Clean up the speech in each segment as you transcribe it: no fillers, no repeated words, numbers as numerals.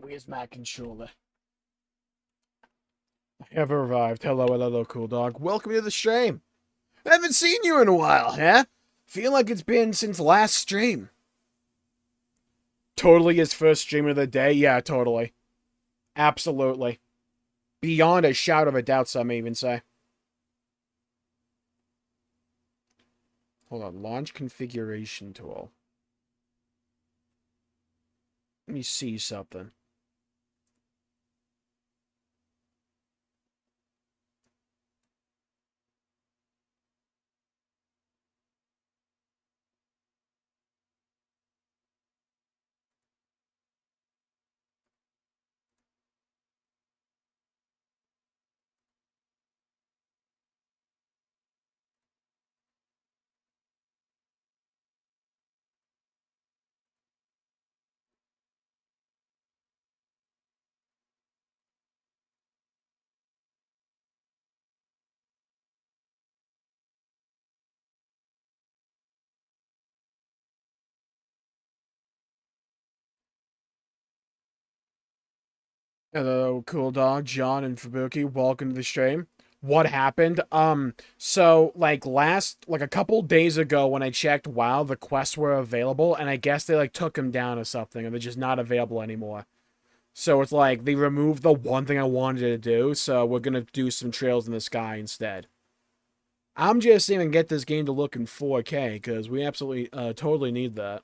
Where's my controller? I have arrived. Hello, cool dog. Welcome to the stream. I haven't seen you in a while, huh? Feel like it's been since last stream. Totally his first stream of the day? Yeah, totally. Absolutely. Beyond a shout of a doubt, some even say. Hold on. Launch configuration tool. Let me see something. Hello, cool dog, John and Fubuki. Welcome to the stream. What happened? So like a couple days ago when I checked WoW, the quests were available, and I guess they like took them down or something, and they're just not available anymore. So it's like they removed the one thing I wanted to do, so we're gonna do some Trails in the Sky instead. I'm just seeing if I can get this game to look in 4K, because we absolutely totally need that.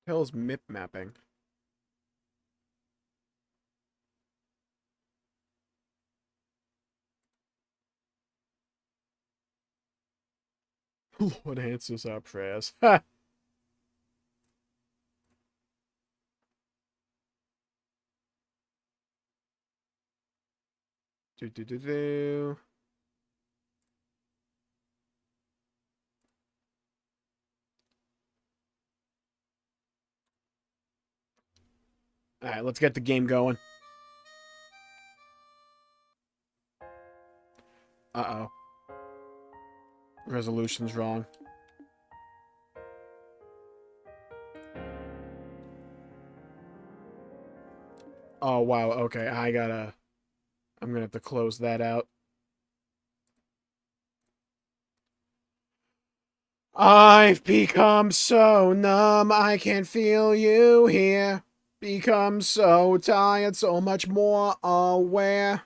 Hell is MIP mapping? What answers our prayers? Ha! Do do do do. Alright, let's get the game going. Uh-oh. Resolution's wrong. Oh, wow, okay, I'm gonna have to close that out. I've become so numb, I can't feel you here. Become so tired, so much more aware.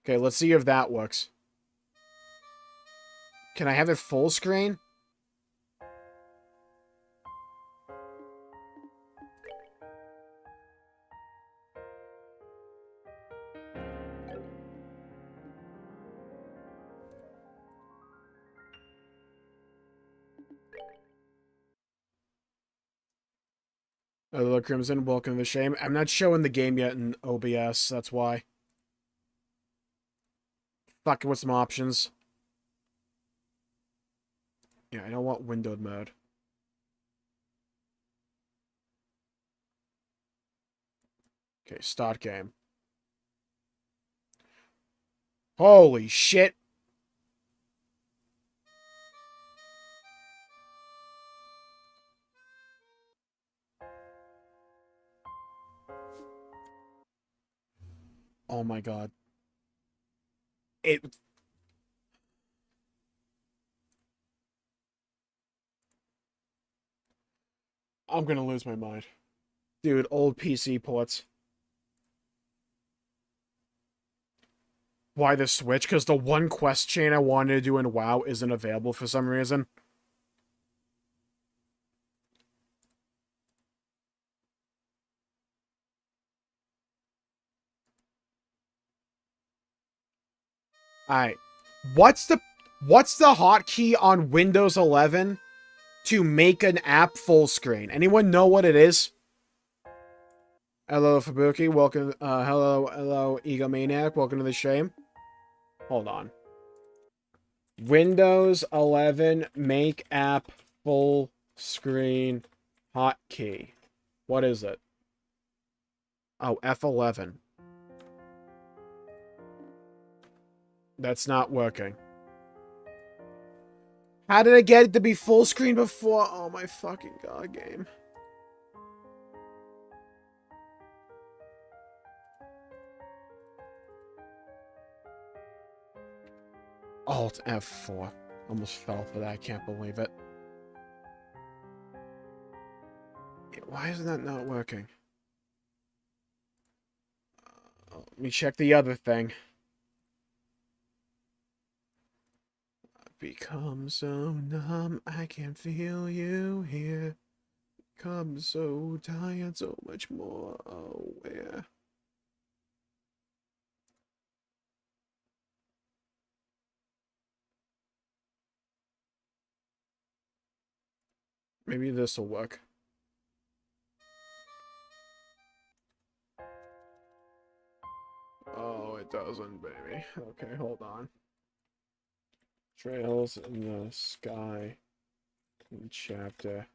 Okay, let's see if that works. Can I have it full screen? Hello, Crimson. Welcome to the stream. I'm not showing the game yet in OBS, that's why. Fucking with some options. Yeah, I don't want windowed mode. Okay, start game. Holy shit. Oh my god. I'm gonna lose my mind. Dude, old PC ports. Why the Switch? Because the one quest chain I wanted to do in WoW isn't available for some reason. Alright. What's the hotkey on Windows 11 to make an app full screen? Anyone know what it is? Hello, Fubuki. Welcome. Hello, Egomaniac. Welcome to the stream. Hold on. Windows 11 make app full Screen hotkey. What is it? Oh, F11. That's not working. How did I get it to be full screen before? Oh my fucking god, game. Alt F4. Almost fell for that. I can't believe it. Why is that not working? Let me check the other thing. Become so numb, I can feel you here. Become so tired, so much more aware. Maybe this will work. Oh, it doesn't, baby. Okay, hold on. Trails in the Sky in chapter.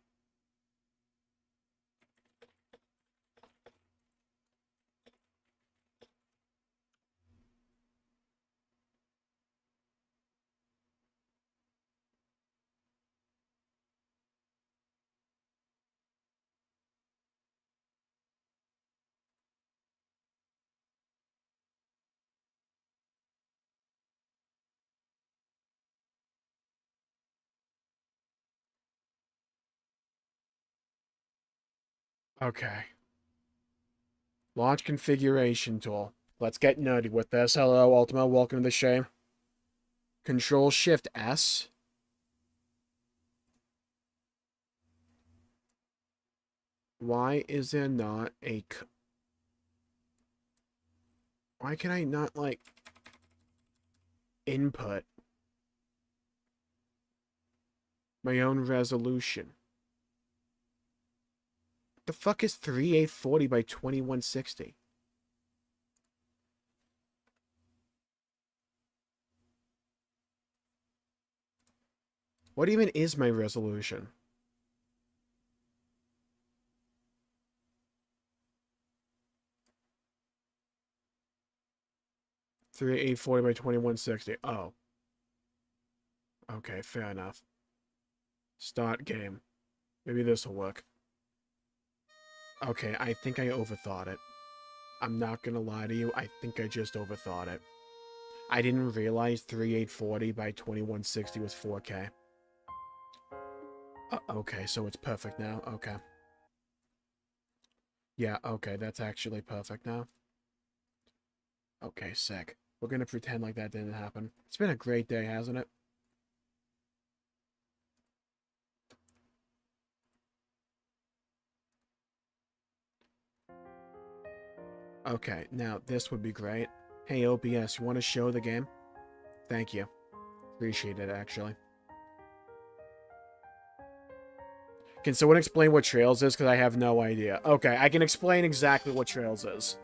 Okay. Launch configuration tool. Let's get nerdy with this. Hello, Ultima. Welcome to the stream. Control Shift S. Why is there not a... Why can I not, like... input my own resolution? The fuck is 3840 by 2160? What even is my resolution? Eight forty by 2160. Oh. Okay, fair enough. Start game. Maybe this will work. Okay, I think I overthought it. I'm not gonna lie to you, I think I just overthought it. I didn't realize 3840 by 2160 was 4K. Okay, so it's perfect now. Okay. Yeah, okay, that's actually perfect now. Okay, sick. We're gonna pretend like that didn't happen. It's been a great day, hasn't it? Okay, now this would be great. Hey, OBS, you want to show the game? Thank you. Appreciate it, actually. Can someone explain what Trails is? Because I have no idea. Okay, I can explain exactly what Trails is.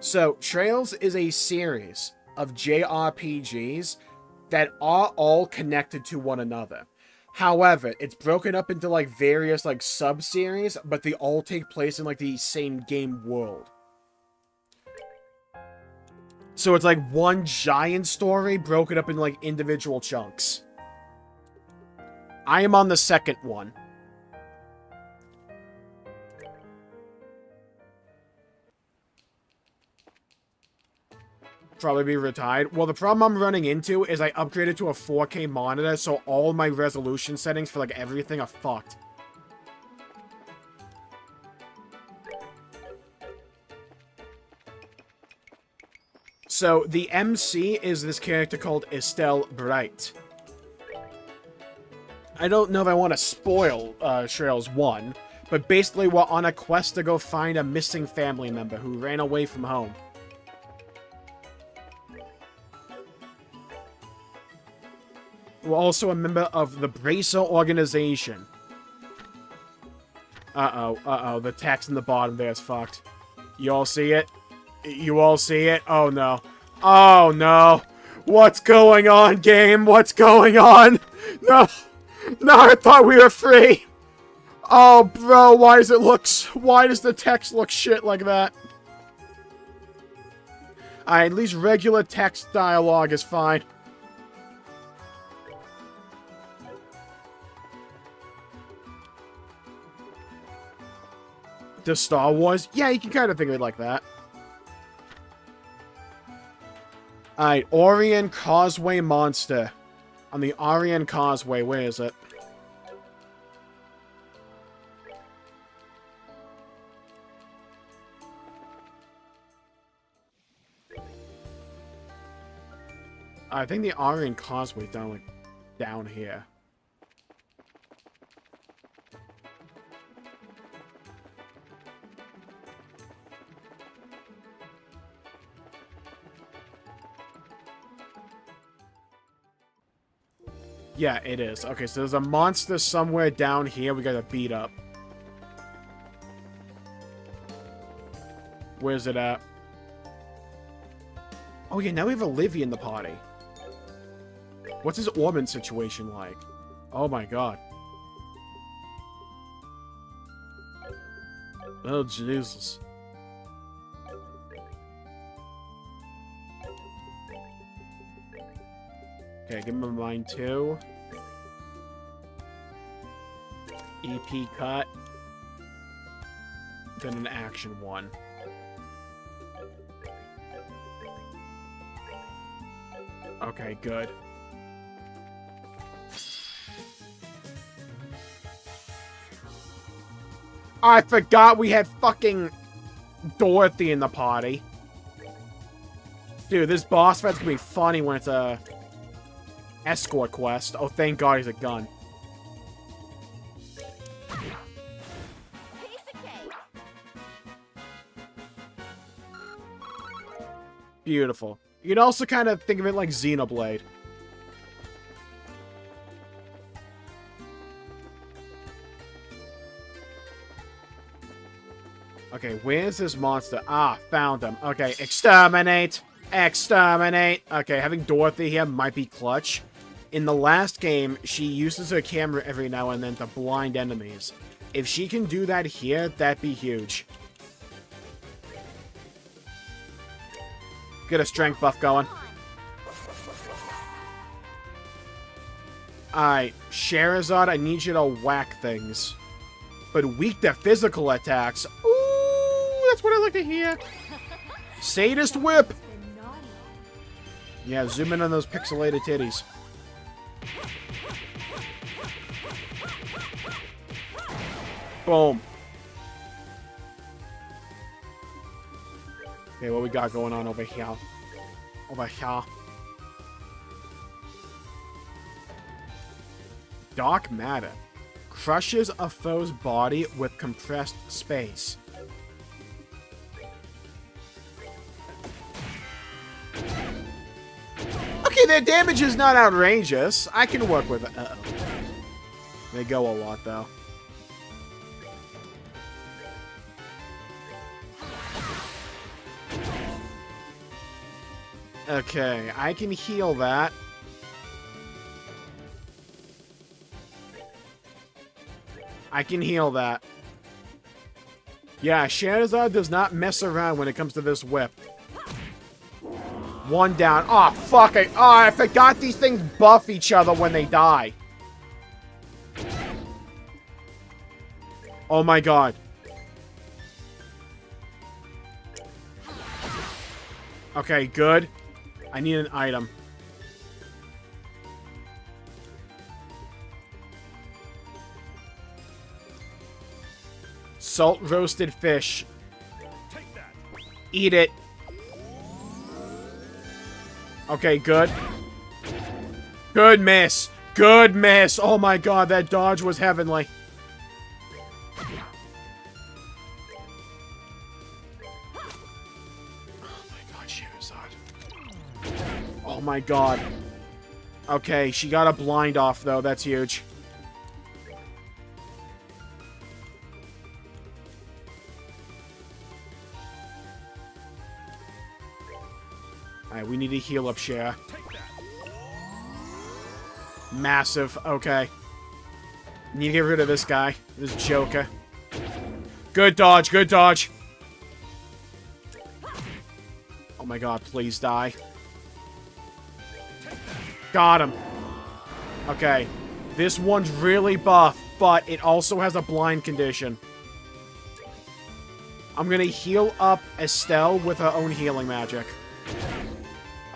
So, Trails is a series of JRPGs that are all connected to one another. However, it's broken up into, like, various, like, sub-series, but they all take place in, like, the same game world. So it's like one giant story broken up into, like, individual chunks. I am on the second one. Probably be retired. Well, the problem I'm running into is I upgraded to a 4K monitor, so all my resolution settings for, like, everything are fucked. So, the MC is this character called Estelle Bright. I don't know if I want to spoil Trails 1, but basically we're on a quest to go find a missing family member who ran away from home. We're also a member of the Bracer organization. Uh-oh, the text in the bottom there is fucked. You all see it? You all see it? Oh, no. Oh, no. What's going on, game? What's going on? No. No, I thought we were free. Oh, bro, why does the text look shit like that? Alright, at least regular text dialogue is fine. The Star Wars? Yeah, you can kind of think of it like that. Alright, Orient Causeway Monster. On the Orient Causeway, where is it? I think the Orient Causeway is down here. Yeah, it is. Okay, so there's a monster somewhere down here we gotta beat up. Where's it at? Oh yeah, now we have Olivia in the party. What's his Ormond situation like? Oh my god. Oh Jesus. Okay, give him a mine too. EP cut. Then an action one. Okay, good. I forgot we had fucking Dorothy in the party. Dude, this boss fight's gonna be funny when it's a escort quest. Oh, thank God he's a gun. Beautiful. You can also kind of think of it like Xenoblade. Okay, where's this monster? Ah, found him. Okay, exterminate! Exterminate! Okay, having Dorothy here might be clutch. In the last game, she uses her camera every now and then to blind enemies. If she can do that here, that'd be huge. Get a strength buff going. Alright, Sherazade, I need you to whack things. But weak to physical attacks. Ooh, that's what I like to hear. Sadist whip! Yeah, zoom in on those pixelated titties. Boom. Okay, what we got going on over here? Over here. Dark matter. Crushes a foe's body with compressed space. Okay, their damage is not outrageous. I can work with it. Uh-oh. They go a lot, though. Okay, I can heal that. I can heal that. Yeah, Sherazade does not mess around when it comes to this whip. One down. Oh, fuck. I forgot these things buff each other when they die. Oh my god. Okay, good. I need an item. Salt roasted fish. Take that. Eat it. Okay, good. Good miss. Good miss. Oh my god, that dodge was heavenly. Oh my god. Okay, she got a blind off, though. That's huge. Alright, we need to heal up Cher. Massive. Okay. Need to get rid of this guy. This Joker. Good dodge, good dodge. Oh my god, please die. Got him. Okay. This one's really buff, but it also has a blind condition. I'm gonna heal up Estelle with her own healing magic.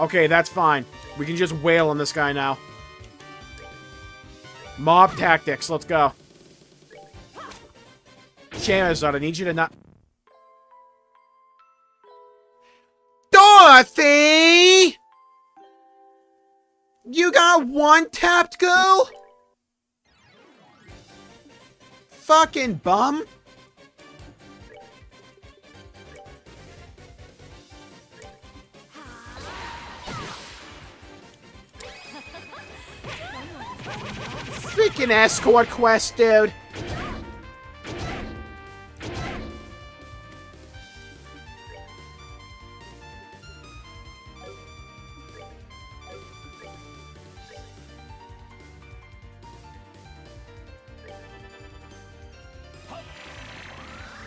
Okay, that's fine. We can just wail on this guy now. Mob tactics, let's go. Charizard, I need you to not... Dorothy! You got one tapped, girl? Fucking bum. Freaking escort quest, dude.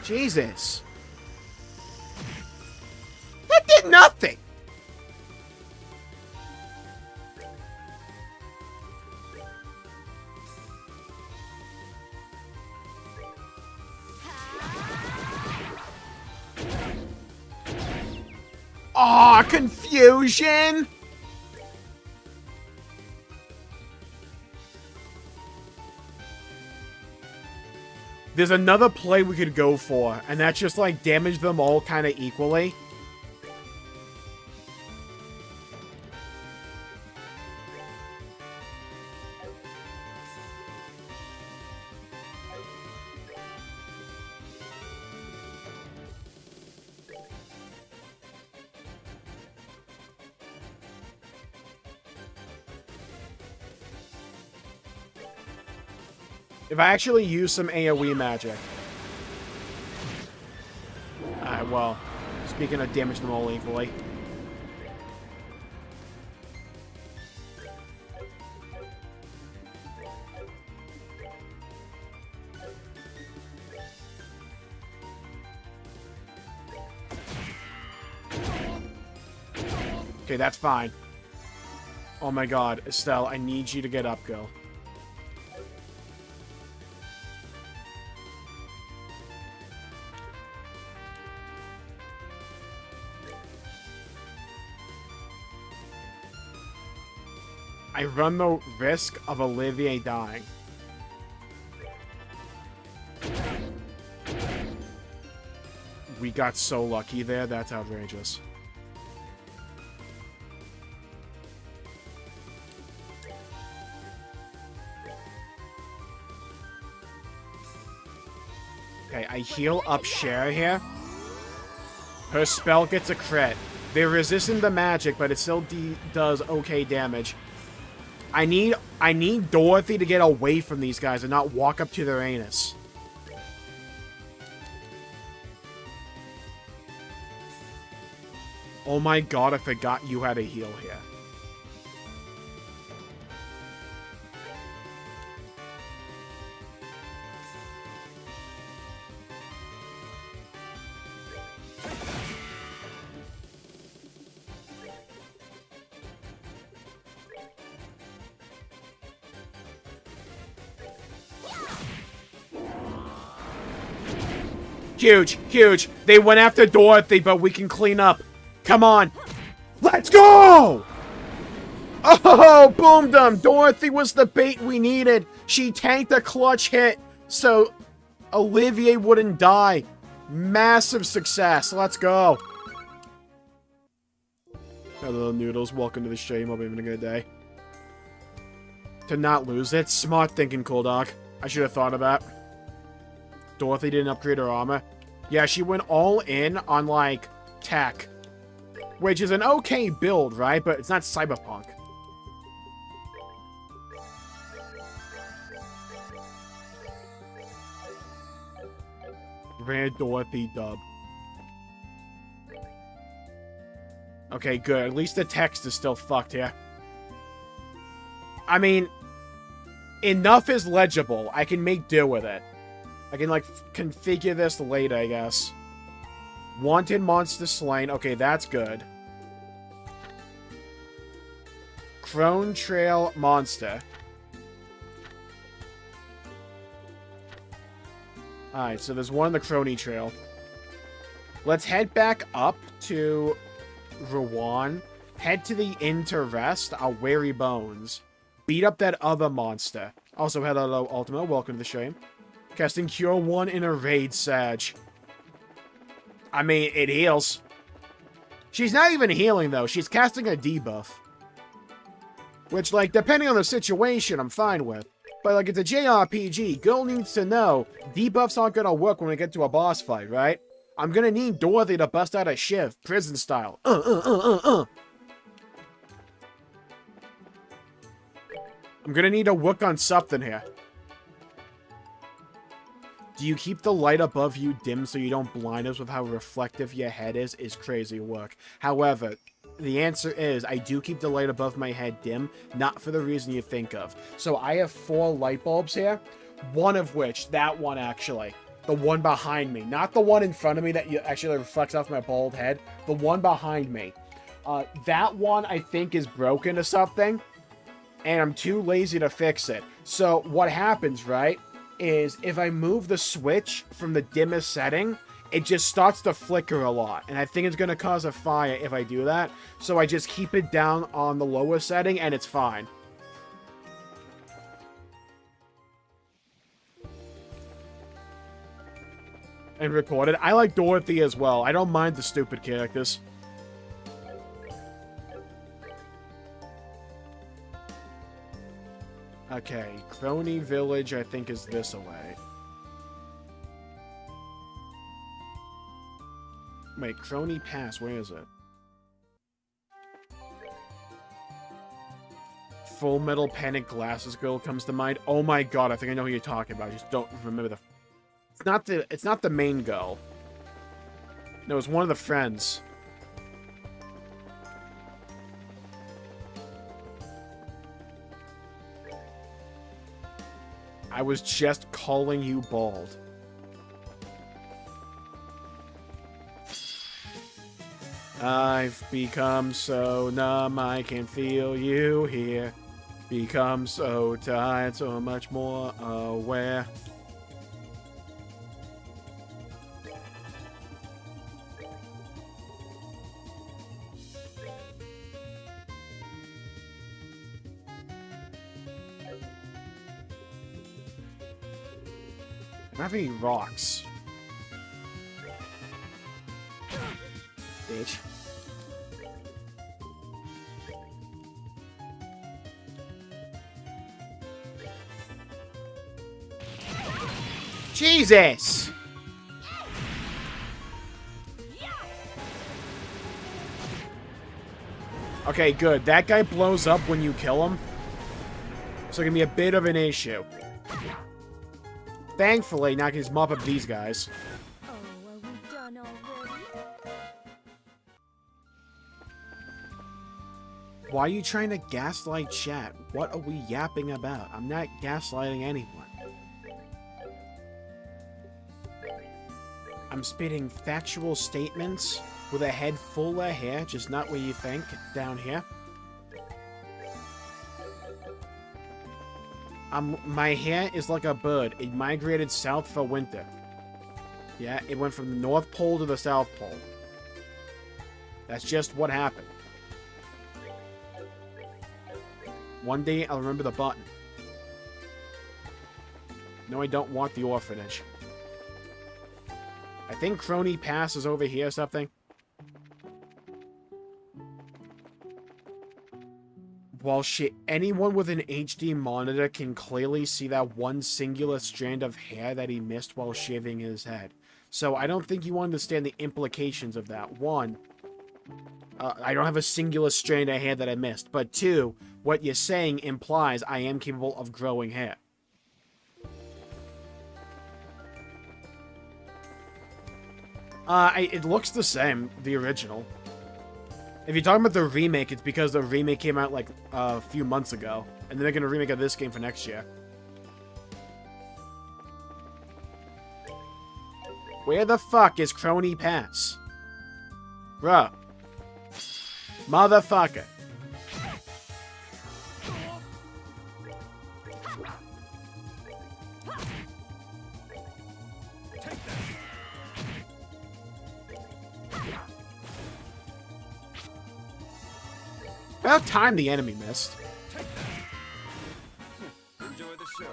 Jesus. That did nothing. Aw, confusion! There's another play we could go for, and that's just, like, damage them all kind of equally. If I actually use some AoE magic. Alright, well, speaking of damage them all equally. Okay, that's fine. Oh my god, Estelle, I need you to get up, girl. I run the risk of Olivier dying. We got so lucky there, that's outrageous. Okay, I heal up Cher here. Her spell gets a crit. They're resistant to magic, but it still does okay damage. I need Dorothy to get away from these guys and not walk up to their anus. Oh my god, I forgot you had a heal here. Huge, huge. They went after Dorothy, but we can clean up. Come on. Let's go! Oh, boom dum. Dorothy was the bait we needed. She tanked a clutch hit, so Olivier wouldn't die. Massive success. Let's go. Hello, Noodles. Welcome to the stream. Hope you're having a good day. To not lose it. Smart thinking, Cool Dog. I should have thought of that. Dorothy didn't upgrade her armor. Yeah, she went all in on, like, tech. Which is an okay build, right? But it's not cyberpunk. Rare Dorothy dub. Okay, good. At least the text is still fucked here. I mean, Enough is legible. I can make do with it. I can, like, configure this later, I guess. Wanted monster slain. Okay, that's good. Crone Trail monster. Alright, so there's one on the Crony Trail. Let's head back up to Rouen. Head to the inn to rest our weary bones. Beat up that other monster. Also, hello, Ultima. Welcome to the stream. Casting Cure 1 in a raid, Sag. I mean, it heals. She's not even healing, though. She's casting a debuff. Which, like, depending on the situation, I'm fine with. But, like, it's a JRPG. Girl needs to know debuffs aren't gonna work when we get to a boss fight, right? I'm gonna need Dorothy to bust out a shiv, prison style. I'm gonna need to work on something here. Do you keep the light above you dim so you don't blind us with how reflective your head is crazy work. However, the answer is I do keep the light above my head dim, not for the reason you think of. So I have 4 light bulbs here, one of which, that one actually, the one behind me, not the one in front of me that actually reflects off my bald head, the one behind me. That one I think is broken or something, and I'm too lazy to fix it. So what happens, right, is if I move the switch from the dimmest setting, it just starts to flicker a lot. And I think it's going to cause a fire if I do that. So I just keep it down on the lower setting and it's fine. And recorded. I like Dorothy as well. I don't mind the stupid characters. Okay, Crony Village, I think, is this away. Wait, Crony Pass, where is it? Full Metal Panic Glasses Girl comes to mind. Oh my god, I think I know who you're talking about. I just don't remember the... It's not the main girl. No, it's one of the friends. I was just calling you bald. I've become so numb, I can feel you here. Become so tired, so much more aware. I don't have any rocks. Bitch. Jesus! Okay, good. That guy blows up when you kill him. So it can be a bit of an issue. Thankfully, now I can just mop up these guys. Oh, are we done already? Why are you trying to gaslight chat? What are we yapping about? I'm not gaslighting anyone. I'm spitting factual statements with a head full of hair, just not what you think, down here. My hair is like a bird. It migrated south for winter. Yeah, it went from the North Pole to the South Pole. That's just what happened. One day, I'll remember the button. No, I don't want the orphanage. I think Crony Pass is over here or something. While anyone with an HD monitor can clearly see that one singular strand of hair that he missed while shaving his head. So I don't think you understand the implications of that. One, I don't have a singular strand of hair that I missed. But two, what you're saying implies I am capable of growing hair. It looks the same, the original. If you're talking about the remake, it's because the remake came out like a few months ago. And they're making a remake of this game for next year. Where the fuck is Crony Pass? Bruh. Motherfucker. About time the enemy missed. Enjoy the show.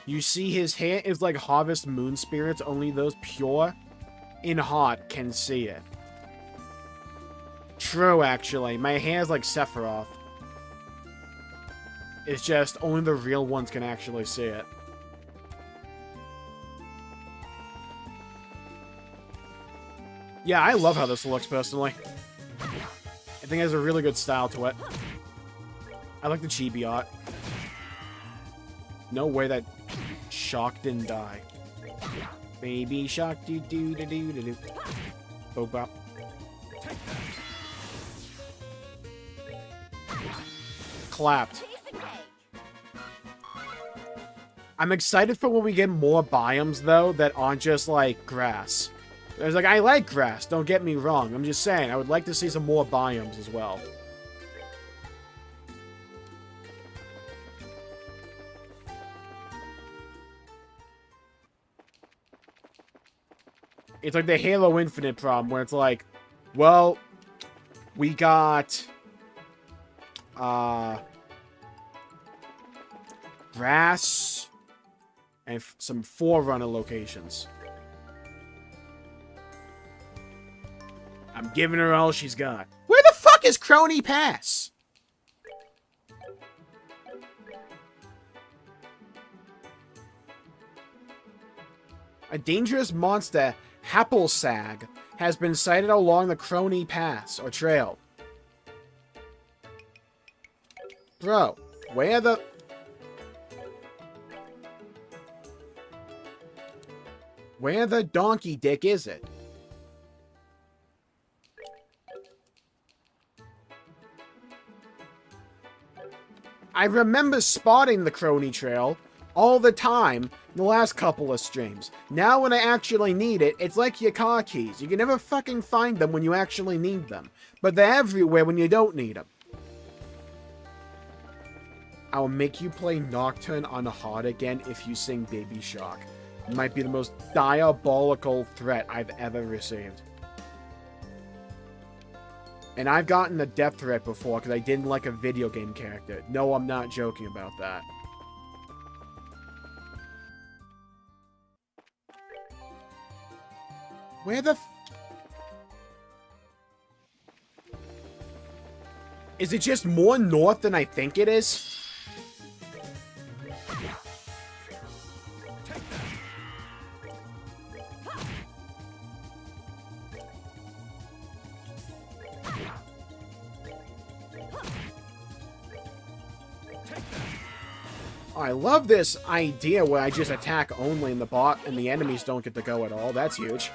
You see his hair is like Harvest Moon Spirits, only those pure in heart can see it. True, actually. My hair is like Sephiroth. It's just only the real ones can actually see it. Yeah, I love how this looks, personally. I think it has a really good style to it. I like the chibi art. No way that Shock didn't die. Baby Shock, do do do do do do. Boop bop. Clapped. I'm excited for when we get more biomes, though, that aren't just, like, grass. It's like, I like grass, don't get me wrong. I'm just saying, I would like to see some more biomes as well. It's like the Halo Infinite problem, where it's like, well, we got... grass... and some Forerunner locations. I'm giving her all she's got. Where the fuck is Crony Pass? A dangerous monster, Happelsag, has been sighted along the Crony Pass, or trail. Bro, where the... where the donkey dick is it? I remember spotting the Crony Trail all the time in the last couple of streams. Now when I actually need it, it's like your car keys. You can never fucking find them when you actually need them. But they're everywhere when you don't need them. I'll make you play Nocturne on hard again if you sing Baby Shark. It might be the most diabolical threat I've ever received. And I've gotten a death threat before because I didn't like a video game character. No, I'm not joking about that. Where the is it just more north than I think it is? I love this idea where I just attack only and the bot and the enemies don't get to go at all. That's huge.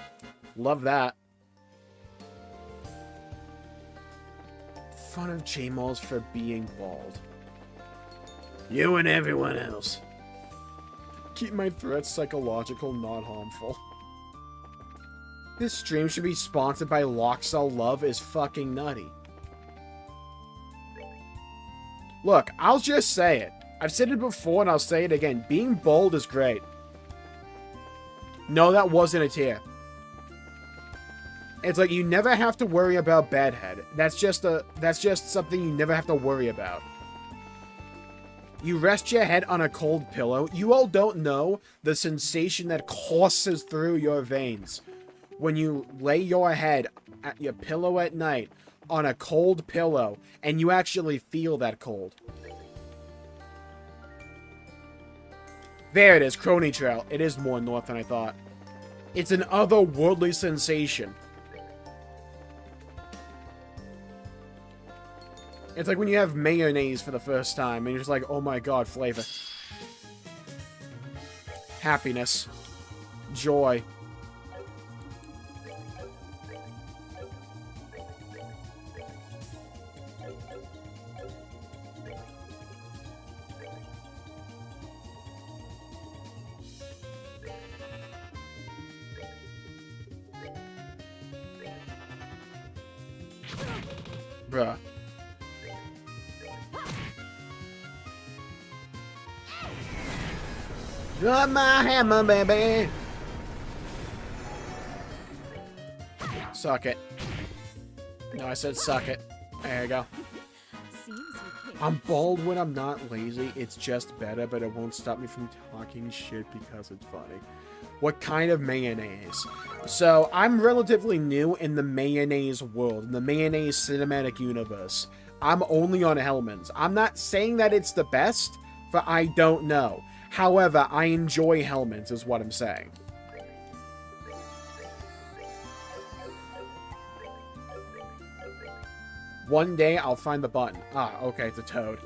Love that. Fun of Jmulls for being bald. You and everyone else. Keep my threats psychological, not harmful. This stream should be sponsored by Loxel Love is fucking nutty. Look, I'll just say it. I've said it before and I'll say it again. Being bold is great. No, that wasn't a tear. It's like you never have to worry about bedhead. That's just something you never have to worry about. You rest your head on a cold pillow. You all don't know the sensation that courses through your veins when you lay your head at your pillow at night on a cold pillow and you actually feel that cold. There it is, Crony Trail. It is more north than I thought. It's an otherworldly sensation. It's like when you have mayonnaise for the first time and you're just like, oh my god, flavor. Happiness. Joy. Bruh. Drop my hammer, baby! Suck it. No, I said suck it. There you go. Seems you can't. I'm bald when I'm not lazy. It's just better, but it won't stop me from talking shit because it's funny. What kind of mayonnaise? So, I'm relatively new in the mayonnaise world, in the mayonnaise cinematic universe. I'm only on Hellmann's. I'm not saying that it's the best, but I don't know. However, I enjoy Hellmann's, is what I'm saying. One day, I'll find the button. Ah, okay, it's a toad.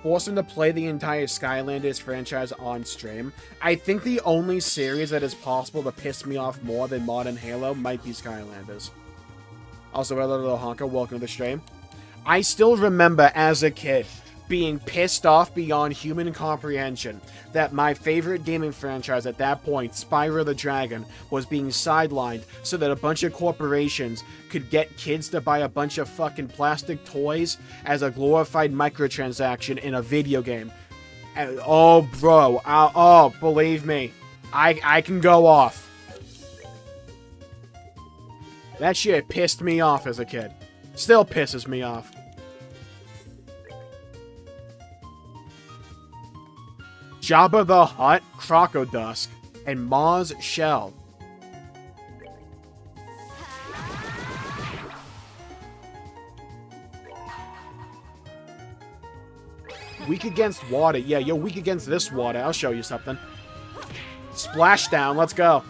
Force him to play the entire Skylanders franchise on stream. I think the only series that is possible to piss me off more than Modern Halo might be Skylanders. Also, hello, little honker, welcome to the stream. I still remember as a kid being pissed off beyond human comprehension that my favorite gaming franchise at that point, Spyro the Dragon, was being sidelined so that a bunch of corporations could get kids to buy a bunch of fucking plastic toys as a glorified microtransaction in a video game. And, oh, bro. Oh, believe me. I can go off. That shit pissed me off as a kid. Still pisses me off. Jabba the Hutt, Crocodusk, and Maz Shell. Weak against water. Yeah, you're weak against this water. I'll show you something. Splashdown, let's go.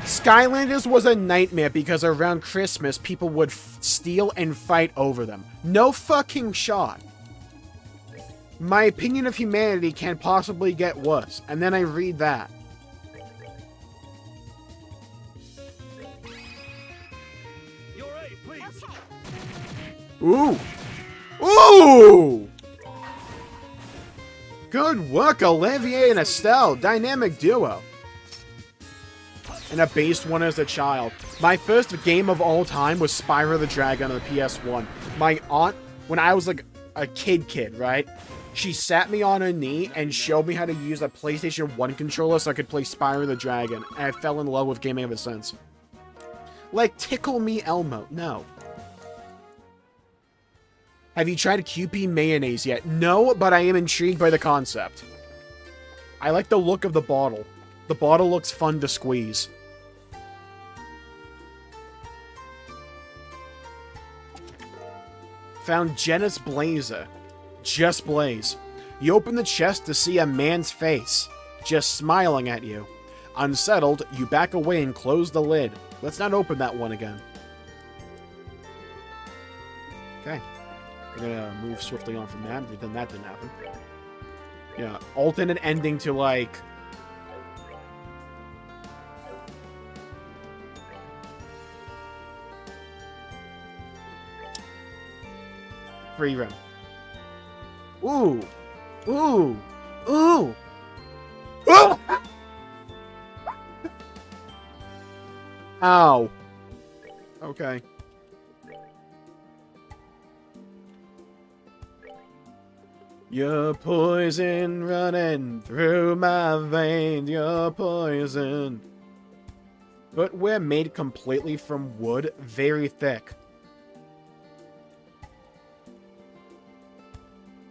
Skylanders was a nightmare because around Christmas, people would steal and fight over them. No fucking shot. My opinion of humanity can't possibly get worse. And then I read that. Ooh. Ooh! Good work, Olivier and Estelle. Dynamic duo. And I based one as a child. My first game of all time was Spyro the Dragon on the PS1. My aunt, when I was like a kid, right? She sat me on her knee and showed me how to use a PlayStation 1 controller so I could play Spyro the Dragon. And I fell in love with gaming ever since. Like, tickle me Elmo. No. Have you tried QP mayonnaise yet? No, but I am intrigued by the concept. I like the look of the bottle. The bottle looks fun to squeeze. Found Genis Blazer. Just Blaze. You open the chest to see a man's face, just smiling at you. Unsettled, you back away and close the lid. Let's not open that one again. Okay. We're gonna move swiftly on from that, but then that didn't happen. Yeah, alternate ending to, like... free room. Ooh. Ooh. Ooh. Ooh. Ow. Okay. Your poison running through my veins. Your poison. But we're made completely from wood, very thick.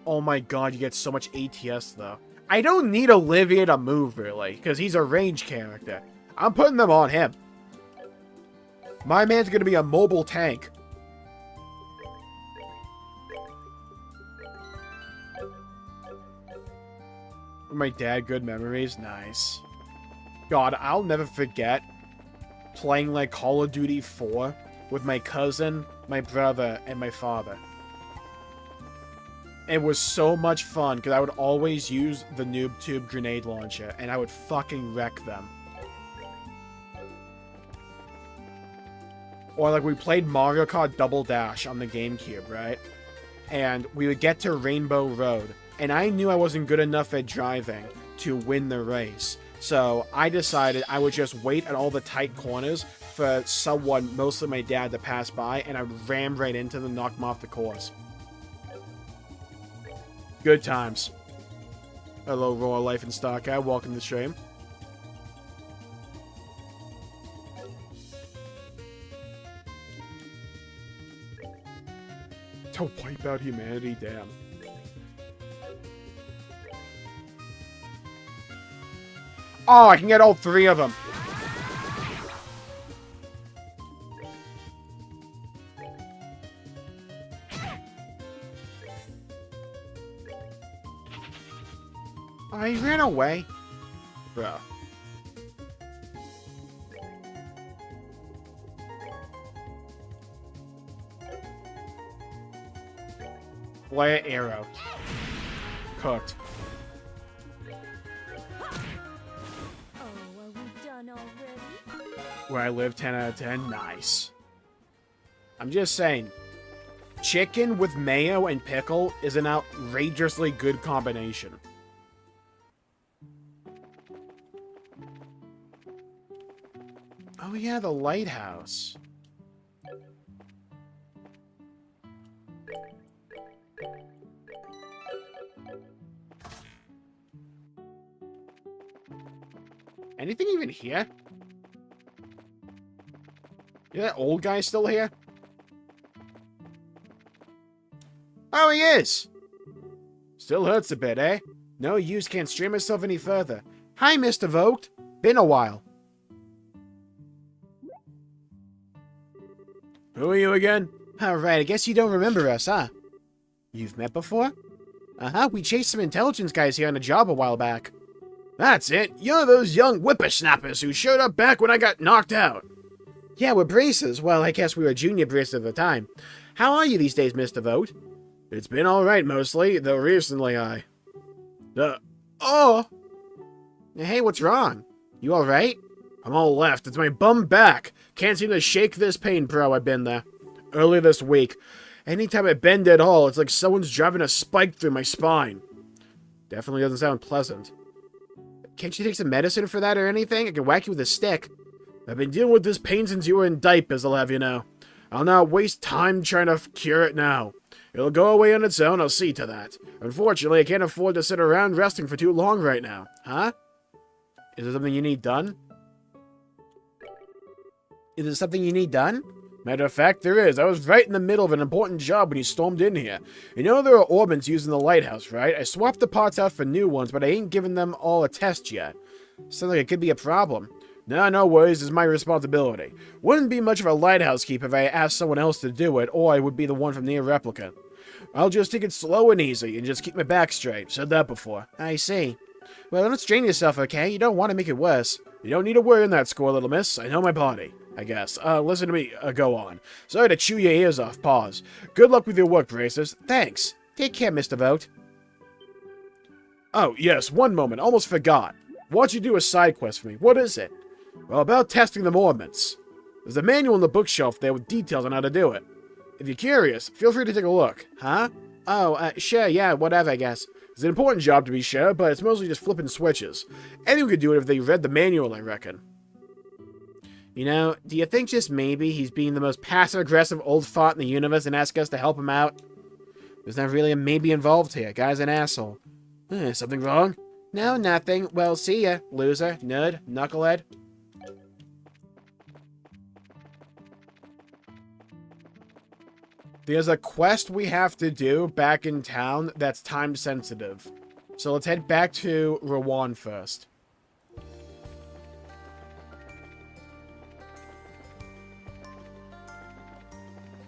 Oh my god, you get so much ATS, though. I don't need Olivier to move, really, because he's a range character. I'm putting them on him. My man's gonna be a mobile tank. My dad, good memories. Nice. God, I'll never forget playing, like, Call of Duty 4 with my cousin, my brother, and my father. It was so much fun, because I would always use the Noob Tube grenade launcher, and I would fucking wreck them. Or, like, we played Mario Kart Double Dash on the GameCube, right? And we would get to Rainbow Road, and I knew I wasn't good enough at driving to win the race. So I decided I would just wait at all the tight corners for someone, mostly my dad, to pass by, and I would ram right into them, knock them off the course. Good times. Hello, Raw Life and Stock Guy. Welcome to the stream. To wipe out humanity, damn. Oh, I can get all three of them. Oh, he ran away. Bro. Flare arrow. Cooked. Oh, are we done already? Where I live, 10 out of 10. Nice. I'm just saying. Chicken with mayo and pickle is an outrageously good combination. Oh yeah, the lighthouse. Anything even here? Yeah, that old guy still here? Oh, he is! Still hurts a bit, eh? No use, can't stream myself any further. Hi, Mr. Vogt. Been a while. Who are you again? Alright, I guess you don't remember us, huh? You've met before? Uh-huh, we chased some intelligence guys here on a job a while back. That's it. You're those young whippersnappers who showed up back when I got knocked out. Yeah, we're braces. Well, I guess we were junior braces at the time. How are you these days, Mr. Vogt? It's been alright mostly, though recently Oh! Hey, what's wrong? You alright? I'm all left. It's my bum back. Can't seem to shake this pain, bro. I've been there. Earlier this week. Anytime I bend at all, it's like someone's driving a spike through my spine. Definitely doesn't sound pleasant. Can't you take some medicine for that or anything? I can whack you with a stick. I've been dealing with this pain since you were in diapers, I'll have you know. I'll not waste time trying to cure it now. It'll go away on its own, I'll see to that. Unfortunately, I can't afford to sit around resting for too long right now. Huh? Is there something you need done? Is there something you need done? Matter of fact, there is. I was right in the middle of an important job when you stormed in here. You know there are orbits used in the lighthouse, right? I swapped the parts out for new ones, but I ain't given them all a test yet. Sounds like it could be a problem. No worries, it's my responsibility. Wouldn't be much of a lighthouse keep if I asked someone else to do it, or I would be the one from near replicant. I'll just take it slow and easy, and just keep my back straight. Said that before. I see. Well, don't strain yourself, okay? You don't want to make it worse. You don't need to worry on that score, little miss. I know my body. I guess. Listen to me, go on. Sorry to chew your ears off, pause. Good luck with your work, braces. Thanks. Take care, Mr. Vogt. Oh, yes, one moment, almost forgot. Why don't you do a side quest for me? What is it? Well, about testing the orbits. There's a manual on the bookshelf there with details on how to do it. If you're curious, feel free to take a look. Huh? Oh, sure, yeah, whatever, I guess. It's an important job to be sure, but it's mostly just flipping switches. Anyone could do it if they read the manual, I reckon. You know, do you think just maybe he's being the most passive-aggressive old fart in the universe and ask us to help him out? There's not really a maybe involved here. Guy's an asshole. Something wrong? No, nothing. Well, see ya, loser, nerd, knucklehead. There's a quest we have to do back in town that's time-sensitive. So let's head back to Rowan first.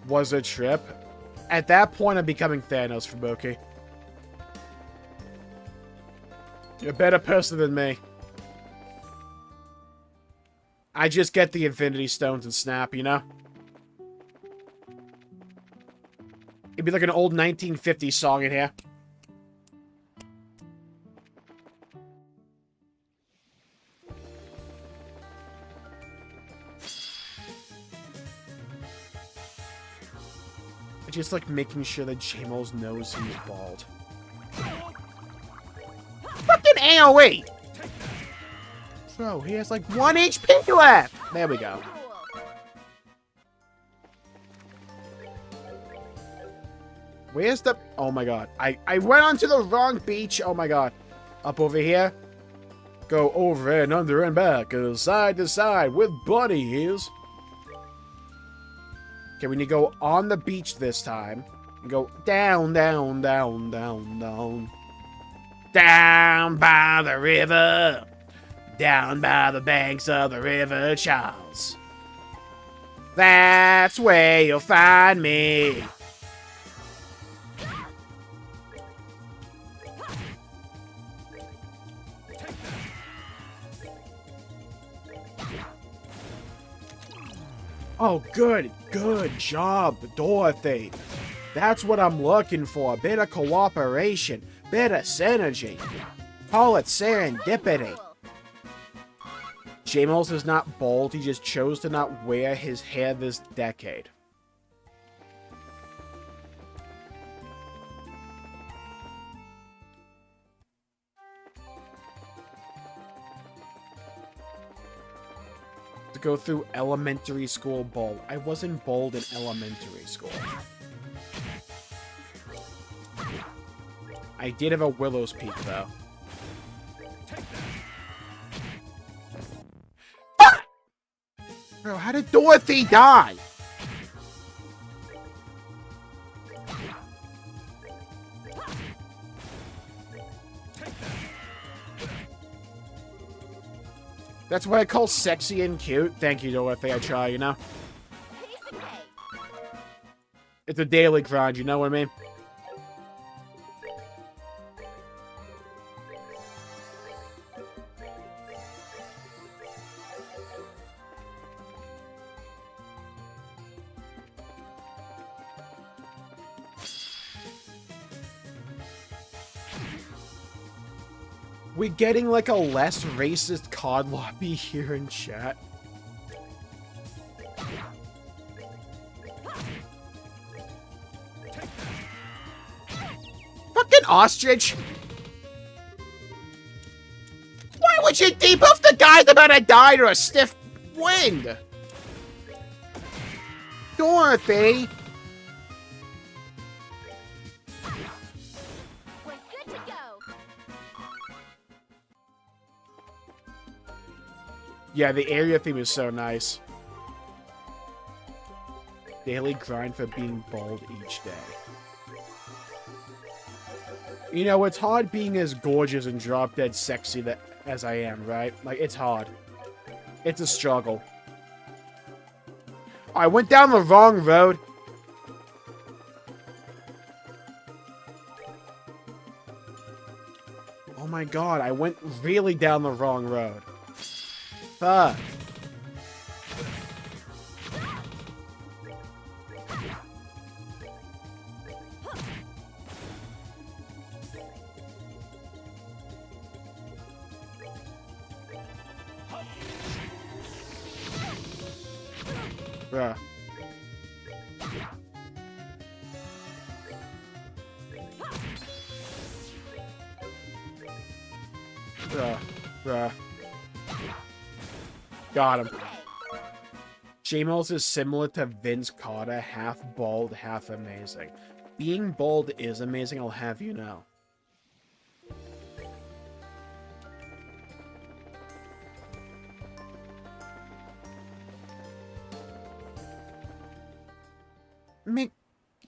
Was a trip. At that point, I'm becoming Thanos for Boki. You're a better person than me. I just get the Infinity Stones and snap, you know? It'd be like an old 1950s song in here. Just like making sure that Jmulls knows he's bald. Fucking AoE! Bro, he has like 1 HP left! There we go. Where's the... Oh my god. I went onto the wrong beach. Oh my god. Up over here. Go over and under and back. Side to side with bunny ears. Okay, we need to go on the beach this time. And go down, down, down, down, down. Down by the river. Down by the banks of the River Charles. That's where you'll find me. Oh, good job, Dorothy. That's what I'm looking for. A bit of cooperation, bit of synergy. Call it serendipity. Jmulls is not bald, he just chose to not wear his hair this decade. To go through elementary school bald. I wasn't bald in elementary school. I did have a Willow's Peak, though. Bro, how did Dorothy die? That's what I call sexy and cute. Thank you, Dorothy. I try, you know? It's a daily grind, you know what I mean? We getting like a less racist COD lobby here in chat? Fucking ostrich! Why would you debuff the guy that's about to die to a stiff wind? Dorothy! Yeah, the area theme is so nice. Daily grind for being bald each day. You know, it's hard being as gorgeous and drop-dead sexy as I am, right? Like, it's hard. It's a struggle. I went down the wrong road. Oh my god, I went really down the wrong road. Fuck. Bruh. Bruh. Got him. Jmulls is similar to Vince Carter, half bald, half amazing. Being bald is amazing, I'll have you know.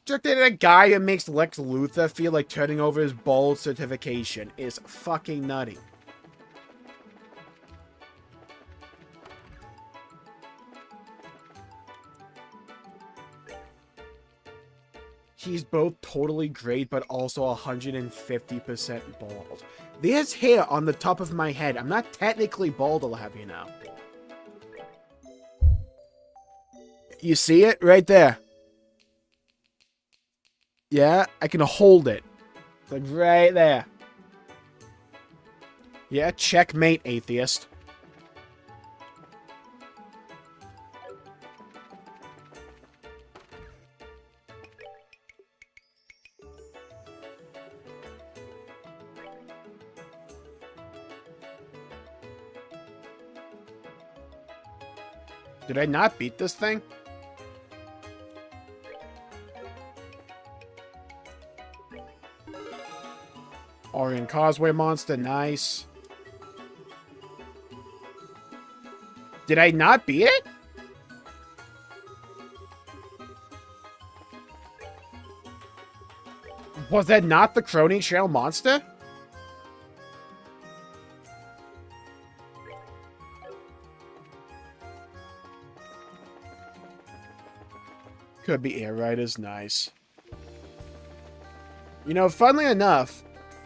Directed at a guy who makes Lex Luthor feel like turning over his bald certification is fucking nutty. He's both totally great, but also 150% bald. There's hair on the top of my head. I'm not technically bald, I'll have you know. You see it? Right there. Yeah, I can hold it. It's like right there. Yeah, checkmate, atheist. Did I not beat this thing? Orient Causeway monster, nice. Did I not beat it? Was that not the Crony Trail monster? Could be Air Riders, nice. You know, funnily enough,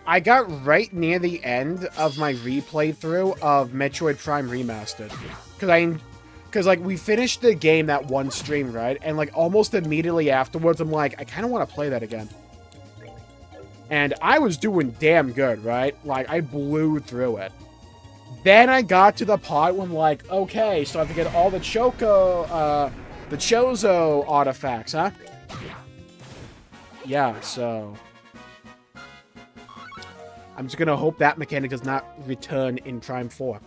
I got right near the end of my replay through of Metroid Prime Remastered. Because, like, we finished the game that one stream, right? And, like, almost immediately afterwards, I'm like, I kind of want to play that again. And I was doing damn good, right? Like, I blew through it. Then I got to the part when, like, okay, so I have to get all the the Chozo artifacts, huh? Yeah, so... I'm just gonna hope that mechanic does not return in Prime 4.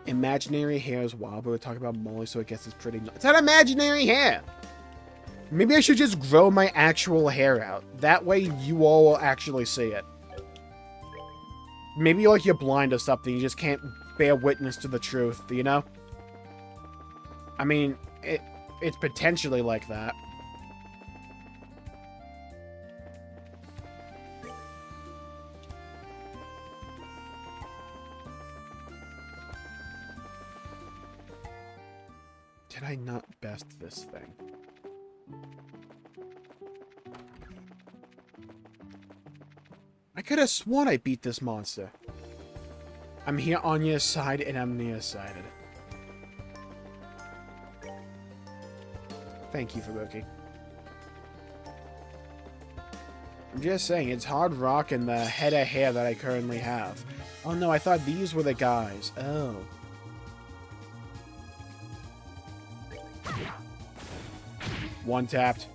Imaginary hair is wild, but we're talking about Molly, so I guess it's pretty... It's not imaginary hair! Maybe I should just grow my actual hair out. That way you all will actually see it. Maybe like you're blind or something, you just can't bear witness to the truth, you know? I mean, it's potentially like that. Did I not best this thing? I could have sworn I beat this monster. I'm here on your side and I'm nearsighted. Thank you, Fubuki. I'm just saying, it's hard rocking the head of hair that I currently have. Oh no, I thought these were the guys. Oh. One tapped.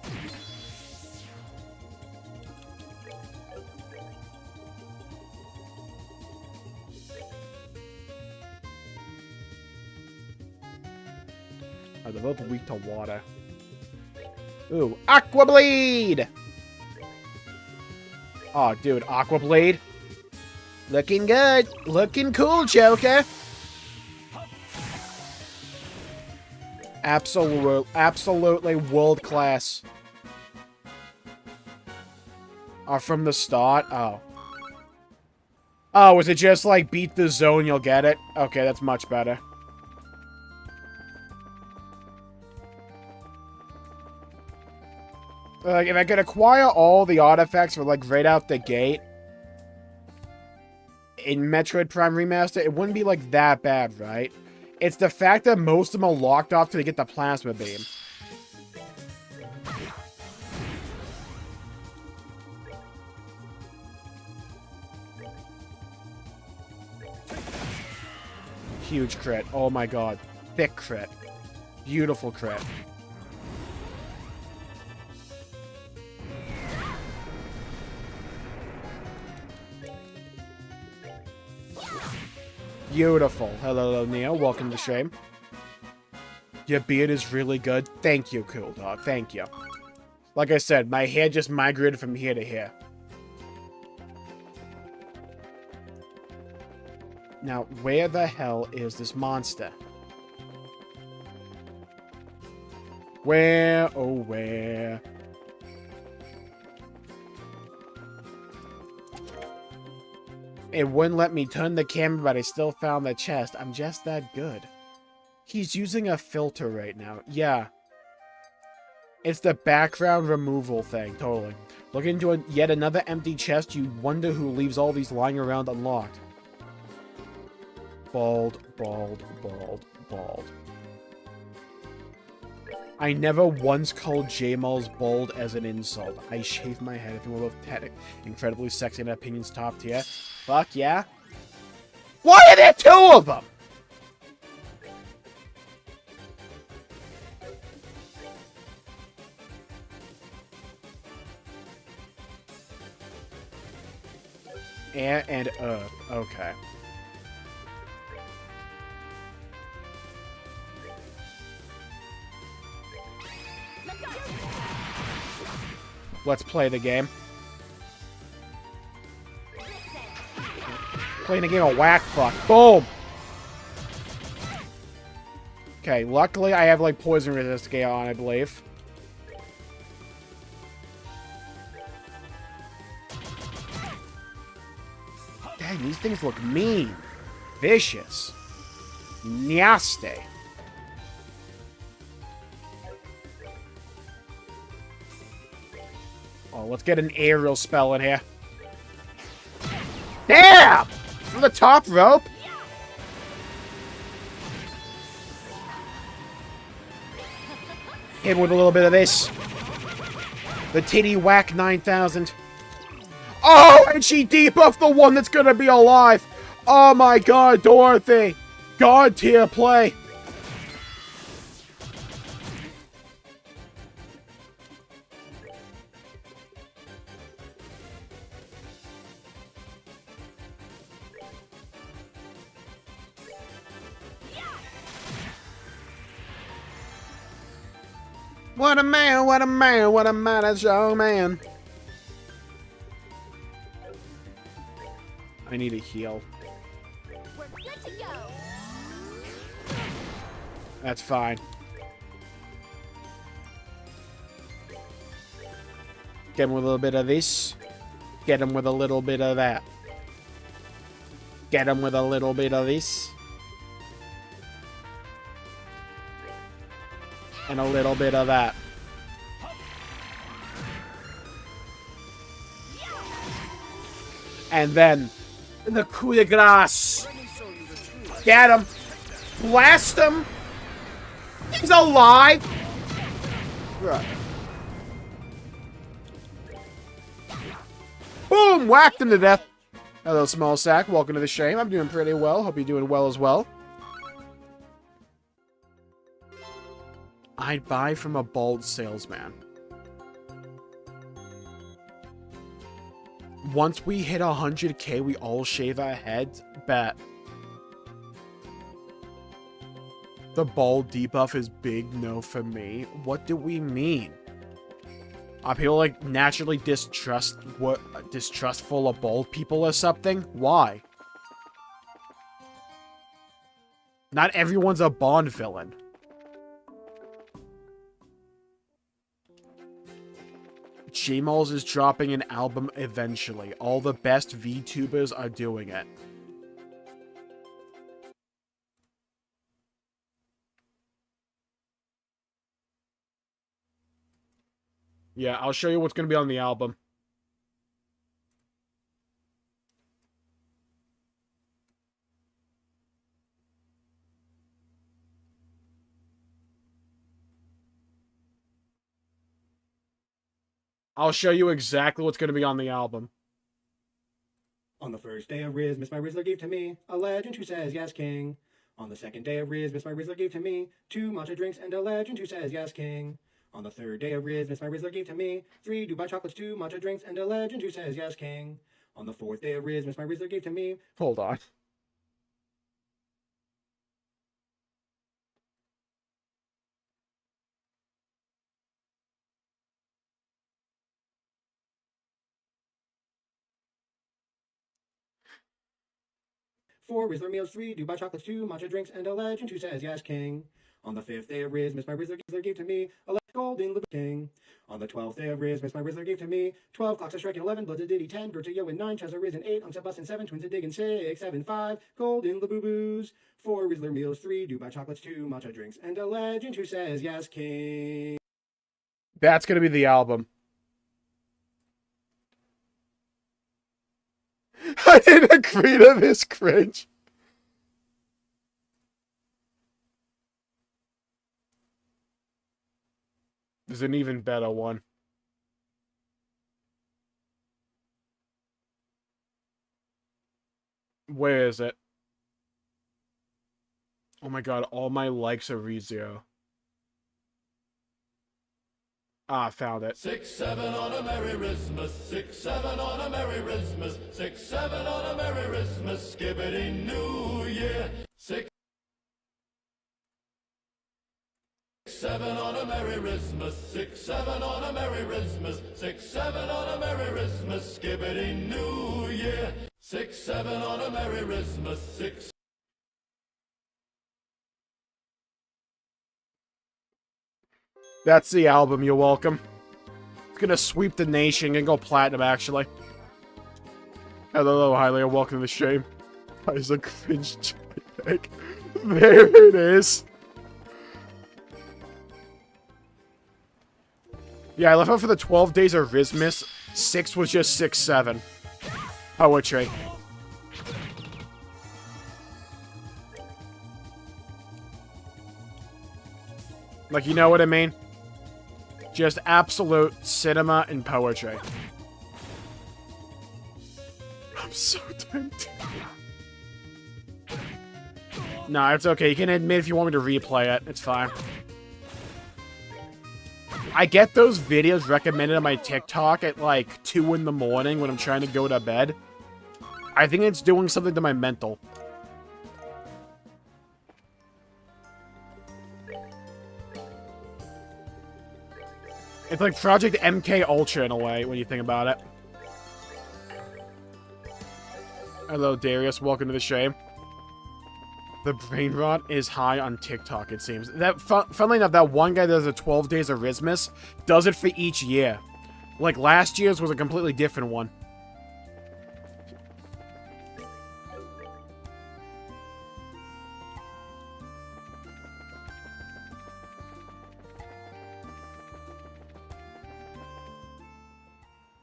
Oh, they're both weak to water. Ooh, Aqua Blade! Oh, dude, Aqua Blade. Looking good. Looking cool, Joker. Absolutely world class. From the start? Oh. Oh, is it just like beat the zone, you'll get it? Okay, that's much better. Like, if I could acquire all the artifacts for, like, right out the gate in Metroid Prime Remaster, it wouldn't be, like, that bad, right? It's the fact that most of them are locked off till they get the Plasma Beam. Huge crit. Oh my god. Thick crit. Beautiful crit. Beautiful. Hello, Neo. Welcome to stream. Your beard is really good. Thank you, cool dog. Thank you. Like I said, my hair just migrated from here to here. Now, where the hell is this monster? Where, oh where? It wouldn't let me turn the camera, but I still found the chest. I'm just that good. He's using a filter right now. Yeah. It's the background removal thing, totally. Look into yet another empty chest, you wonder who leaves all these lying around unlocked. Bald, bald, bald, bald. I never once called Jmulls bald as an insult. I shave my head. I think we're both incredibly sexy and opinions top tier. Fuck yeah. Why are there two of them? Air and earth. Okay. Let's play the game. Playing a game of whack fuck. Boom! Okay, luckily I have like poison resist on, I believe. Dang, these things look mean. Vicious. Nasty. Oh, let's get an aerial spell in here. Damn! From the top rope? Hit him with a little bit of this. The Titty Whack 9000. Oh, and she debuffed the one that's gonna be alive. Oh my god, Dorothy. God tier play. What a man, what a man, what a manager, man. I need a heal. We're good to go. That's fine. Get him with a little bit of this. Get him with a little bit of that. Get him with a little bit of this. And a little bit of that. And then the coup de grace. Get him. Blast him. He's alive. Right. Boom! Whacked him to death. Hello, small sack. Welcome to the stream. I'm doing pretty well. Hope you're doing well as well. I'd buy from a bald salesman. Once we hit 100k, we all shave our heads. Bet. The bald debuff is big no for me. What do we mean? Are people like naturally distrustful of bald people or something? Why? Not everyone's a Bond villain. Jmulls is dropping an album eventually. All the best VTubers are doing it. Yeah, I'll show you what's going to be on the album. I'll show you exactly what's going to be on the album. On the first day of Riz, Miss My Rizzler gave to me a legend who says yes, king. On the second day of Riz, Miss My Rizzler gave to me 2 matcha drinks and a legend who says yes, king. On the third day of Riz, Miss My Rizzler gave to me 3 Dubai chocolates, 2 matcha drinks, and a legend who says yes, king. On the fourth day of Riz, Miss My Rizzler gave to me... Hold on. Four Rizzler meals, 3 Dubai chocolates, 2 matcha drinks, and a legend who says yes, king. On the fifth day of Riz, Miss My Rizzler gave to me a golden Liberty King. On the 12th day of Riz, Miss My Rizzler gave to me 12 clocks of Shrek and 11 bloods of Diddy, 10 Gertio and 9 Chaz Riz and 8 Unks of Bus and 7 Twins of Dig and 6 7 5 golden Labubu's. 4 Rizzler meals, 3 Dubai chocolates, 2 matcha drinks, and a legend who says yes, king. That's going to be the album. I didn't agree to this cringe. There's an even better one. Where is it? Oh my god, all my likes are re-zero. Ah, found it. 6 7 on a Merry Christmas, 6 7 on a Merry Christmas, 6 7 on a Merry Christmas, Skibbity New Year. 6 7 on a Merry Christmas, 6, 7 on a Merry Christmas, 6, 7 on a Merry Christmas, Skibbity New Year. 6, 7 on a Merry Christmas, 6. That's the album, you're welcome. It's gonna sweep the nation and go platinum, actually. Hello, Hylia, welcome to the stream. Isaac Finch. There it is. Yeah, I left out for the 12 Days of Christmas. 6 was just 6, 7. Poetry. Like, you know what I mean? Just absolute cinema and poetry. I'm so tempted. Nah, it's okay. You can admit if you want me to replay it. It's fine. I get those videos recommended on my TikTok at like 2 in the morning when I'm trying to go to bed. I think it's doing something to my mental. It's like Project MK Ultra in a way, when you think about it. Hello, Darius. Welcome to the stream. The brain rot is high on TikTok, it seems. That, funnily enough, that one guy that does a 12 Days of Christmas does it for each year. Like, last year's was a completely different one.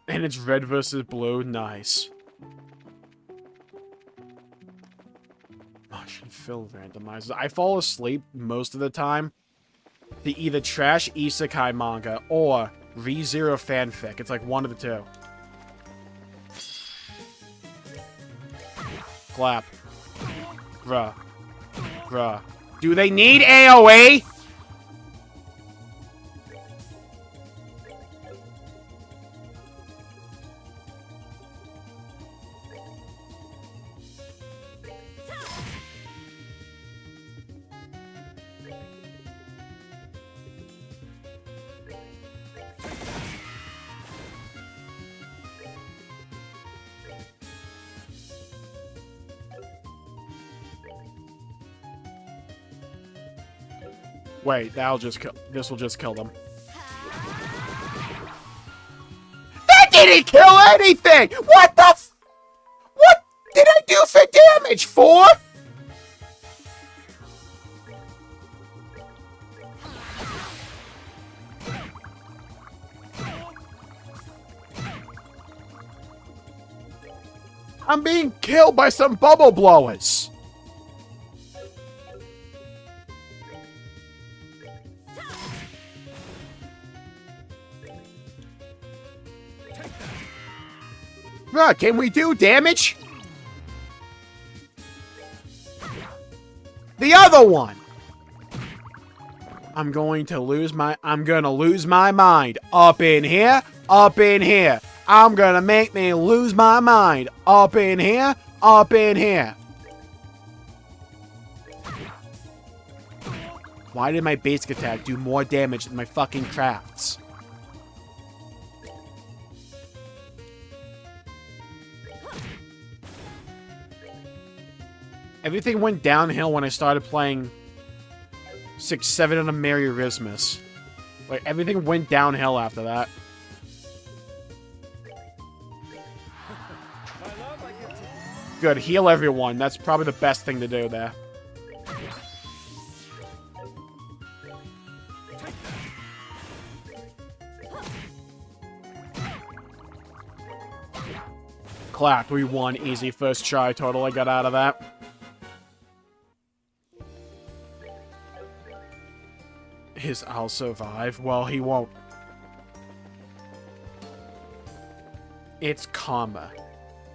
And it's red versus blue. Nice. Mosh and Fill randomizers. I fall asleep most of the time to either trash isekai manga or ReZero fanfic. It's like one of the two. Clap. Bruh. Bruh. Do they need AoE? Wait, that'll just kill. This will just kill them. That didn't kill anything! What the f- What did I do for damage, 4? I'm being killed by some bubble blowers. Bruh, can we do damage? The other one! I'm gonna lose my mind. Up in here, up in here. I'm gonna make me lose my mind. Up in here, up in here. Why did my basic attack do more damage than my fucking crafts? Everything went downhill when I started playing 6, 7 on a Merry Christmas. Like, everything went downhill after that. Good, heal everyone. That's probably the best thing to do there. Clap, we won. Easy first try total I got out of that. I'll survive. Well, he won't. It's karma.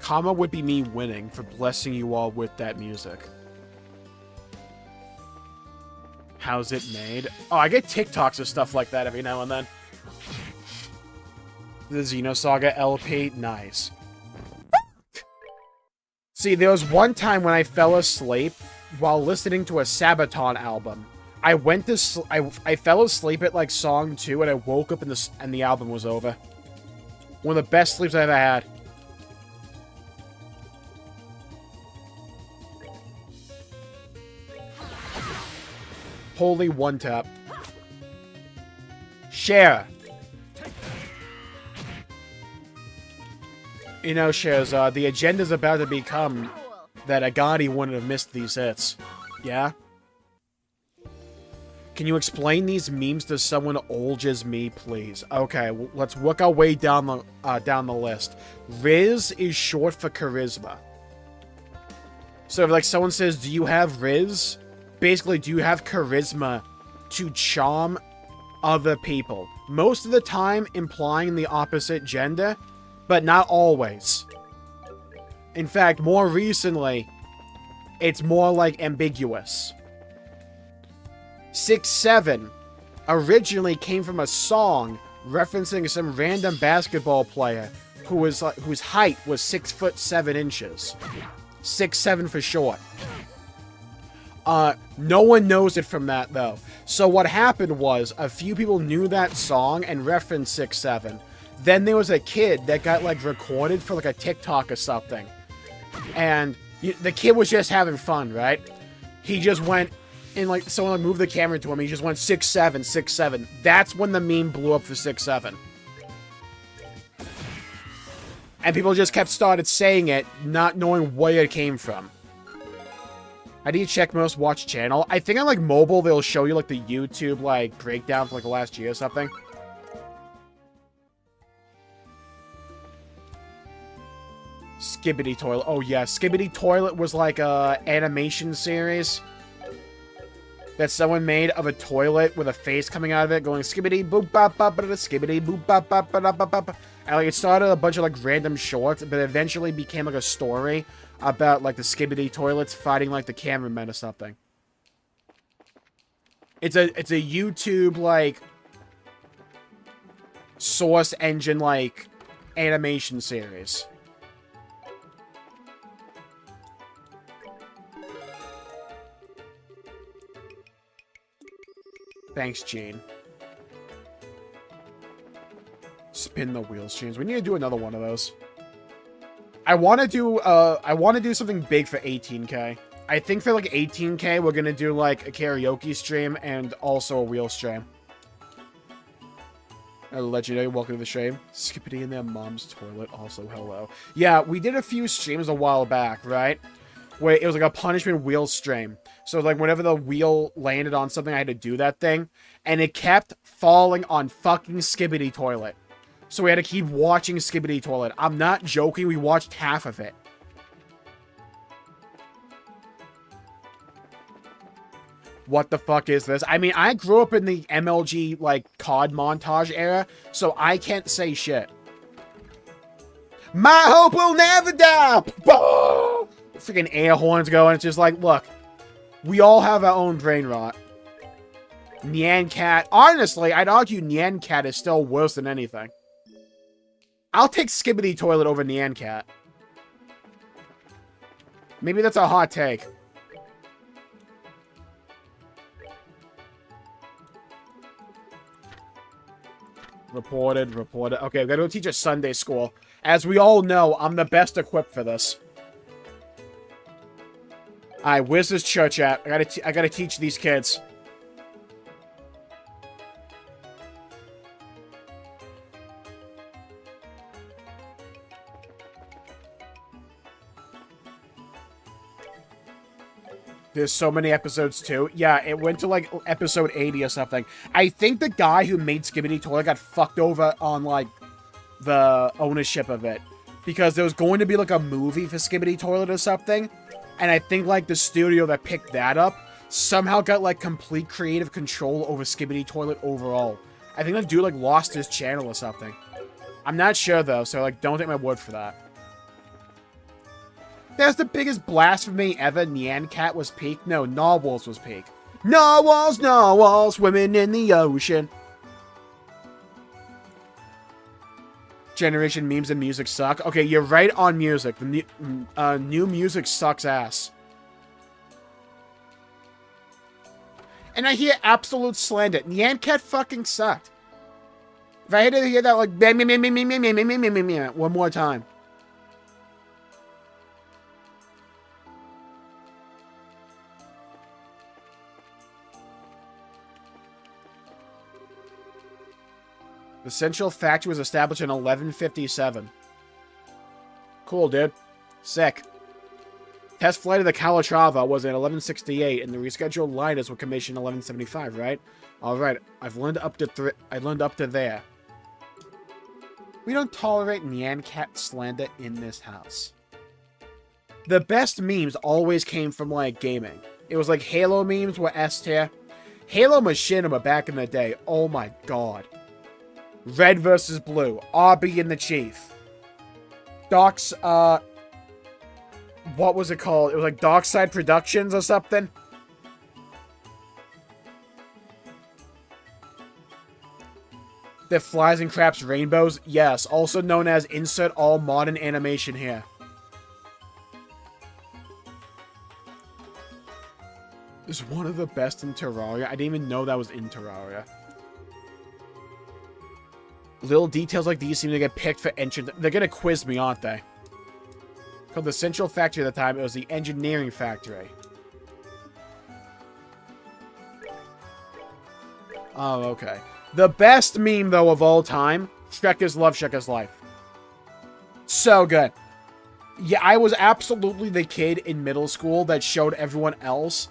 Karma would be me winning for blessing you all with that music. How's it made? Oh, I get TikToks of stuff like that every now and then. The Xenosaga LP, nice. See, there was one time when I fell asleep while listening to a Sabaton album. I went to I fell asleep at like song 2 and I woke up and the album was over. One of the best sleeps I ever had. Holy one tap. Share. You know, Shares, the agenda's about to become that Agati wouldn't have missed these hits. Yeah? Can you explain these memes to someone old as me, please? Okay, let's work our way down the list. Riz is short for charisma. So if like someone says, do you have Riz? Basically, do you have charisma to charm other people? Most of the time implying the opposite gender, but not always. In fact, more recently, it's more like ambiguous. 6'7" originally came from a song referencing some random basketball player whose height was 6'7". 6'7" for short. No one knows it from that, though. So what happened was, a few people knew that song and referenced 6'7". Then there was a kid that got, like, recorded for, like, a TikTok or something. And the kid was just having fun, right? He just went, and, like, someone like, moved the camera to him, he just went 6'7", 6'7". That's when the meme blew up for 6'7". And people just started saying it, not knowing where it came from. How do you check most watched channel? I think on, like, mobile, they'll show you, like, the YouTube, like, breakdown for, like, the last year or something. Skibidi Toilet. Oh, yeah. Skibidi Toilet was, like, a animation series that someone made of a toilet with a face coming out of it going skibbity boop bop bop ba skibbity boop bop bop ba bop bop. And, like, it started a bunch of, like, random shorts, but eventually became, like, a story about, like, the Skibidi Toilets fighting, like, the cameramen or something. It's a YouTube, like, source engine, like, animation series. Thanks, Gene. Spin the wheels, James. We need to do another one of those. I want to do something big for 18K. I think for like 18K, we're gonna do like a karaoke stream and also a wheel stream. I'll let you know. Welcome to the stream. Skippity in their mom's toilet. Also, hello. Yeah, we did a few streams a while back, right? Where it was like a punishment wheel stream. So like whenever the wheel landed on something, I had to do that thing. And it kept falling on fucking Skibbity Toilet. So we had to keep watching Skibbity Toilet. I'm not joking, we watched half of it. What the fuck is this? I mean, I grew up in the MLG, like, COD montage era, so I can't say shit. My hope will never die! Freaking air horns going. It's just like, look, we all have our own brain rot. Nyan Cat. Honestly, I'd argue Nyan Cat is still worse than anything. I'll take Skibbity Toilet over Nyan Cat. Maybe that's a hot take. Reported. Okay, we gotta go teach at Sunday school. As we all know, I'm the best equipped for this. Alright, where's this church at? I gotta teach these kids. There's so many episodes, too. Yeah, it went to, like, episode 80 or something. I think the guy who made Skibbity Toilet got fucked over on, like, the ownership of it. Because there was going to be, like, a movie for Skibbity Toilet or something. And I think, like, the studio that picked that up somehow got, like, complete creative control over Skibbity Toilet overall. I think the dude, like, lost his channel or something. I'm not sure, though, so, like, don't take my word for that. That's the biggest blasphemy ever. Nyan Cat was peak. No, Narwhals was peak. Narwhals, swimming in the ocean. Generation memes and music suck. Okay, you're right on music. The new music sucks ass. And I hear absolute slander. Nyan Cat fucking sucked. If I had to hear that like one more time. The Central Factory was established in 1157. Cool, dude. Sick. Test flight of the Calatrava was in 1168, and the rescheduled liners were commissioned in 1175, right? Alright, I learned up to there. We don't tolerate Nyan Cat slander in this house. The best memes always came from, like, gaming. It was like Halo memes were S tier. Halo Machinima back in the day, oh my god. Red versus Blue, RB and the Chief. Doc's, what was it called? It was like Darkside Productions or something. That flies and craps rainbows? Yes, also known as insert all modern animation here. Is one of the best in Terraria. I didn't even know that was in Terraria. Little details like these seem to get picked for entrance. They're gonna quiz me, aren't they? Called the Central Factory at the time, it was the Engineering Factory. Oh, okay. The best meme, though, of all time, Shrekker's Love, Shrekker's Life. So good. Yeah, I was absolutely the kid in middle school that showed everyone else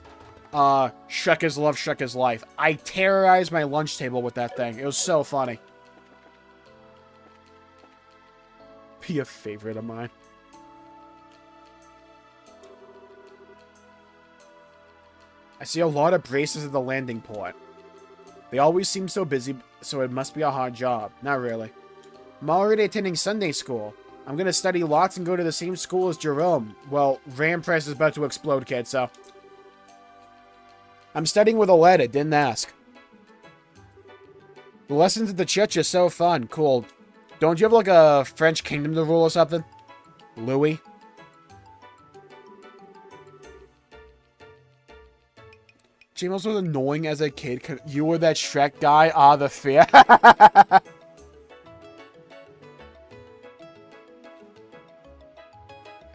Shrekker's Love, Shrekker's Life. I terrorized my lunch table with that thing. It was so funny. Be a favorite of mine. I see a lot of braces at the landing port. They always seem so busy, so it must be a hard job. Not really. I'm already attending Sunday school. I'm gonna study lots and go to the same school as Jerome. Well, RAM price is about to explode, kid, so... I'm studying with a letter, didn't ask. The lessons at the church are so fun. Cool. Don't you have, like, a French kingdom to rule or something? Louis? Jmulls was annoying as a kid. You were that Shrek guy? Ah, the fear. I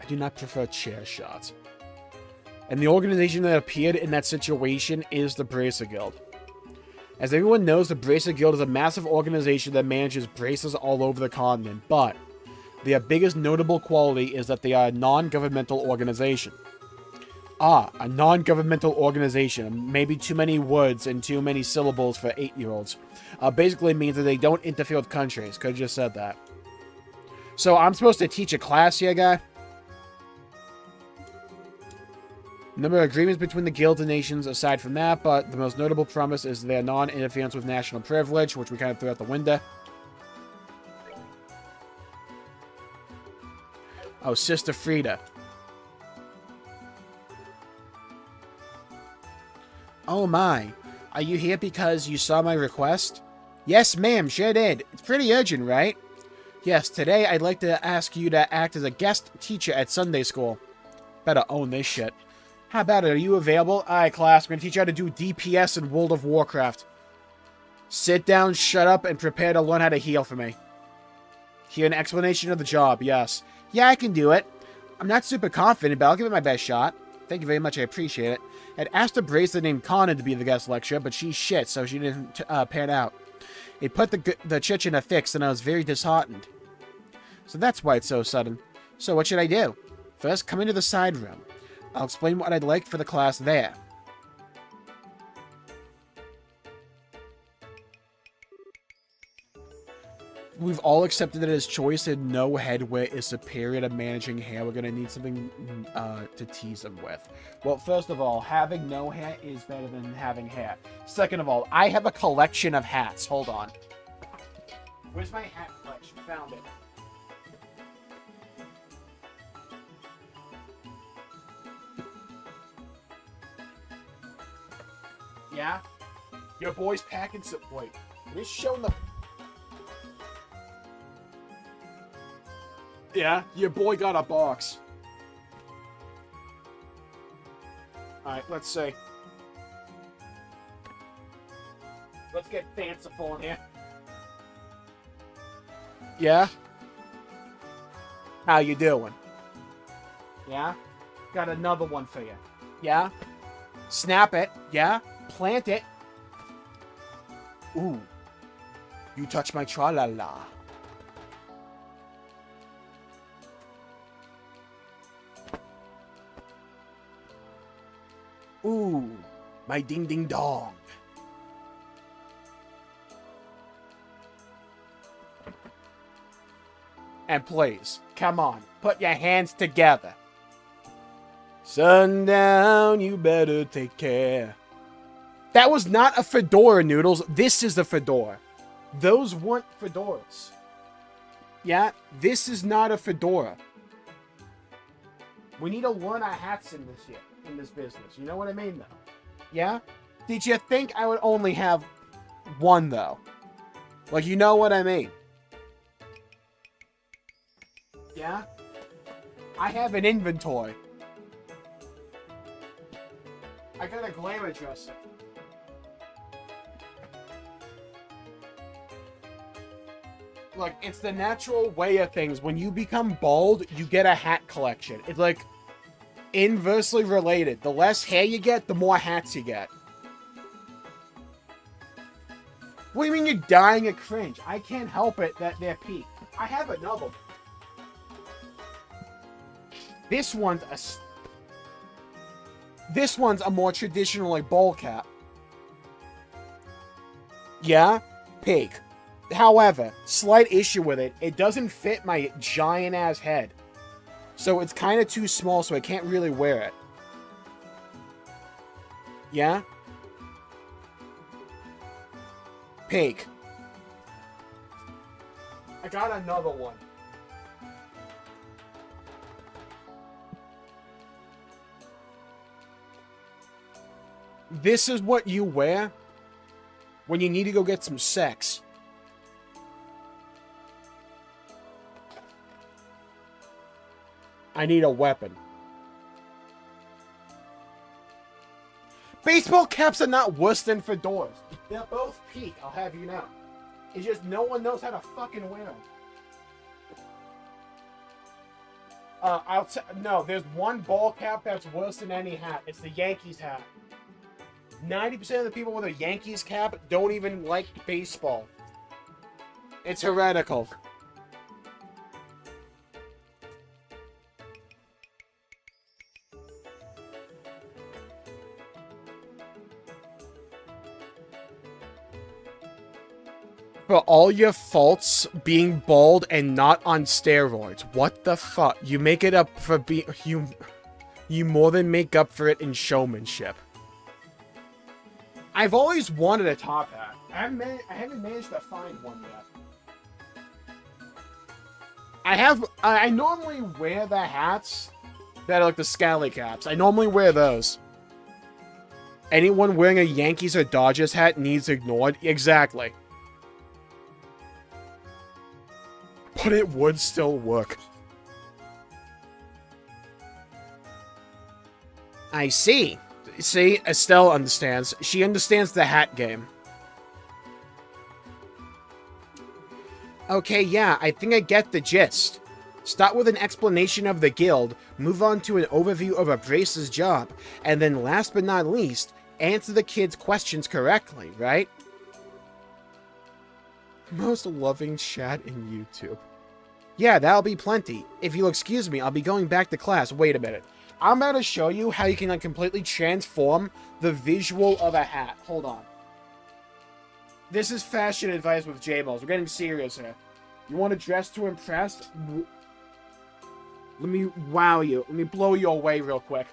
do not prefer chair shots. And the organization that appeared in that situation is the Bracer Guild. As everyone knows, the Bracer Guild is a massive organization that manages braces all over the continent, but their biggest notable quality is that they are a non-governmental organization. Ah, a non-governmental organization. Maybe too many words and too many syllables for 8-year-olds. Basically means that they don't interfere with countries. Could've just said that. So I'm supposed to teach a class here, guy? Number of agreements between the guilds and nations aside from that, but the most notable promise is their non-interference with national privilege, which we kind of threw out the window. Oh, Sister Frida. Oh my, are you here because you saw my request? Yes, ma'am, sure did. It's pretty urgent, right? Yes, today I'd like to ask you to act as a guest teacher at Sunday school. Better own this shit. How about it? Are you available? Alright, class. I'm going to teach you how to do DPS in World of Warcraft. Sit down, shut up, and prepare to learn how to heal for me. Hear an explanation of the job, yes. Yeah, I can do it. I'm not super confident, but I'll give it my best shot. Thank you very much, I appreciate it. I'd asked a bracer named Connor to be the guest lecturer, but she's shit, so she didn't pan out. It put the church in a fix, and I was very disheartened. So that's why it's so sudden. So what should I do? First, come into the side room. I'll explain what I'd like for the class there. We've all accepted it as choice and no headwear is superior to managing hair. We're going to need something to tease them with. Well, first of all, having no hair is better than having hair. Second of all, I have a collection of hats. Hold on. Where's my hat collection? Found it. Yeah? Your boy's packing some... Wait. He's showing the... Yeah? Your boy got a box. Alright, let's see. get fanciful in here. Yeah? How you doing? Yeah? Got another one for you. Yeah? Snap it. Yeah? Plant it. Ooh. You touch my tra-la-la. Ooh. My ding-ding-dong. And please, come on, put your hands together. Sundown, you better take care. That was not a fedora, Noodles. This is a fedora. Those weren't fedoras. Yeah, this is not a fedora. We need to learn our hats in this business. You know what I mean, though? Yeah? Did you think I would only have one, though? Like, you know what I mean? Yeah? I have an inventory. I got a glamour dresser. Look, it's the natural way of things. When you become bald, you get a hat collection. It's like inversely related. The less hair you get, the more hats you get. What do you mean you're dying of cringe? I can't help it that they're peak. I have another one. This one's a more traditional, like, bowl cap. Yeah? Peak. However, slight issue with it, it doesn't fit my giant-ass head. So it's kind of too small, so I can't really wear it. Yeah? Peak. I got another one. This is what you wear when you need to go get some sex. I need a weapon. Baseball caps are not worse than fedoras. They're both peak, I'll have you know. It's just no one knows how to fucking wear them. No, there's one ball cap that's worse than any hat. It's the Yankees hat. 90% of the people with a Yankees cap don't even like baseball. It's heretical. For all your faults being bald and not on steroids. What the fuck? You make it up for you more than make up for it in showmanship. I've always wanted a top hat. I haven't managed to find one yet. I normally wear the hats that are like the scally caps. I normally wear those. Anyone wearing a Yankees or Dodgers hat needs ignored. Exactly. But it would still work. I see. See, Estelle understands. She understands the hat game. Okay, yeah, I think I get the gist. Start with an explanation of the guild, move on to an overview of a brace's job, and then last but not least, answer the kids' questions correctly, right? Most loving chat in YouTube. Yeah, that'll be plenty. If you'll excuse me, I'll be going back to class. Wait a minute. I'm about to show you how you can completely transform the visual of a hat. Hold on. This is fashion advice with Jmulls. We're getting serious here. You want to dress to impress? Let me wow you. Let me blow you away real quick.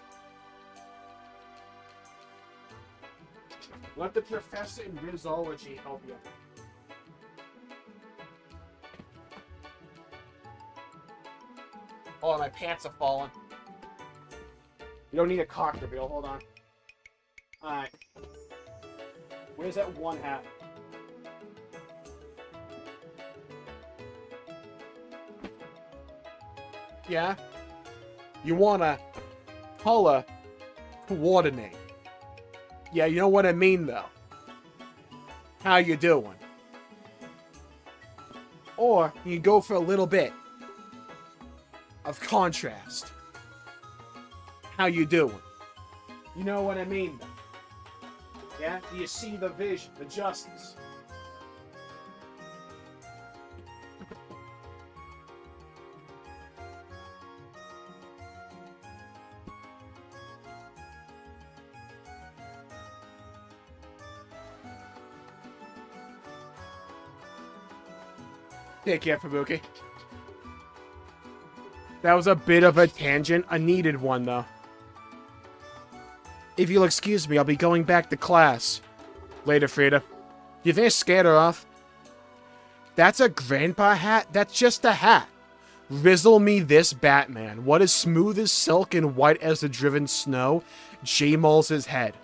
Let the professor in Rizology help you. Oh, my pants have fallen. You don't need a cock reveal. Hold on. Alright. Where's that one hat? Yeah? You wanna color coordinate. Yeah, you know what I mean, though. How you doing? Or you go for a little bit of contrast. How you doing? You know what I mean, though. Yeah? Do you see the vision, the justice? Take care, Fubuki. That was a bit of a tangent. A needed one, though. If you'll excuse me, I'll be going back to class. Later, Frida. You think I scared her off? That's a grandpa hat? That's just a hat. Rizzle me this Batman. What is smooth as silk and white as the driven snow? Jmulls' head.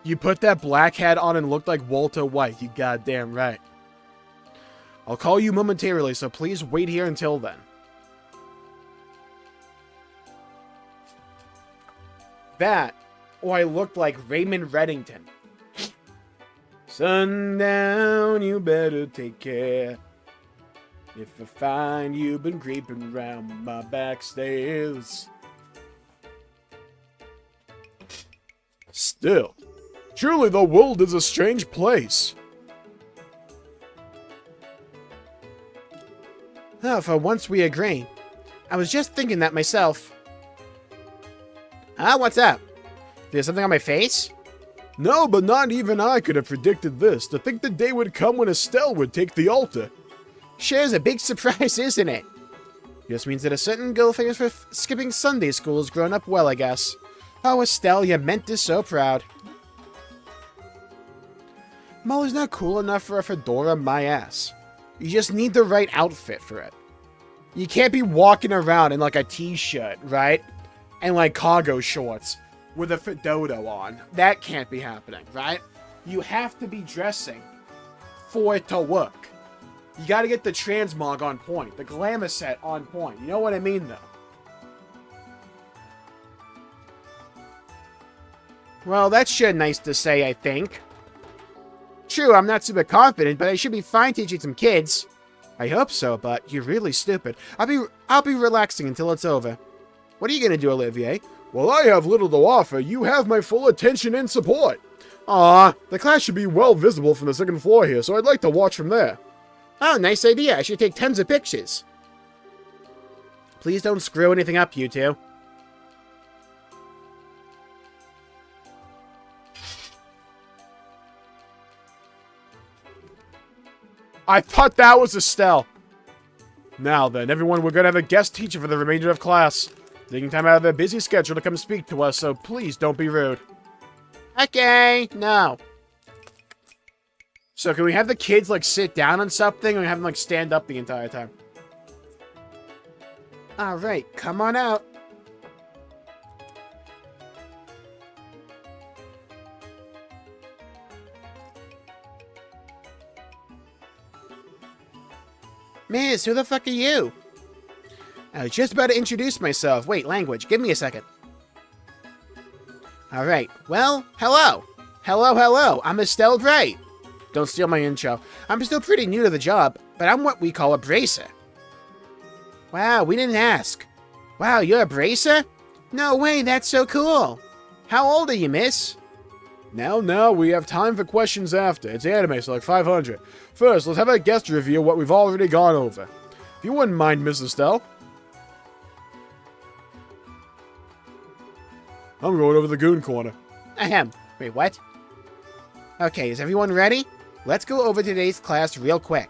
You put that black hat on and looked like Walter White. You goddamn right. I'll call you momentarily, so please wait here until then. That, or I looked like Raymond Reddington. Sundown, you better take care. If I find you've been creeping round my back stairs. Still, truly the world is a strange place. Oh, for once we agree. I was just thinking that myself. What's up? There's something on my face? No, but not even I could have predicted this. To think the day would come when Estelle would take the altar. Sure is a big surprise, isn't it? Just means that a certain girl famous for skipping Sunday school has grown up well, I guess. Oh, Estelle, you meant this so proud. Molly's not cool enough for a fedora, my ass. You just need the right outfit for it. You can't be walking around in like a t-shirt, right? And like cargo shorts with a fedora on. That can't be happening, right? You have to be dressing for it to work. You gotta get the transmog on point, the glamour set on point. You know what I mean, though? Well, that's sure nice to say, I think. True, I'm not super confident, but I should be fine teaching some kids. I hope so, but you're really stupid. I'll be relaxing until it's over. What are you gonna do, Olivier? Well, I have little to offer. You have my full attention and support. Aw, the class should be well visible from the second floor here, so I'd like to watch from there. Oh, nice idea. I should take tons of pictures. Please don't screw anything up, you two. I thought that was Estelle. Now then, everyone, we're gonna have a guest teacher for the remainder of class. Taking time out of their busy schedule to come speak to us, so please don't be rude. Okay, no. So can we have the kids, like, sit down on something, or have them, like, stand up the entire time? Alright, come on out. Miss, who the fuck are you? I was just about to introduce myself. Wait, language. Give me a second. Alright, well, hello. Hello. I'm Estelle Bright. Don't steal my intro. I'm still pretty new to the job, but I'm what we call a bracer. Wow, we didn't ask. Wow, you're a bracer? No way, that's so cool. How old are you, miss? Now, we have time for questions after. It's anime, so like 500. First, let's have a guest review what we've already gone over. If you wouldn't mind, Miss Estelle. I'm going over the goon corner. Ahem. Wait, what? Okay, is everyone ready? Let's go over today's class real quick.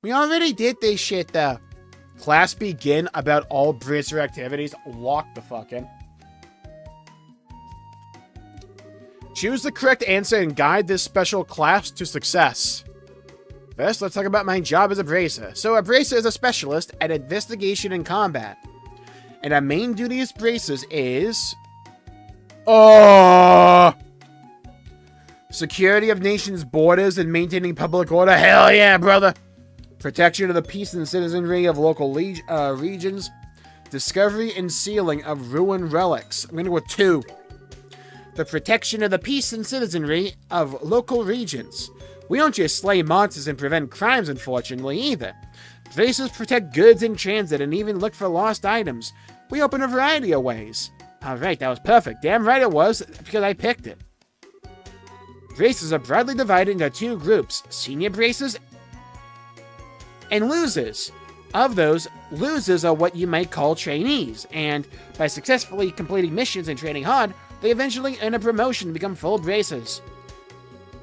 We already did this shit, though. Class begin about all bracer activities. Lock the fuck in. Choose the correct answer and guide this special class to success. First, let's talk about my job as a bracer. So a bracer is a specialist at investigation and combat. And our main duty as bracers is... security of nations' borders and maintaining public order. Hell yeah, brother! Protection of the peace and citizenry of local regions. Discovery and sealing of ruined relics. I'm gonna go with 2. the protection of the peace and citizenry of local regions. We don't just slay monsters and prevent crimes, unfortunately, either. Braces protect goods in transit and even look for lost items. We open a variety of ways. Alright, that was perfect. Damn right it was, because I picked it. Braces are broadly divided into 2 groups, senior braces and losers. Of those, losers are what you might call trainees, and by successfully completing missions and training hard, they eventually earn a promotion to become full bracers.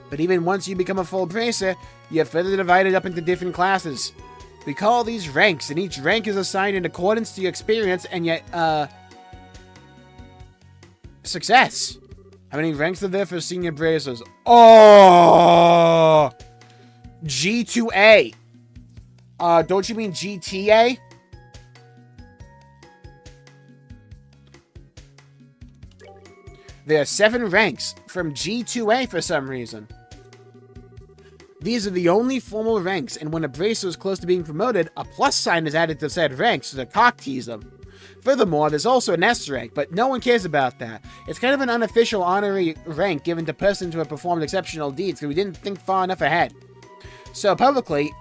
But even once you become a full bracer, you are further divided up into different classes. We call these ranks, and each rank is assigned in accordance to your experience and yet, success. How many ranks are there for senior bracers? Oh! G2A. Don't you mean GTA? There are 7 ranks from G2A for some reason. These are the only formal ranks, and when a bracer is close to being promoted, a plus sign is added to said ranks to cock tease them. Furthermore, there's also an S rank, but no one cares about that. It's kind of an unofficial honorary rank given to persons who have performed exceptional deeds because we didn't think far enough ahead. So publicly,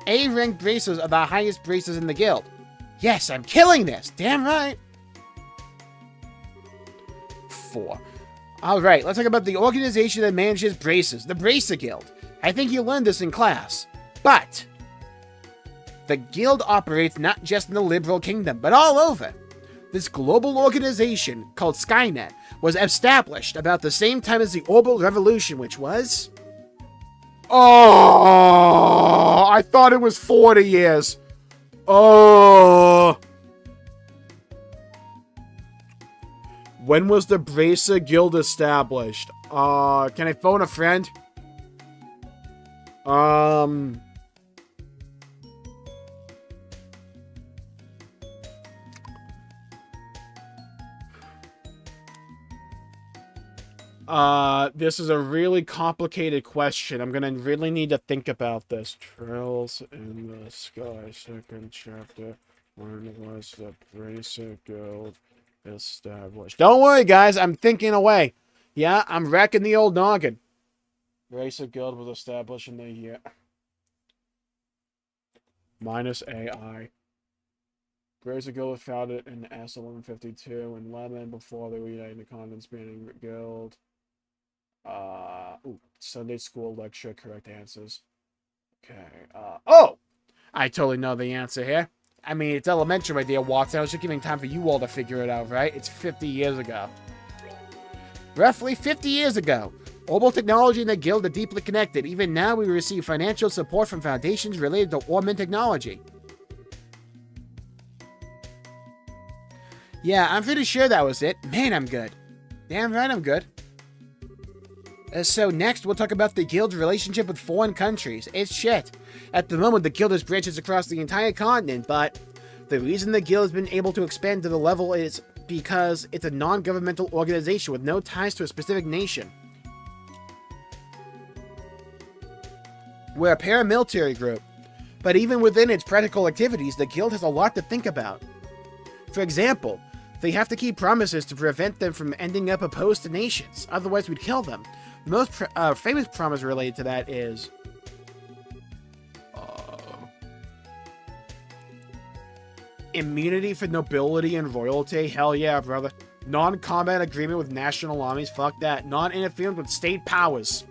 A-rank bracers are the highest bracers in the guild. Yes, I'm killing this! Damn right! 4. Alright, let's talk about the organization that manages braces, the Bracer Guild. I think you learned this in class. But the guild operates not just in the Liberal Kingdom, but all over. This global organization, called Skynet, was established about the same time as the Orbital Revolution, which was... Oh, I thought it was 40 years. Oh. When was the Bracer Guild established? Can I phone a friend? This is a really complicated question. I'm gonna really need to think about this. Trails in the Sky, 2nd chapter. When was the Bracer Guild established? Don't worry, guys. I'm thinking away. Yeah, I'm wrecking the old noggin. Bracer Guild was established in the year... minus AI. Bracer Guild was founded in S1152 in Lemon before they reunited the continent spanning guild. Sunday school lecture, correct answers. Okay, oh! I totally know the answer here. I mean, it's elementary, my dear Watson. I was just giving time for you all to figure it out, right? It's 50 years ago. Roughly 50 years ago. Orbital technology and the guild are deeply connected. Even now, we receive financial support from foundations related to Orbital technology. Yeah, I'm pretty sure that was it. Man, I'm good. Damn right I'm good. So next, we'll talk about the guild's relationship with foreign countries. It's shit. At the moment, the guild has branches across the entire continent, but the reason the guild has been able to expand to the level is because it's a non-governmental organization with no ties to a specific nation. We're a paramilitary group, but even within its practical activities, the guild has a lot to think about. For example, they have to keep promises to prevent them from ending up opposed to nations, otherwise we'd kill them. The most famous promise related to that is... immunity for nobility and royalty? Hell yeah, brother. Non-combat agreement with national armies? Fuck that. Non-interference with state powers.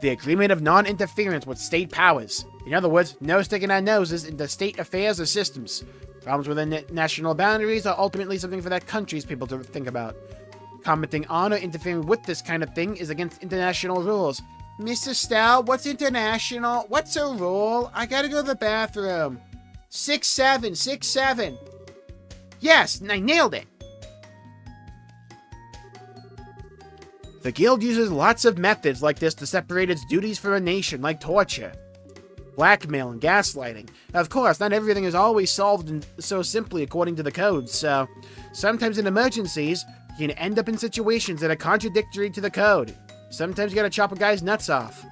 The agreement of non-interference with state powers. In other words, no sticking our noses into state affairs or systems. Problems within national boundaries are ultimately something for that country's people to think about. Commenting on or interfering with this kind of thing is against international rules. Mr. Stout, what's international? What's a rule? I gotta go to the bathroom. 6-7, 6-7. Yes, I nailed it. The guild uses lots of methods like this to separate its duties from a nation, like torture, blackmail, and gaslighting. Of course, not everything is always solved so simply according to the codes, so sometimes in emergencies, you can end up in situations that are contradictory to the code. Sometimes you gotta chop a guy's nuts off.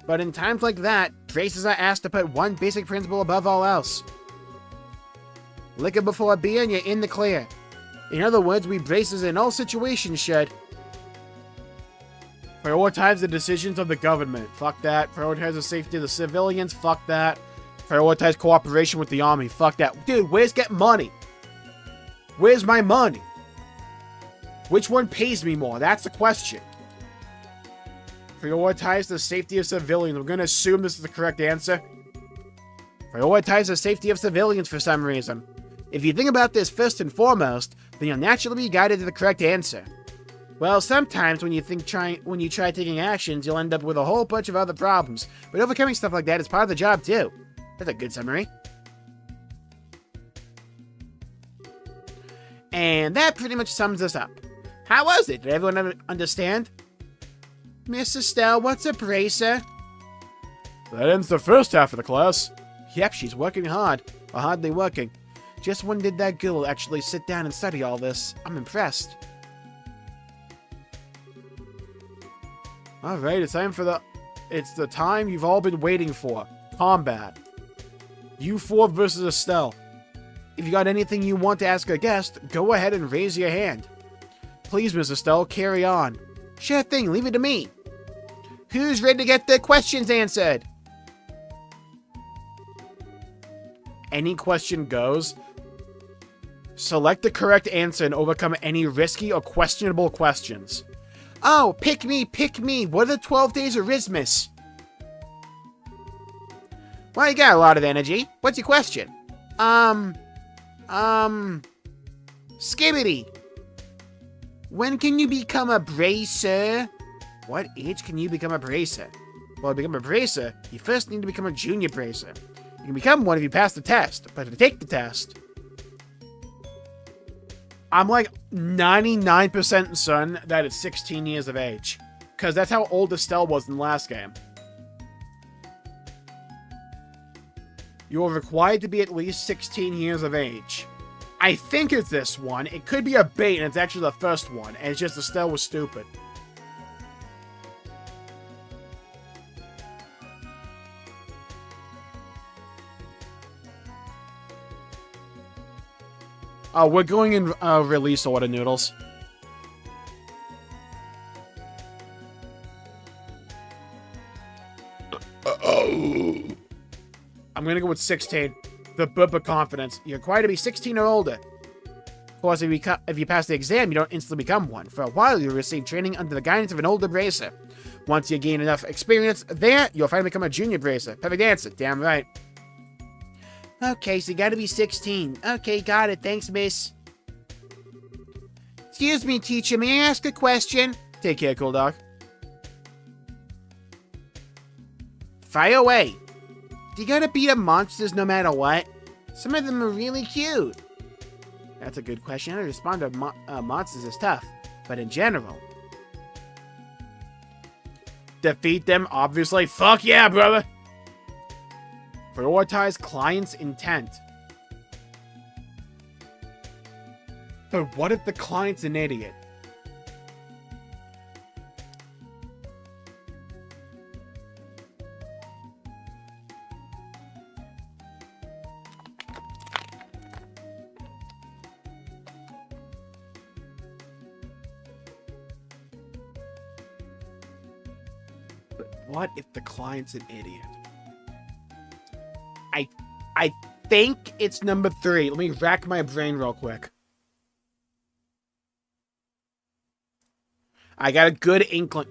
But in times like that, bracers are asked to put one basic principle above all else. Liquor before beer and you're in the clear. In other words, we bracers in all situations should Prioritize the decisions of the government. Fuck that. Prioritize the safety of the civilians. Fuck that. Prioritize cooperation with the army. Fuck that. Dude, where's get money? Where's my money? Which one pays me more? That's the question. Prioritize the safety of civilians. We're going to assume this is the correct answer. Prioritize the safety of civilians for some reason. If you think about this first and foremost, then you'll naturally be guided to the correct answer. Well, sometimes when you try taking actions, you'll end up with a whole bunch of other problems. But overcoming stuff like that is part of the job too. That's a good summary. And that pretty much sums us up. How was it? Did everyone understand? Miss Estelle, what's a bracer? That ends the first half of the class. Yep, she's working hard. Or hardly working. Just when did that girl actually sit down and study all this? I'm impressed. Alright, it's the time you've all been waiting for. Combat. You four versus Estelle. If you got anything you want to ask a guest, go ahead and raise your hand. Please, Miss Estelle, carry on. Sure thing, leave it to me. Who's ready to get their questions answered? Any question goes. Select the correct answer and overcome any risky or questionable questions. Oh, pick me, pick me. What are the 12 days of Christmas? Well, you got a lot of energy. What's your question? Skibbity. When can you become a bracer? What age can you become a bracer? Well, to become a bracer, you first need to become a junior bracer. You can become one if you pass the test, but to take the test, I'm like 99% certain that it's 16 years of age. Because that's how old Estelle was in the last game. You are required to be at least 16 years of age. I think it's this one. It could be a bait, and it's actually the first one. And it's just Estelle was stupid. Oh, we're going in release order, Noodles. I'm gonna go with 16. The Bubba confidence. You're required to be 16 or older. Of course, if you pass the exam, you don't instantly become one. For a while, you'll receive training under the guidance of an older bracer. Once you gain enough experience there, you'll finally become a junior bracer. Perfect answer. Damn right. Okay, so you gotta be 16. Okay, got it. Thanks, miss. Excuse me, teacher. May I ask a question? Take care, cool dog. Fire away. Do you gotta beat up monsters no matter what? Some of them are really cute. That's a good question. How to respond to monsters is tough, but in general. Defeat them, obviously. Fuck yeah, brother. Prioritize client's intent. But what if the client's an idiot? But what if the client's an idiot? I think it's number 3. Let me rack my brain real quick. I got a good inkling.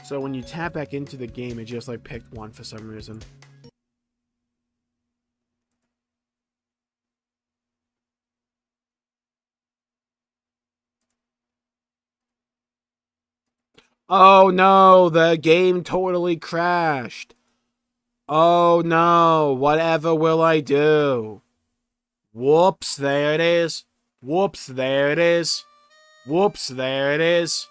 So when you tap back into the game, it just like picked one for some reason. Oh no, the game totally crashed. Oh no, whatever will I do? Whoops, there it is. Whoops, there it is. Whoops, there it is.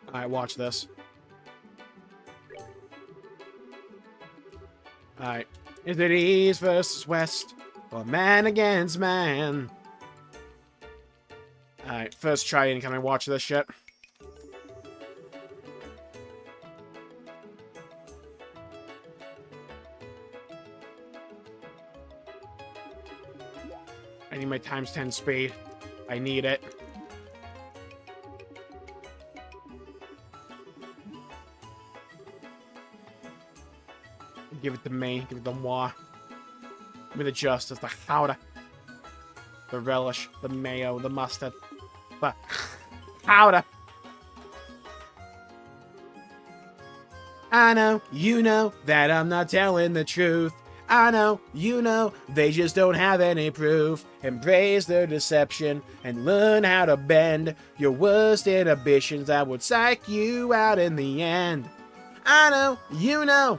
Alright, watch this. Alright. Is it East versus West? Or man against man? Alright, first try in. Can I watch this shit? I need my times 10 speed. I need it. Give it to me. Give it to moi. Give me the justice, the chowder, the relish, the mayo, the mustard, the chowder. I know, you know, that I'm not telling the truth. I know, you know, they just don't have any proof. Embrace their deception and learn how to bend your worst inhibitions that would psych you out in the end. I know, you know.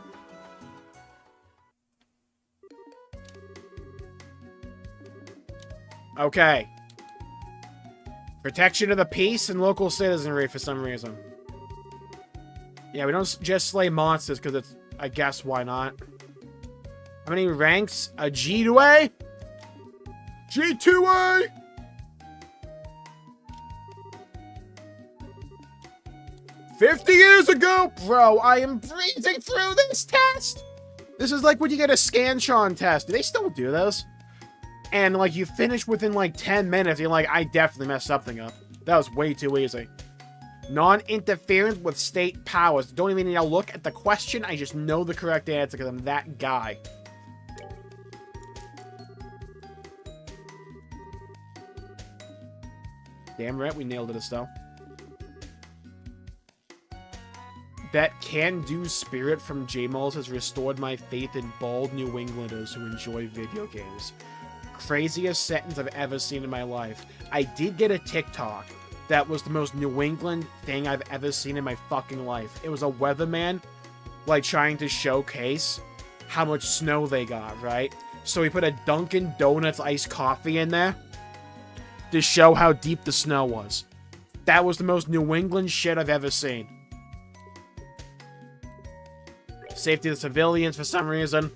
Okay. Protection of the peace and local citizenry for some reason. Yeah, we don't just slay monsters because it's, I guess, why not? How many ranks? A G2A? G2A! $50 ago? Bro, I am breezing through this test! This is like when you get a Scanshon test. Do they still do those? And, like, you finish within, like, 10 minutes. You're like, I definitely messed something up. That was way too easy. Non-interference with state powers. Don't even need to look at the question. I just know the correct answer because I'm that guy. Damn right, we nailed it as though. That can-do spirit from Jmulls has restored my faith in bald New Englanders who enjoy video games. Craziest sentence I've ever seen in my life. I did get a TikTok that was the most New England thing I've ever seen in my fucking life. It was a weatherman, like, trying to showcase how much snow they got, right? So he put a Dunkin' Donuts iced coffee in there to show how deep the snow was. That was the most New England shit I've ever seen. Safety of the civilians for some reason.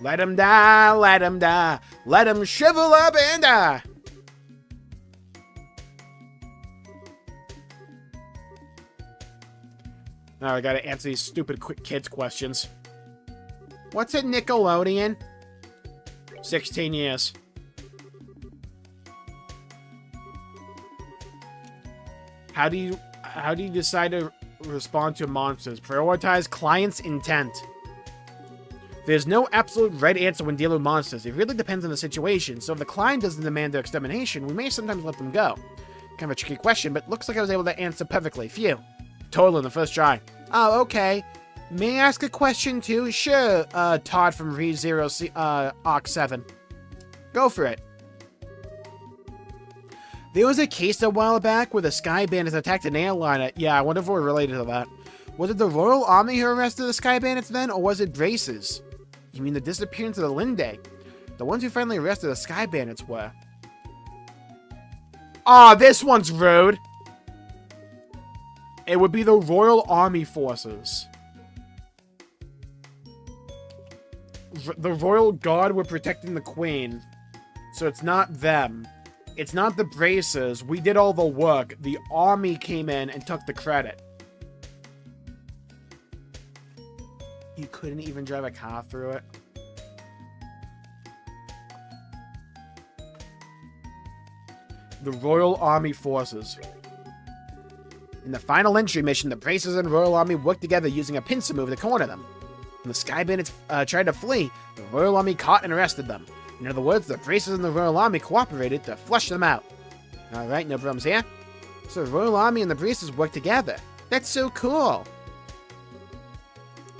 Let him die, let him die. Let him shrivel up and die. Now I gotta answer these stupid quick kids questions. What's a Nickelodeon? 16 years. How do you decide to respond to monsters? Prioritize client's intent. There's no absolute right answer when dealing with monsters. It really depends on the situation. So if the client doesn't demand their extermination, we may sometimes let them go. Kind of a tricky question, but looks like I was able to answer perfectly. Phew. Total in the first try. Oh, okay. May I ask a question too? Sure, Todd from Re0 Go for it. There was a case a while back where the Sky Bandits attacked an airliner. Yeah, I wonder if we're related to that. Was it the Royal Army who arrested the Sky Bandits then, or was it Braces? You mean the disappearance of the Linde? The ones who finally arrested the Sky Bandits were. Aw, this one's rude! It would be the Royal Army forces. The Royal Guard were protecting the Queen, so it's not them. It's not the Braces. We did all the work. The army came in and took the credit. You couldn't even drive a car through it. The Royal Army forces. In the final entry mission, the Braces and Royal Army worked together using a pincer move to corner them. When the Sky Bandits tried to flee, the Royal Army caught and arrested them. In other words, the Braces and the Royal Army cooperated to flush them out. Alright, no problems here. So the Royal Army and the Braces work together. That's so cool.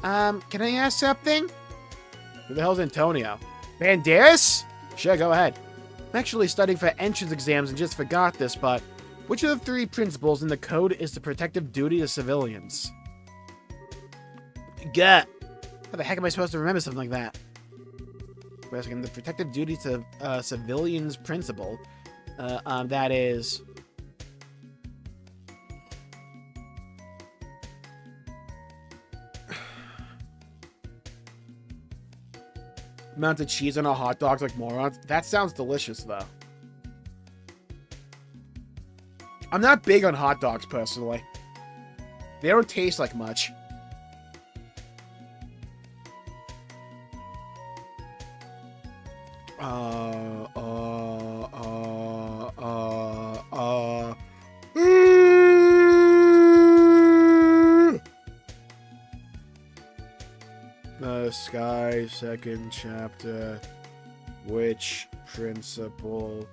Can I ask something? Who the hell's Antonio? Banderas? Sure, go ahead. I'm actually studying for entrance exams and just forgot this, but which of the 3 principles in the code is the protective duty to civilians? Gut. How the heck am I supposed to remember something like that? Wait a second, the protective duty to civilians principle. That is... Amount of cheese on a hot dog like morons. That sounds delicious, though. I'm not big on hot dogs, personally. They don't taste like much. The Sky second chapter. Which principle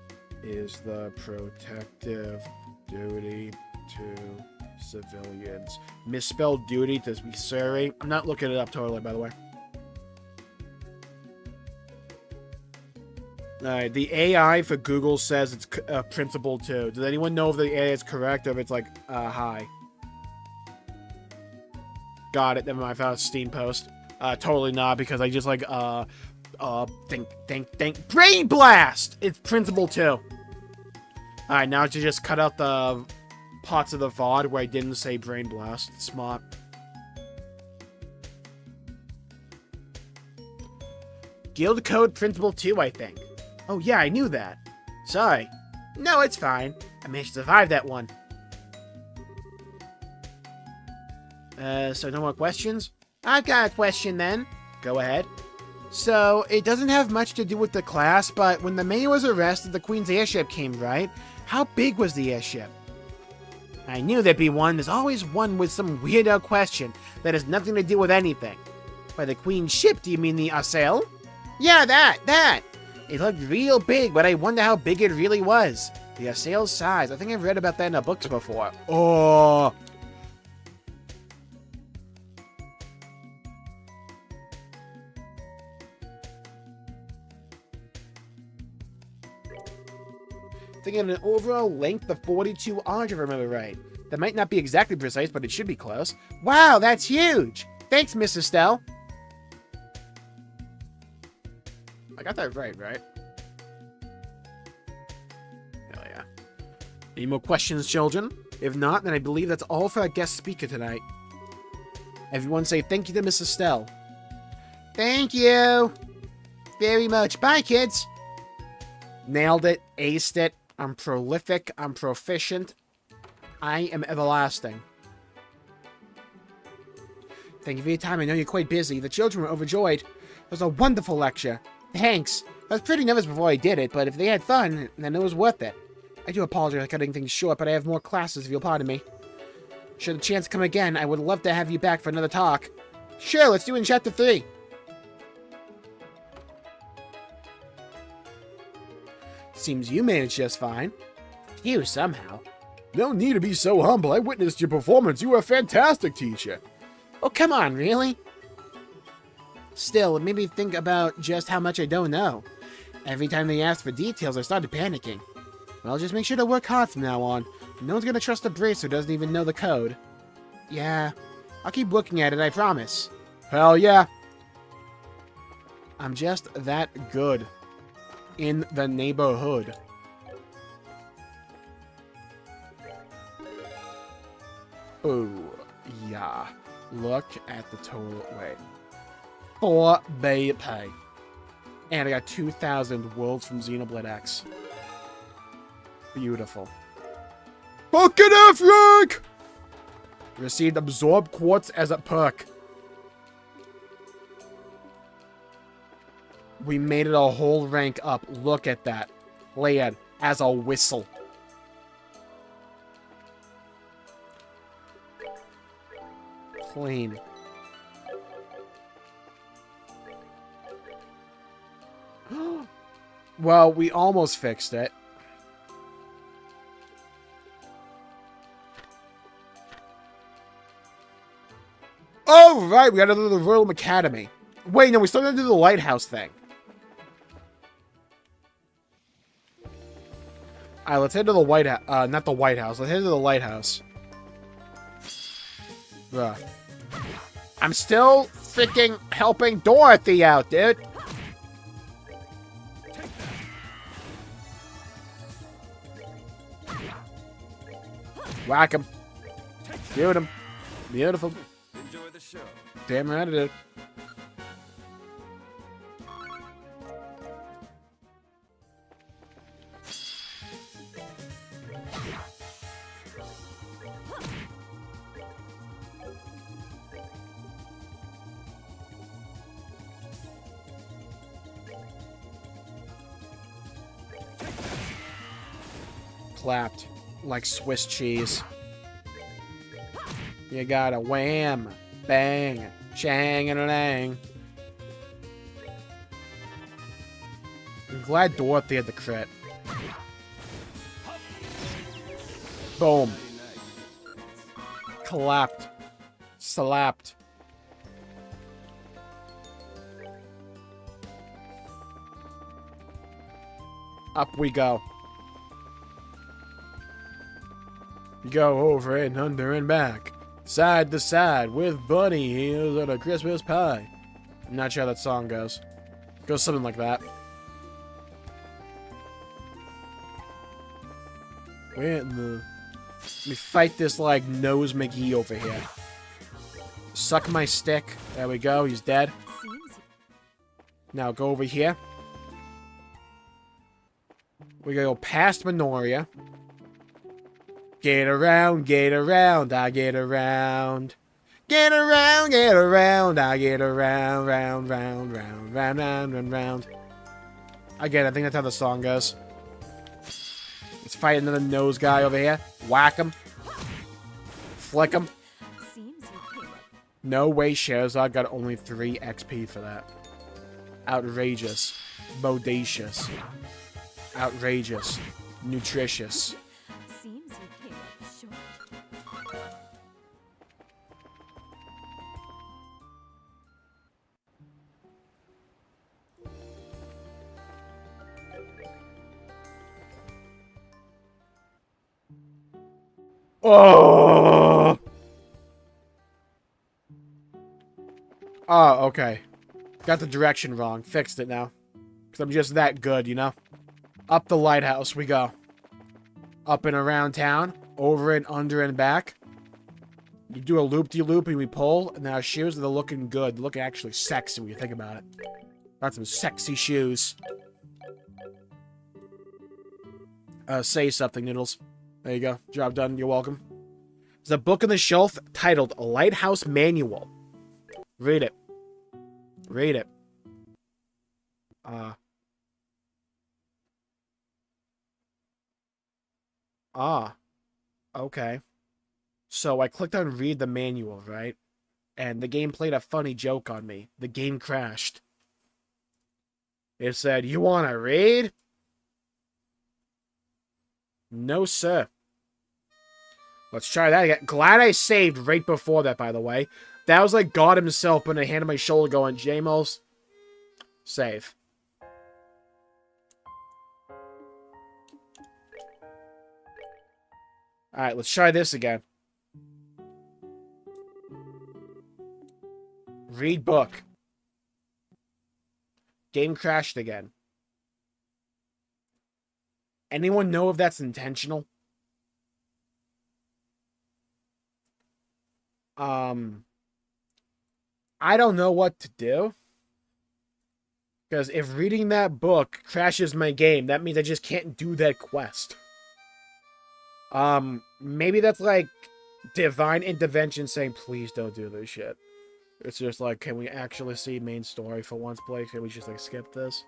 is the protective duty to civilians? Misspelled duty to be sorry. I'm not looking it up totally, by the way. Alright, the AI for Google says it's principle 2. Does anyone know if the AI is correct or if it's like high? Got it. Never mind. I found a Steam post. Totally not, because I just like think. Brain blast! It's principle 2. Alright, now to just cut out the parts of the VOD where I didn't say brain blast. Smart. Guild code principle 2, I think. Oh yeah, I knew that. Sorry. No, it's fine. I managed to survive that one. So no more questions? I've got a question then. Go ahead. So, it doesn't have much to do with the class, but when the mayor was arrested, the Queen's airship came, right? How big was the airship? I knew there'd be one. There's always one with some weirdo question that has nothing to do with anything. By the Queen's ship, do you mean the Assail? Yeah, that! It looked real big, but I wonder how big it really was. The Assail's size. I think I've read about that in the books before. Oh... Thinking an overall length of 42 arms, if I remember right. That might not be exactly precise, but it should be close. Wow, that's huge! Thanks, Miss Estelle. I got that right? Hell yeah. Any more questions, children? If not, then I believe that's all for our guest speaker tonight. Everyone say thank you to Miss Estelle. Thank you! Very much. Bye, kids! Nailed it. Aced it. I'm prolific. I'm proficient. I am everlasting. Thank you for your time. I know you're quite busy. The children were overjoyed. It was a wonderful lecture. Thanks. I was pretty nervous before I did it, but if they had fun, then it was worth it. I do apologize for cutting things short, but I have more classes if you'll pardon me. Should the chance come again, I would love to have you back for another talk. Sure, let's do it in Chapter 3. Seems you managed just fine. You, somehow. No need to be so humble. I witnessed your performance. You were a fantastic teacher. Oh, come on, really? Still, it made me think about just how much I don't know. Every time they asked for details, I started panicking. Well, just make sure to work hard from now on. No one's gonna trust a brace who doesn't even know the code. Yeah, I'll keep looking at it, I promise. Hell yeah. I'm just that good. In the neighborhood. Oh, yeah. Look at the total. Wait. 4 bay pay. And I got 2,000 worlds from Xenoblade X. Beautiful. Fucking F rank! Received Absorb Quartz as a perk. We made it a whole rank up. Look at that. Played as a whistle. Clean. Well, we almost fixed it. Oh, right. We got to do the Royal Academy. Wait, no, we still got to do the lighthouse thing. Alright, let's head to the White House. Not the White House. Let's head to the lighthouse. Bruh. I'm still freaking helping Dorothy out, dude. Whack him. Shoot him. Beautiful. Enjoy the show. Damn right it is. clapped like Swiss cheese. You got a wham, bang, chang, and a lang. I'm glad Dorothy had the crit. Boom. Clapped. Slapped. Up we go. You go over and under and back. Side to side with bunny ears and a Christmas pie. I'm not sure how that song goes. It goes something like that. Where in the... Let me fight this, like, Nose McGee over here. Suck my stick. There we go. He's dead. Now go over here. We gotta go past Minoria. Get around, I get around. Get around, I get around, round. Again, I think that's how the song goes. Let's fight another nose guy over here. Whack him. Flick him. No way Sherazade got only 3 XP for that. Outrageous. Bodacious. Outrageous. Nutritious. Seems you came up short. Oh! Oh, okay. Got the direction wrong. Fixed it now. Because I'm just that good, you know? Up the lighthouse we go. Up and around town. Over and under and back. You do a loop-de-loop and we pull. And then our shoes, they're looking good. They look actually sexy when you think about it. Got some sexy shoes. Say something, Noodles. There you go. Job done. You're welcome. There's a book on the shelf titled Lighthouse Manual. Read it. Read it. Okay. So I clicked on read the manual, right? And the game played a funny joke on me. The game crashed. It said, "You want to read?" No, sir. Let's try that again. Glad I saved right before that, by the way. That was like God himself putting a hand on my shoulder going, Jmulls, save. Alright, let's try this again. Read book. Game crashed again. Anyone know if that's intentional? I don't know what to do. Because if reading that book crashes my game, that means I just can't do that quest. Maybe that's like divine intervention saying, please don't do this shit. It's just like, can we actually see main story for once, Blake? Can we just like skip this?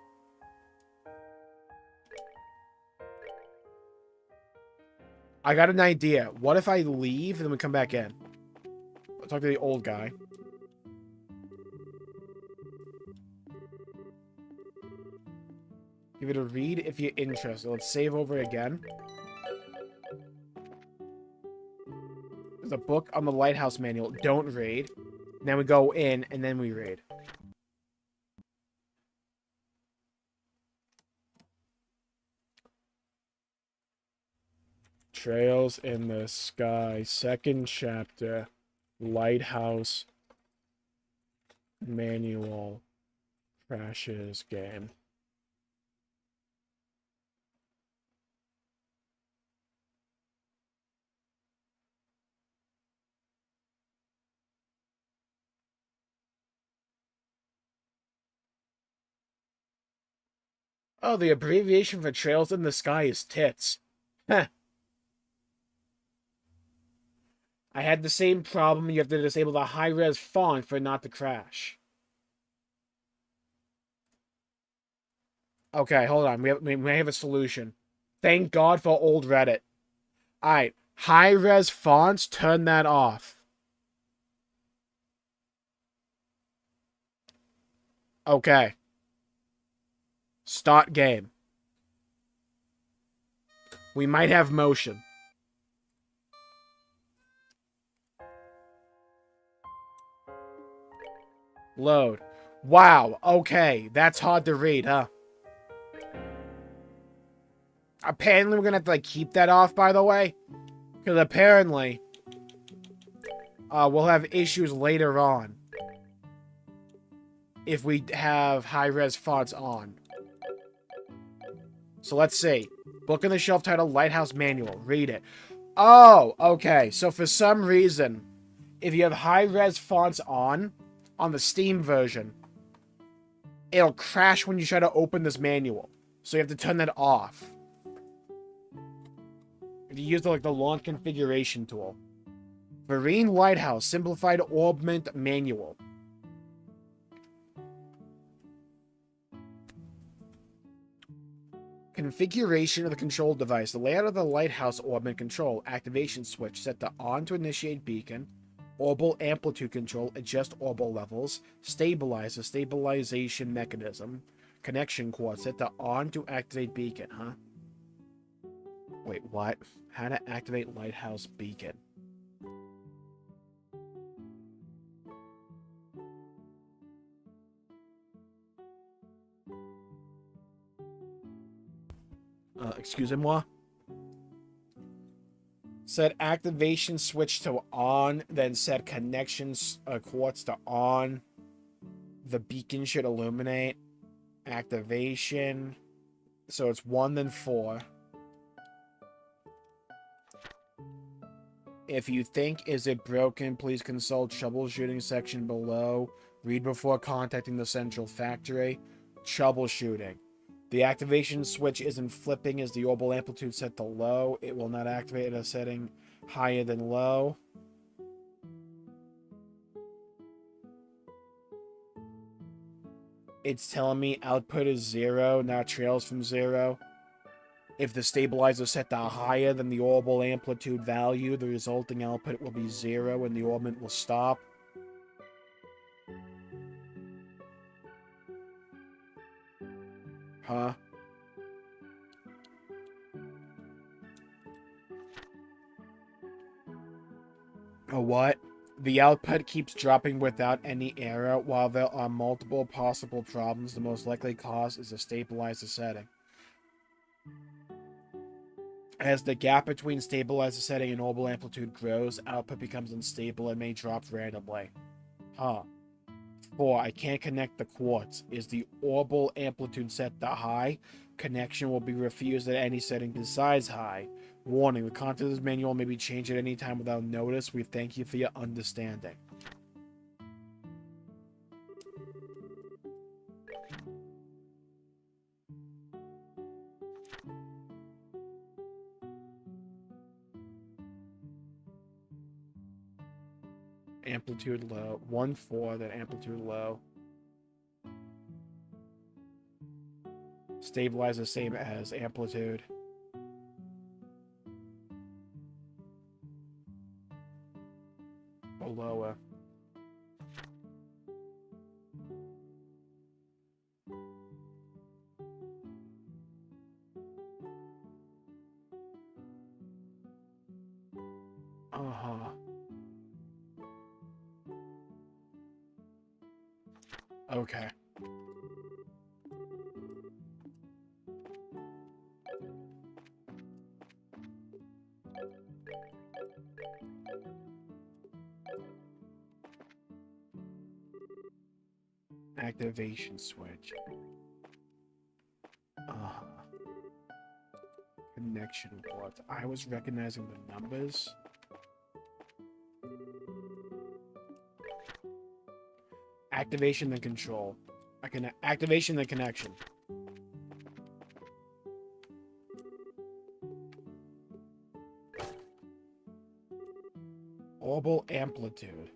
I got an idea. What if I leave and then we come back in? I'll talk to the old guy. Give it a read if you're interested. Let's save over again. There's a book on the Lighthouse Manual. Don't read. Then we go in, and then we read. Trails in the Sky. Second chapter. Lighthouse Manual. Crashes game. Oh, the abbreviation for Trails in the Sky is TITS. Heh. I had the same problem. You have to disable the high-res font for it not to crash. Okay, hold on. We may have a solution. Thank God for old Reddit. Alright. High-res fonts, turn that off. Okay. Start game. We might have motion. Load. Wow, okay. That's hard to read, huh? Apparently we're gonna have to, like, keep that off, by the way. Because apparently, we'll have issues later on. If we have high-res fonts on. So let's see. Book on the shelf titled Lighthouse Manual. Read it. Oh, okay. So for some reason, if you have high-res fonts on the Steam version, it'll crash when you try to open this manual. So you have to turn that off. If you use the launch configuration tool. Marine Lighthouse Simplified Orbment Manual. Configuration of the control device. The layout of the lighthouse orbment control. Activation switch set to on to initiate beacon. Orbal amplitude control. Adjust orbal levels. Stabilizer. Stabilization mechanism. Connection cord set to on to activate beacon, huh? Wait, what? How to activate lighthouse beacon? Excusez-moi. Set activation switch to on, then set connections quartz to on. The beacon should illuminate. Activation. So it's 1 then 4. If you think is it broken, please consult troubleshooting section below. Read before contacting the central factory. Troubleshooting. The activation switch isn't flipping as the orbal amplitude set to low. It will not activate at a setting higher than low. It's telling me output is 0, now trails from 0. If the stabilizer is set to higher than the orbal amplitude value, the resulting output will be 0 and the orbment will stop. Huh? A what? The output keeps dropping without any error. While there are multiple possible problems, the most likely cause is a stabilizer setting. As the gap between stabilizer setting and orbal amplitude grows, output becomes unstable and may drop randomly. Huh. 4. I can't connect the quartz. Is the orbal amplitude set to high? Connection will be refused at any setting besides high. Warning, the content of this manual may be changed at any time without notice. We thank you for your understanding. Amplitude low. 1-4, then amplitude low. Stabilize the same as amplitude. Lower. Uh-huh. Okay. Activation switch. Connection port. I was recognizing the numbers. Activation then control. Activation then connection. Orbal amplitude.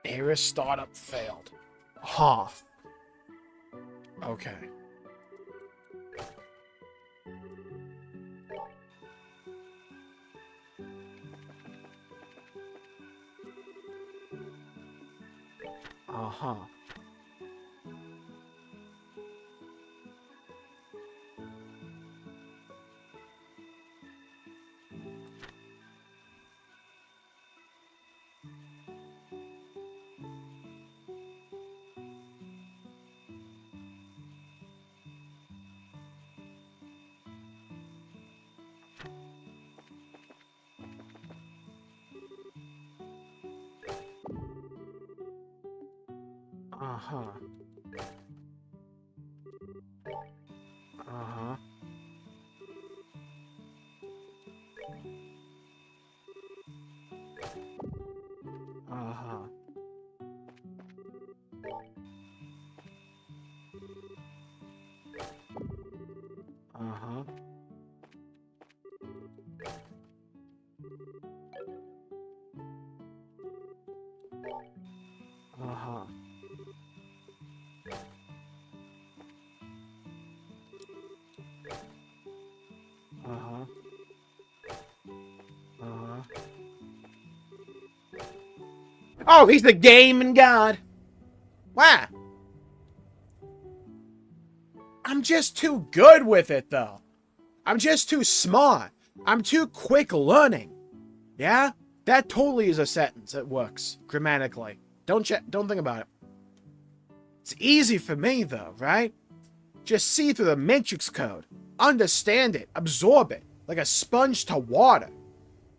Error startup failed. Huh. Okay. Uh-huh. Uh-huh. Uh-huh. Uh-huh. Uh-huh. Uh-huh. Uh-huh. Uh-huh. Oh, he's the gaming god. Wow. I'm just too good with it, though. I'm just too smart. I'm too quick learning. Yeah? That totally is a sentence that works grammatically. Don't think about it. It's easy for me, though, right? Just see through the matrix code. Understand it. Absorb it. Like a sponge to water.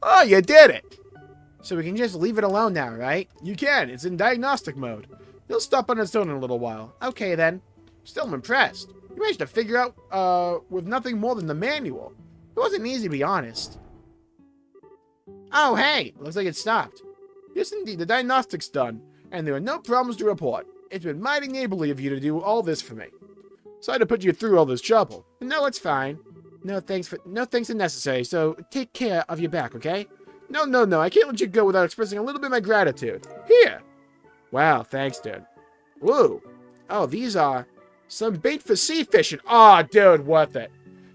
Oh, you did it! So we can just leave it alone now, right? You can. It's in diagnostic mode. It'll stop on its own in a little while. Okay, then. Still, I'm impressed. You managed to figure out, with nothing more than the manual. It wasn't easy, to be honest. Oh, hey! Looks like it stopped. Yes, indeed, the diagnostic's done, and there are no problems to report. It's been mighty neighborly of you to do all this for me. Sorry to put you through all this trouble. No, it's fine. No thanks are necessary, so take care of your back, okay? No, I can't let you go without expressing a little bit of my gratitude. Here! Wow, thanks, dude. Whoa. Oh, these are some bait for sea fishing. Aw, dude, worth it.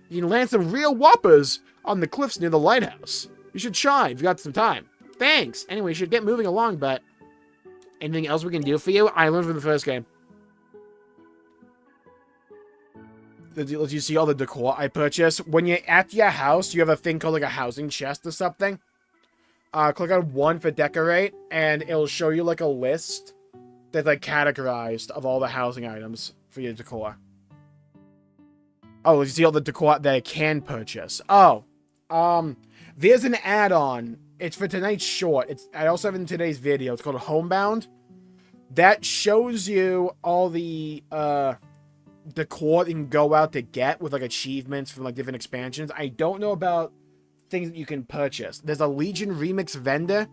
You can land some real whoppers on the cliffs near the lighthouse. You should try if you've got some time. Thanks. Anyway, you should get moving along, but... anything else we can do for you? I learned from the first game. Did you see all the decor I purchased? When you're at your house, you have a thing called like a housing chest or something. Click on 1 for decorate, and it'll show you like a list that's like categorized of all the housing items for your decor. Oh, you see all the decor that I can purchase. Oh, there's an add-on. It's for tonight's short. I also have it in today's video. It's called Homebound. That shows you all the decor you can go out to get with like achievements from like different expansions. I don't know about things that you can purchase. There's a Legion Remix vendor.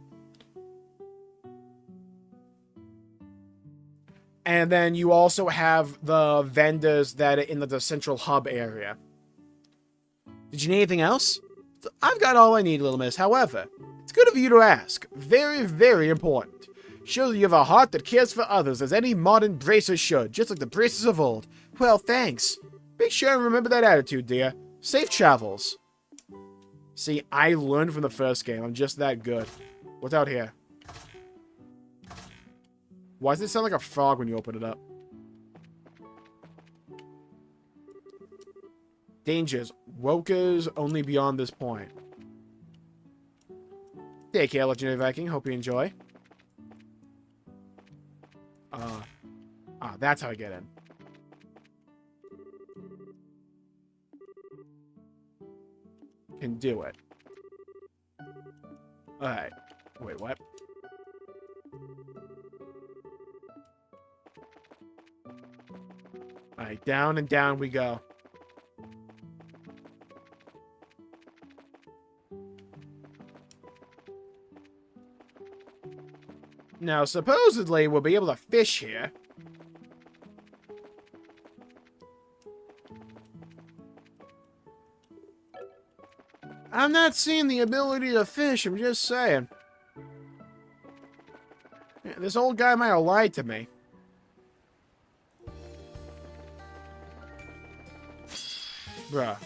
And then you also have the vendors that are in the central hub area. Did you need anything else? I've got all I need, little miss. However, it's good of you to ask. Very, very important. Shows you have a heart that cares for others, as any modern bracer should, just like the bracers of old. Well, thanks. Make sure and remember that attitude, dear. Safe travels. See, I learned from the first game. I'm just that good. What's out here? Why does it sound like a frog when you open it up? Dangers. Wokers only beyond this point. Take care, Legendary Viking. Hope you enjoy. That's how I get in. Can do it. Alright. Wait, what? Alright, down and down we go. Now, supposedly, we'll be able to fish here. I'm not seeing the ability to fish, I'm just saying. Yeah, this old guy might have lied to me. Bruh.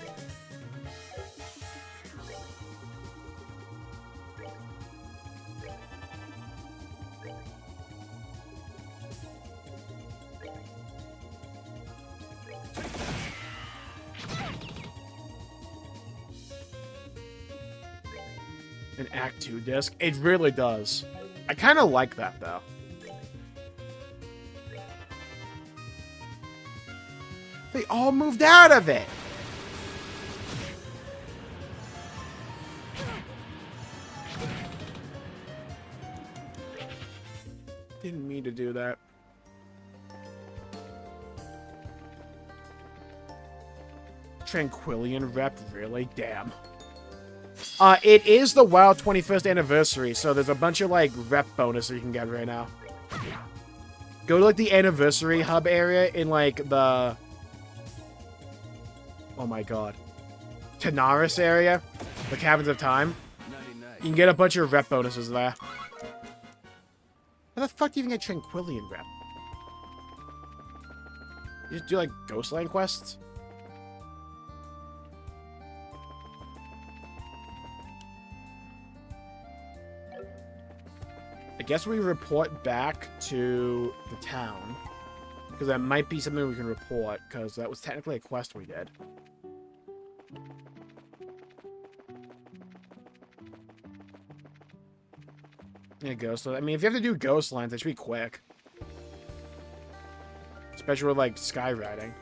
An Act 2 disc? It really does. I kind of like that, though. They all moved out of it! Didn't mean to do that. Tranquillian rep? Really? Damn. It is the WoW 21st anniversary, so there's a bunch of, like, rep bonuses you can get right now. Go to, like, the anniversary hub area in, like, the... Oh my god. Tanaris area. The Caverns of Time. You can get a bunch of rep bonuses there. How the fuck do you even get Tranquillian rep? You just do, like, Ghostland quests? I guess we report back to the town. Because that might be something we can report, because that was technically a quest we did. There you go. So, I mean, if you have to do Ghostlands, it should be quick. Especially with, like, skywriting.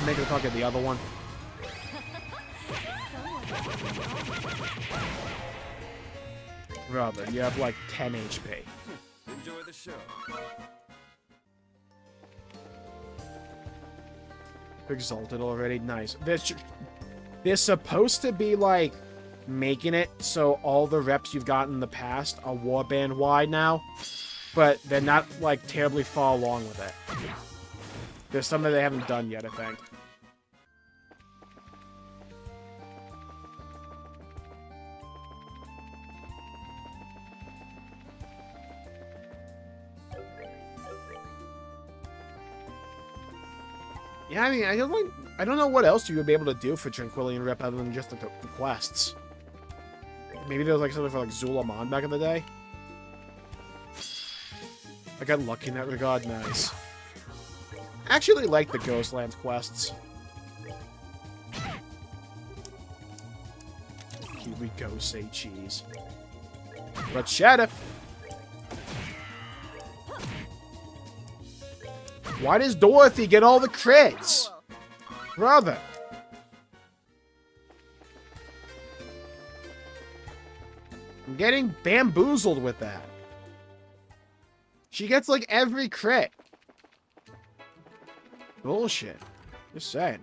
Make it talk at the other one. Robin, you have like 10 HP. Enjoy the show. Exalted already. Nice. They're supposed to be like making it so all the reps you've gotten in the past are warband wide now, but they're not like terribly far along with it. There's some that they haven't done yet, I think. Yeah, I mean, I don't know what else you would be able to do for Tranquillian Rep other than just the quests. Maybe there was like something for like Zulamon back in the day. I got lucky in that regard. Nice. I actually like the Ghostlands quests. Here we go, say cheese. But Shadow. Why does Dorothy get all the crits? Brother. I'm getting bamboozled with that. She gets like every crit. Bullshit. Just saying.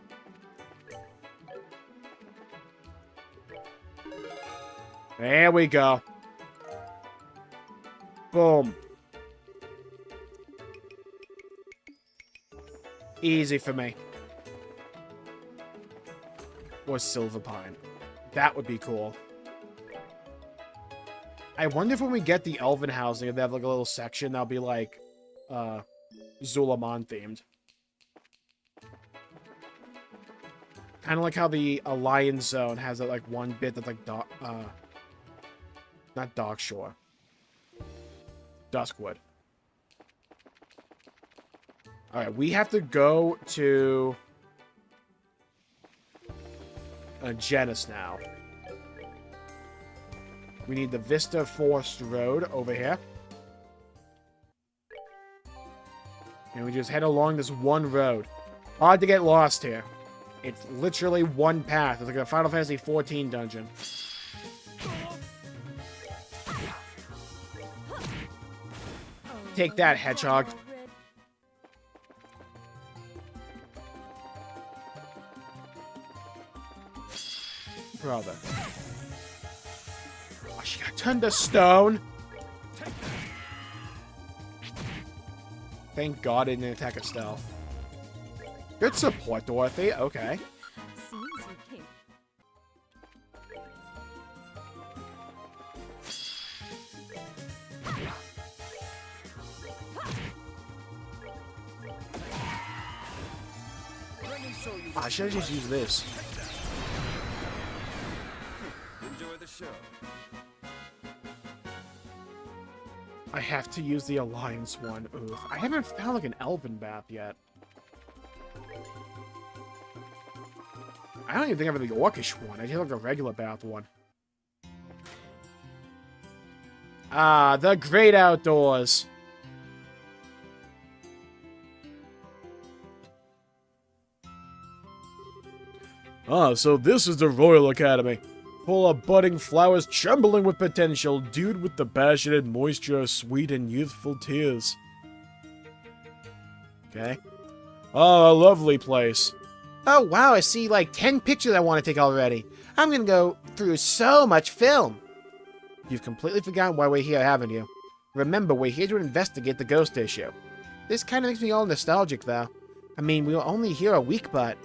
There we go. Boom. Easy for me. Or Silver Pine. That would be cool. I wonder if when we get the Elven housing, if they have like a little section that'll be like Zulamon themed. Kind of like how the Alliance Zone has that like one bit that's like not Darkshore. Duskwood. Alright, we have to go to Genis now. We need the Vista Forest Road over here. And we just head along this one road. Hard to get lost here. It's literally one path. It's like a Final Fantasy XIV dungeon. Take that, Hedgehog. Brother. Oh, she got turned to stone. Thank God it didn't attack Estelle. Good support, Dorothy. Okay. Seems you came. I should have just used this. Enjoy the show. I have to use the Alliance one. Oof. I haven't found like an Elven bath yet. I don't even think I have the Orcish one. I just have like a regular bath one. Ah, the great outdoors. Ah, so this is the Royal Academy. Full of budding flowers trembling with potential, dude with the passionate moisture of sweet and youthful tears. Okay. Oh, a lovely place. Oh, wow, I see like 10 pictures I want to take already. I'm gonna go through so much film. You've completely forgotten why we're here, haven't you? Remember, we're here to investigate the ghost issue. This kind of makes me all nostalgic, though. I mean, we were only here a week, but...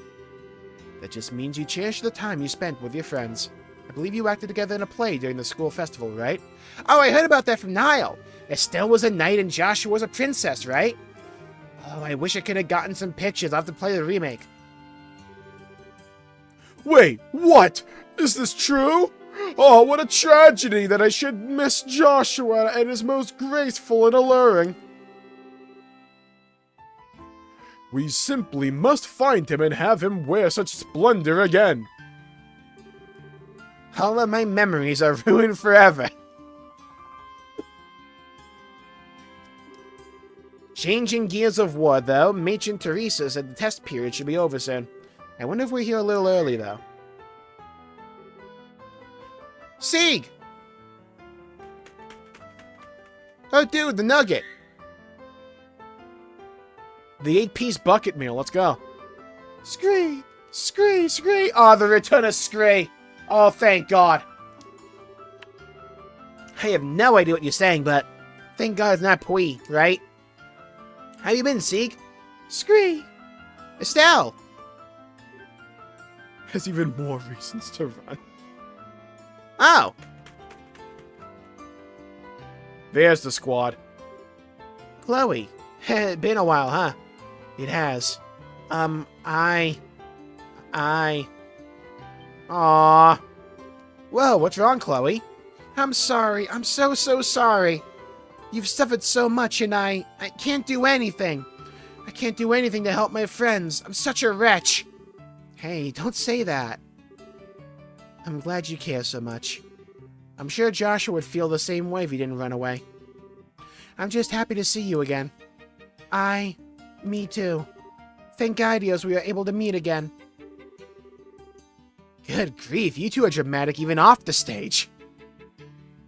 that just means you cherish the time you spent with your friends. I believe you acted together in a play during the school festival, right? Oh, I heard about that from Niall. Estelle was a knight and Joshua was a princess, right? Oh, I wish I could have gotten some pictures. I'll have to play the remake. Wait, what? Is this true? Oh, what a tragedy that I should miss Joshua at his most graceful and alluring. We simply must find him and have him wear such splendor again. All of my memories are ruined forever. Changing gears of war, though, Matron Teresa said the test period should be over soon. I wonder if we're here a little early, though. Sieg! Oh, dude, the nugget! The 8-piece bucket meal, let's go. Scree! Scree! Scree! Oh, the return of Scree! Oh, thank God. I have no idea what you're saying, but thank God it's not Pui, right? How you been, Sieg? Scree! Estelle! Has even more reasons to run. Oh! There's the squad. Chloe. Been a while, huh? It has. Aww. Whoa, what's wrong, Chloe? I'm sorry. I'm so sorry. You've suffered so much and I can't do anything. I can't do anything to help my friends. I'm such a wretch. Hey, don't say that. I'm glad you care so much. I'm sure Joshua would feel the same way if he didn't run away. I'm just happy to see you again. Me too. Thank Ideas we are able to meet again. Good grief, you two are dramatic even off the stage.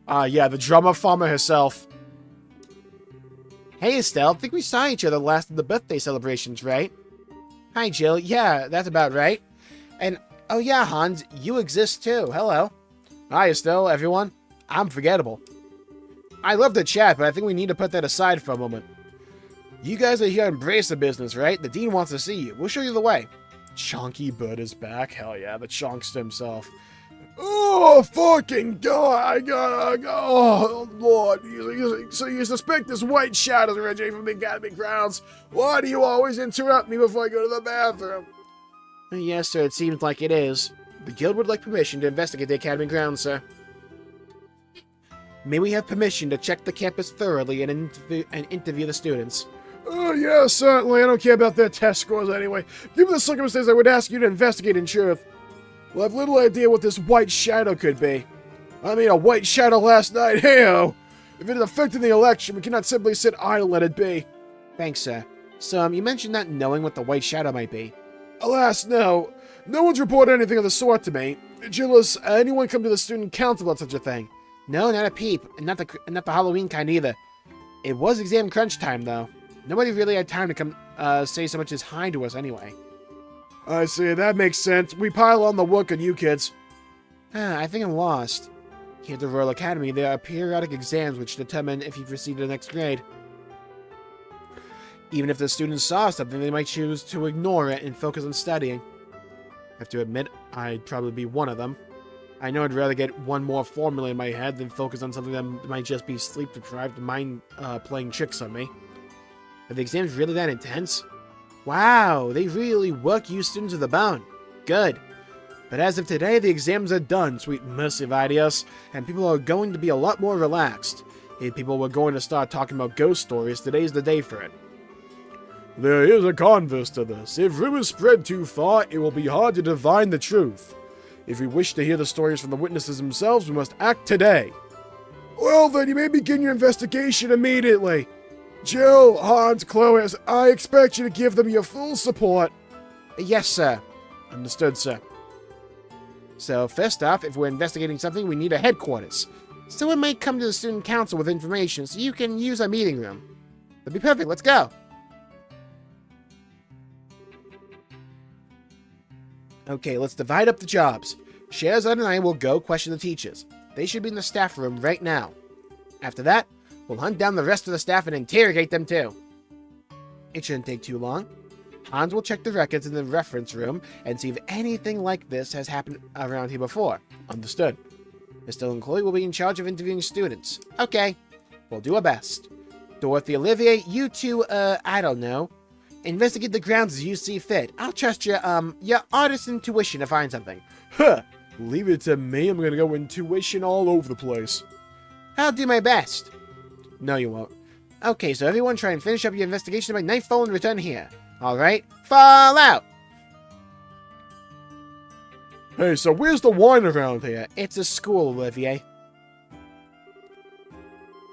Yeah, the drama farmer herself. Hey Estelle, I think we saw each other last at the birthday celebrations, right? Hi Jill, yeah, that's about right. And, oh yeah, Hans, you exist too, hello. Hi Estelle, everyone. I'm forgettable. I love to chat, but I think we need to put that aside for a moment. You guys are here to embrace the business, right? The dean wants to see you. We'll show you the way. Chonky Bird is back. Hell yeah, the Chonkster himself. Oh, fucking God. I gotta go. Oh, Lord. So you suspect this white shadow originating from the Academy grounds? Why do you always interrupt me before I go to the bathroom? Yes, sir, it seems like it is. The guild would like permission to investigate the Academy grounds, sir. May we have permission to check the campus thoroughly and interview the students? Oh, yeah, certainly. I don't care about their test scores anyway. Given the circumstances, I would ask you to investigate in truth. Well, I have little idea what this white shadow could be. I mean, a white shadow last night, hey-oh! If it had affected the election, we cannot simply sit idle and let it be. Thanks, sir. So, you mentioned not knowing what the white shadow might be. Alas, no. No one's reported anything of the sort to me. Jillis, anyone come to the student council about such a thing? No, not a peep. And not the Halloween kind either. It was exam crunch time, though. Nobody really had time to come say so much as hi to us anyway. I see, that makes sense. We pile on the work on you kids. I think I'm lost. Here at the Royal Academy, there are periodic exams which determine if you proceed to the next grade. Even if the students saw something, they might choose to ignore it and focus on studying. I have to admit, I'd probably be one of them. I know I'd rather get one more formula in my head than focus on something that might just be sleep-deprived mind playing tricks on me. Are the exams really that intense? Wow, they really work you students to the bone. Good. But as of today, the exams are done, sweet mercy of ideas, and people are going to be a lot more relaxed. If people were going to start talking about ghost stories, today's the day for it. There is a converse to this. If rumors spread too far, it will be hard to divine the truth. If we wish to hear the stories from the witnesses themselves, we must act today. Well then, you may begin your investigation immediately. Jill, Hans, Chloe, I expect you to give them your full support. Yes, sir. Understood, sir. So, first off, if we're investigating something, we need a headquarters. Someone might come to the student council with information, so you can use our meeting room. That'd be perfect, let's go! Okay, let's divide up the jobs. Sherzad and I will go question the teachers. They should be in the staff room right now. After that, we'll hunt down the rest of the staff and interrogate them too. It shouldn't take too long. Hans will check the records in the reference room and see if anything like this has happened around here before. Understood. Mr. and Chloe will be in charge of interviewing students. Okay, we'll do our best. Dorothy, Olivier, you two, I don't know. Investigate the grounds as you see fit. I'll trust your artist intuition to find something. Huh! Leave it to me, I'm gonna go intuition all over the place. I'll do my best. No, you won't. Okay, so everyone try and finish up your investigation by nightfall and return here. Alright? Fall out! Hey, so where's the wine around here? It's a school, Olivier.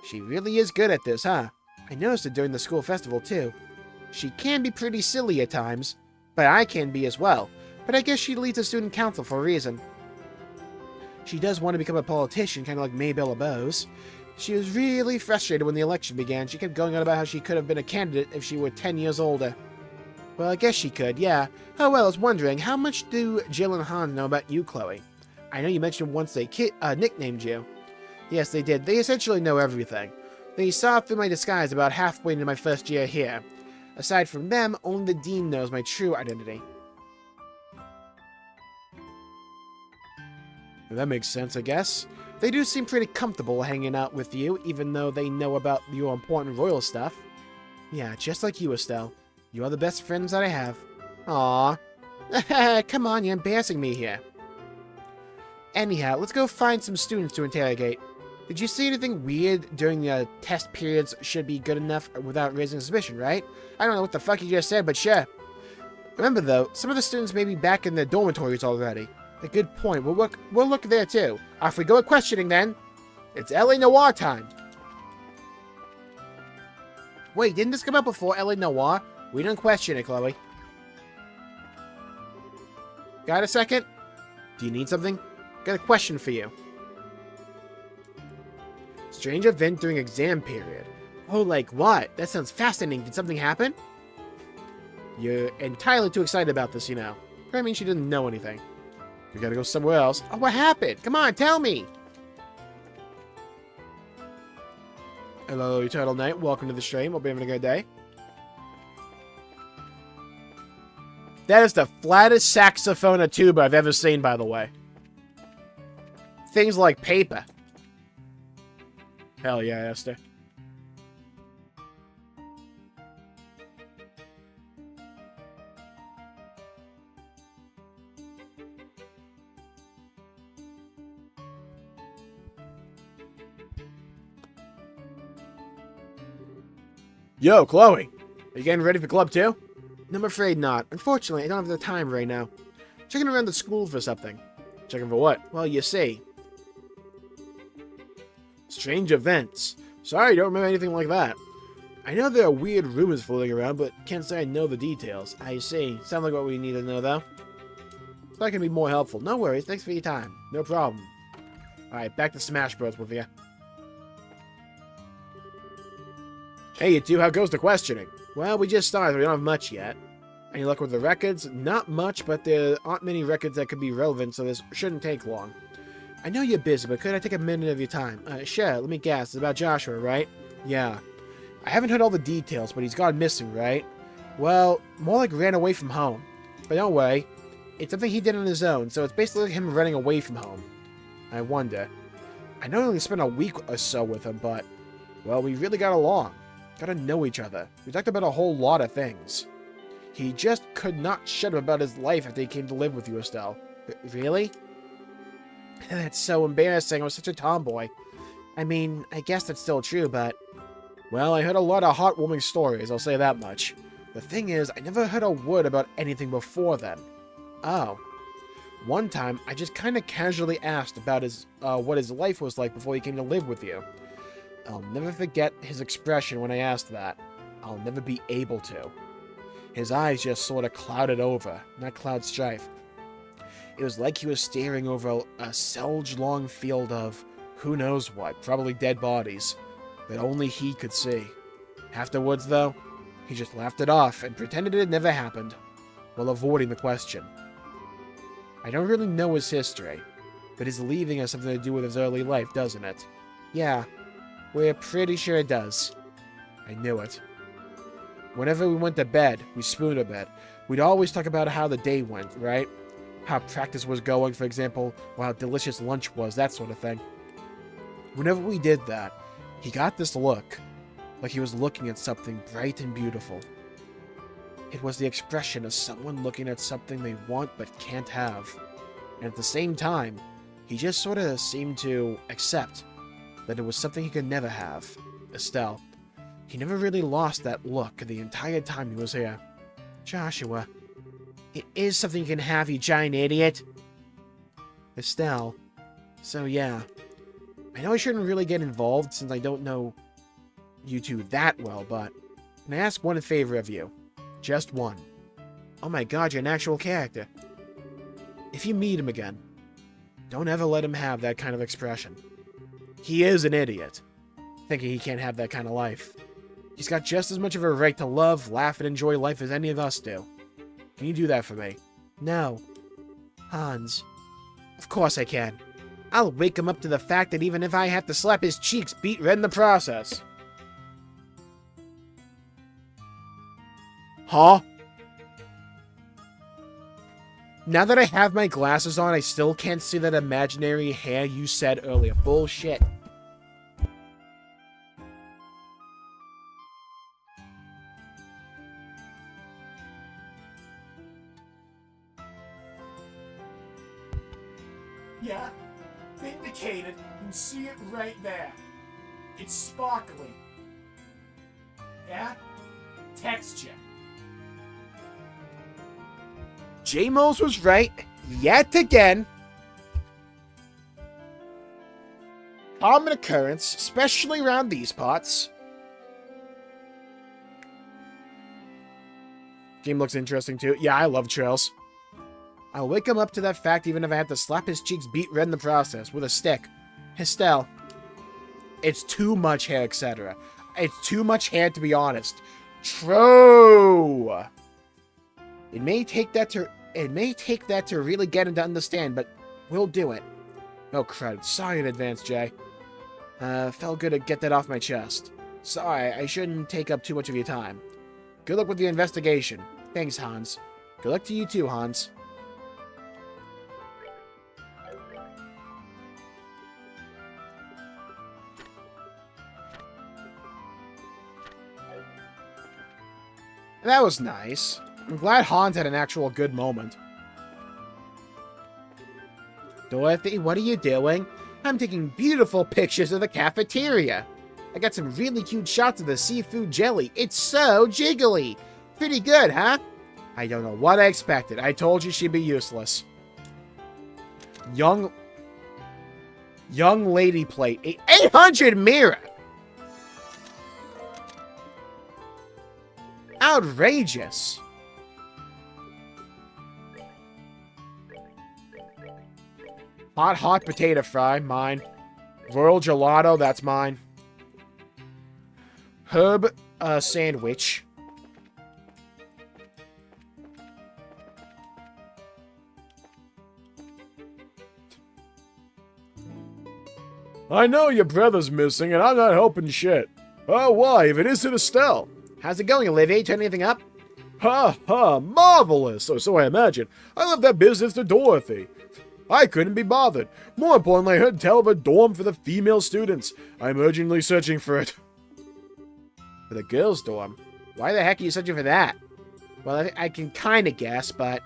She really is good at this, huh? I noticed it during the school festival, too. She can be pretty silly at times, but I can be as well. But I guess she leads a student council for a reason. She does want to become a politician, kind of like Maybelle Bose. She was really frustrated when the election began. She kept going on about how she could have been a candidate if she were 10 years older. Well, I guess she could, yeah. Oh, well, I was wondering, how much do Jill and Han know about you, Chloe? I know you mentioned once they nicknamed you. Yes, they did. They essentially know everything. They saw through my disguise about halfway into my first year here. Aside from them, only the dean knows my true identity. That makes sense, I guess. They do seem pretty comfortable hanging out with you, even though they know about your important royal stuff. Yeah, just like you, Estelle. You are the best friends that I have. Aww. Come on, you're embarrassing me here. Anyhow, let's go find some students to interrogate. Did you see anything weird during the test periods? Should be good enough without raising suspicion, right? I don't know what the fuck you just said, but sure. Remember though, some of the students may be back in their dormitories already. A good point. We'll look there too. Off we go at questioning then. It's L.A. Noire time. Wait, didn't this come out before L.A. Noire? We don't question it, Chloe. Got a second? Do you need something? Got a question for you. Strange event during exam period. Oh, like what? That sounds fascinating. Did something happen? You're entirely too excited about this, you know. I mean, she didn't know anything. You gotta go somewhere else. Oh, what happened? Come on, tell me! Hello, Eternal Knight. Welcome to the stream. Hope you're having a good day. That is the flattest saxophone a tuba I've ever seen, by the way. Things like paper. Hell yeah, Esther. Yo, Chloe. Are you getting ready for club too? No, I'm afraid not. Unfortunately, I don't have the time right now. Checking around the school for something. Checking for what? Well, you see. Strange events. Sorry, I don't remember anything like that. I know there are weird rumors floating around, but can't say I know the details. I see. Sounds like what we need to know, though. So I can be more helpful. No worries. Thanks for your time. No problem. Alright, back to Smash Bros. With you. Hey, you two, how goes the questioning? Well, we just started. We don't have much yet. Any luck with the records? Not much, but there aren't many records that could be relevant, so this shouldn't take long. I know you're busy, but could I take a minute of your time? Sure, let me guess. It's about Joshua, right? Yeah. I haven't heard all the details, but he's gone missing, right? Well, more like ran away from home. But don't worry, it's something he did on his own, so it's basically like him running away from home. I wonder. I know I only spent a week or so with him, but, well, we really got along. Got to know each other. We talked about a whole lot of things. He just could not shut up about his life after he came to live with you, Estelle. Really? That's so embarrassing. I was such a tomboy. I mean, I guess that's still true, but... Well, I heard a lot of heartwarming stories, I'll say that much. The thing is, I never heard a word about anything before then. Oh. One time, I just kind of casually asked about what his life was like before he came to live with you. I'll never forget his expression when I asked that. I'll never be able to. His eyes just sort of clouded over, not cloud strife. It was like he was staring over a selge-long field of who knows what, probably dead bodies, that only he could see. Afterwards, though, he just laughed it off and pretended it never happened, while avoiding the question. I don't really know his history, but his leaving has something to do with his early life, doesn't it? Yeah, we're pretty sure it does. I knew it. Whenever we went to bed, we spooned a bit. We'd always talk about how the day went, right? How practice was going, for example, or how delicious lunch was, that sort of thing. Whenever we did that, he got this look, like he was looking at something bright and beautiful. It was the expression of someone looking at something they want but can't have. And at the same time, he just sort of seemed to accept that it was something he could never have. Estelle. He never really lost that look the entire time he was here. Joshua. It is something you can have, you giant idiot. Estelle. So yeah. I know I shouldn't really get involved since I don't know you two that well, but can I ask one favor of you? Just one. Oh my god, you're an actual character. If you meet him again, don't ever let him have that kind of expression. He is an idiot, thinking he can't have that kind of life. He's got just as much of a right to love, laugh, and enjoy life as any of us do. Can you do that for me? No. Hans. Of course I can. I'll wake him up to the fact that even if I have to slap his cheeks beet red in the process. Huh? Now that I have my glasses on, I still can't see that imaginary hair you said earlier. Bullshit. Yeah, vindicated. You can see it right there. It's sparkly. Yeah? Texture. Jmulls was right, yet again. Common occurrence, especially around these parts. Game looks interesting too. Yeah, I love trails. I'll wake him up to that fact even if I have to slap his cheeks beet red in the process with a stick. Estelle. It's too much hair, etc. It's too much hair, to be honest. True. It may take that to really get him to understand, but we'll do it. Oh crud. Sorry in advance, Jay. Felt good to get that off my chest. Sorry, I shouldn't take up too much of your time. Good luck with the investigation. Thanks, Hans. Good luck to you too, Hans. That was nice. I'm glad Hans had an actual good moment. Dorothy, what are you doing? I'm taking beautiful pictures of the cafeteria. I got some really cute shots of the seafood jelly. It's so jiggly. Pretty good, huh? I don't know what I expected. I told you she'd be useless. Young lady plate. 800 mirror. Outrageous. Hot potato fry, mine. Royal gelato, that's mine. Herb sandwich. I know your brother's missing, and I'm not helping shit. Oh, why, if it isn't Estelle? How's it going, Olivier? Turn anything up? Ha ha, marvelous! Or so I imagine. I left that business to Dorothy. I couldn't be bothered. More importantly, I heard tell of a dorm for the female students. I'm urgently searching for it. For the girls' dorm? Why the heck are you searching for that? Well, I can kind of guess, but...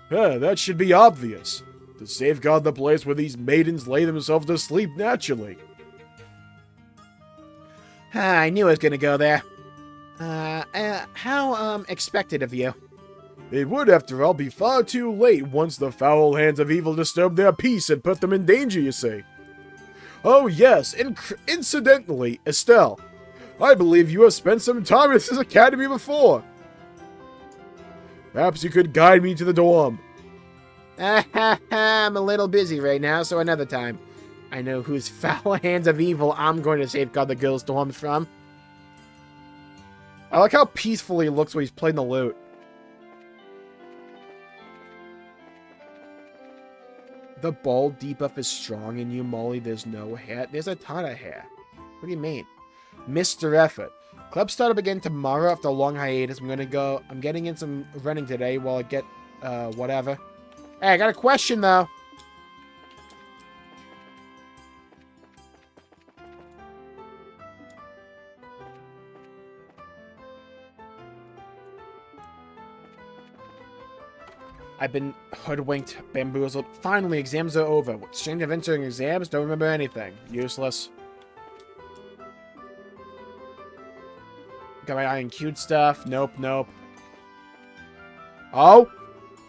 Yeah, that should be obvious. To safeguard the place where these maidens lay themselves to sleep naturally. I knew I was gonna go there. How expected of you. It would, after all, be far too late once the foul hands of evil disturb their peace and put them in danger, you see. Oh yes, incidentally, Estelle, I believe you have spent some time at this academy before. Perhaps you could guide me to the dorm. I'm a little busy right now, so another time. I know whose foul hands of evil I'm going to safeguard the girls' dorms from. I like how peaceful he looks when he's playing the lute. The bald debuff is strong in you, Molly. There's no hair. There's a ton of hair. What do you mean? Mr. Effort. Club startup again tomorrow after a long hiatus. I'm getting in some running today while I get, whatever. Hey, I got a question, though. I've been hoodwinked, bamboozled. Finally, exams are over. What strange events during exams? Don't remember anything. Useless. Got my eye on cute stuff. Nope, nope. Oh?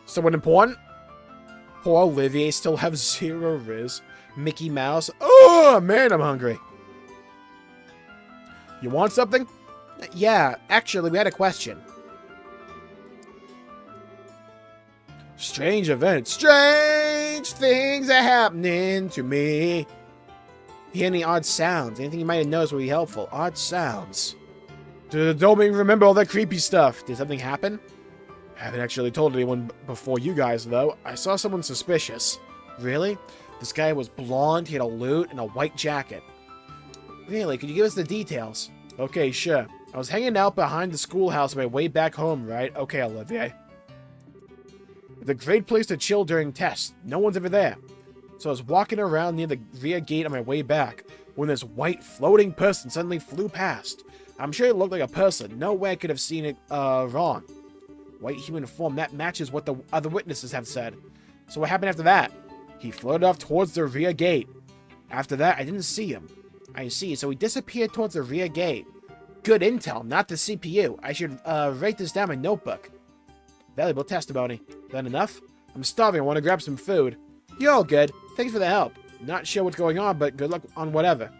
Someone important? Poor Olivier still have 0 Riz. Mickey Mouse. Oh, man, I'm hungry. You want something? Yeah, actually, we had a question. Strange events. Strange things are happening to me. Hear any odd sounds? Anything you might have noticed would be helpful. Odd sounds. Don't make me remember all that creepy stuff. Did something happen? Haven't actually told anyone before you guys, though. I saw someone suspicious. Really? This guy was blonde, he had a lute, and a white jacket. Really? Could you give us the details? Okay, sure. I was hanging out behind the schoolhouse on my way back home, right? Okay, Olivier. It's a great place to chill during tests. No one's ever there. So I was walking around near the rear gate on my way back when this white floating person suddenly flew past. I'm sure it looked like a person. No way I could have seen it wrong. White human form, that matches what the other witnesses have said. So what happened after that? He floated off towards the rear gate. After that, I didn't see him. I see, so he disappeared towards the rear gate. Good intel, not the CPU. I should write this down in my notebook. Valuable testimony. That enough? I'm starving, I want to grab some food. You're all good. Thanks for the help. Not sure what's going on, but good luck on whatever.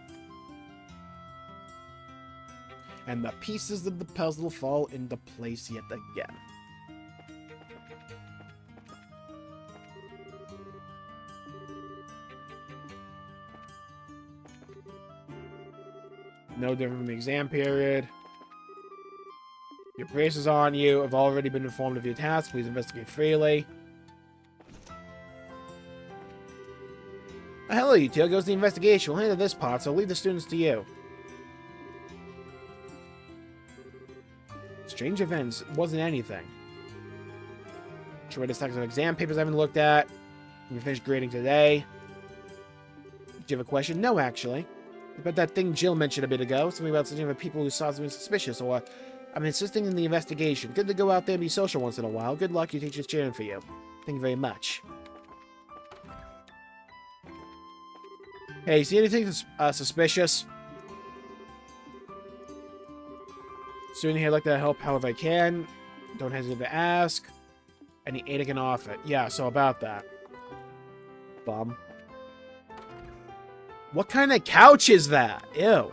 And the pieces of the puzzle fall into place yet again. No different from the exam period. Your brace is on you. Have already been informed of your task. Please investigate freely. Hello, you two. Goes the investigation. We'll handle this part, so I'll leave the students to you. Strange events wasn't anything. Tremendous stacks of exam papers I haven't looked at. We finished grading today. Do you have a question? No, actually. About that thing Jill mentioned a bit ago. Something about something about people who saw something suspicious, or I'm insisting in the investigation. Good to go out there and be social once in a while. Good luck, your teacher's cheering for you. Thank you very much. Hey, see anything suspicious? Student here, I'd like to help however I can. Don't hesitate to ask. Any aid I can offer. Yeah, so about that. Bum. What kind of couch is that? Ew.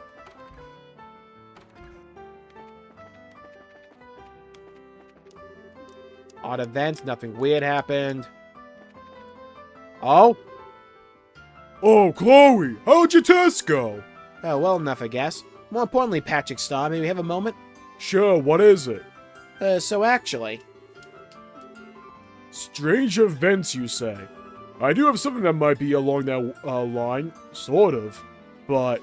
Odd events, nothing weird happened. Oh? Oh, Chloe, how'd your test go? Oh, well enough, I guess. More importantly, Patrick Star, may we have a moment? Sure, what is it? So actually... Strange events, you say? I do have something that might be along that line, sort of. But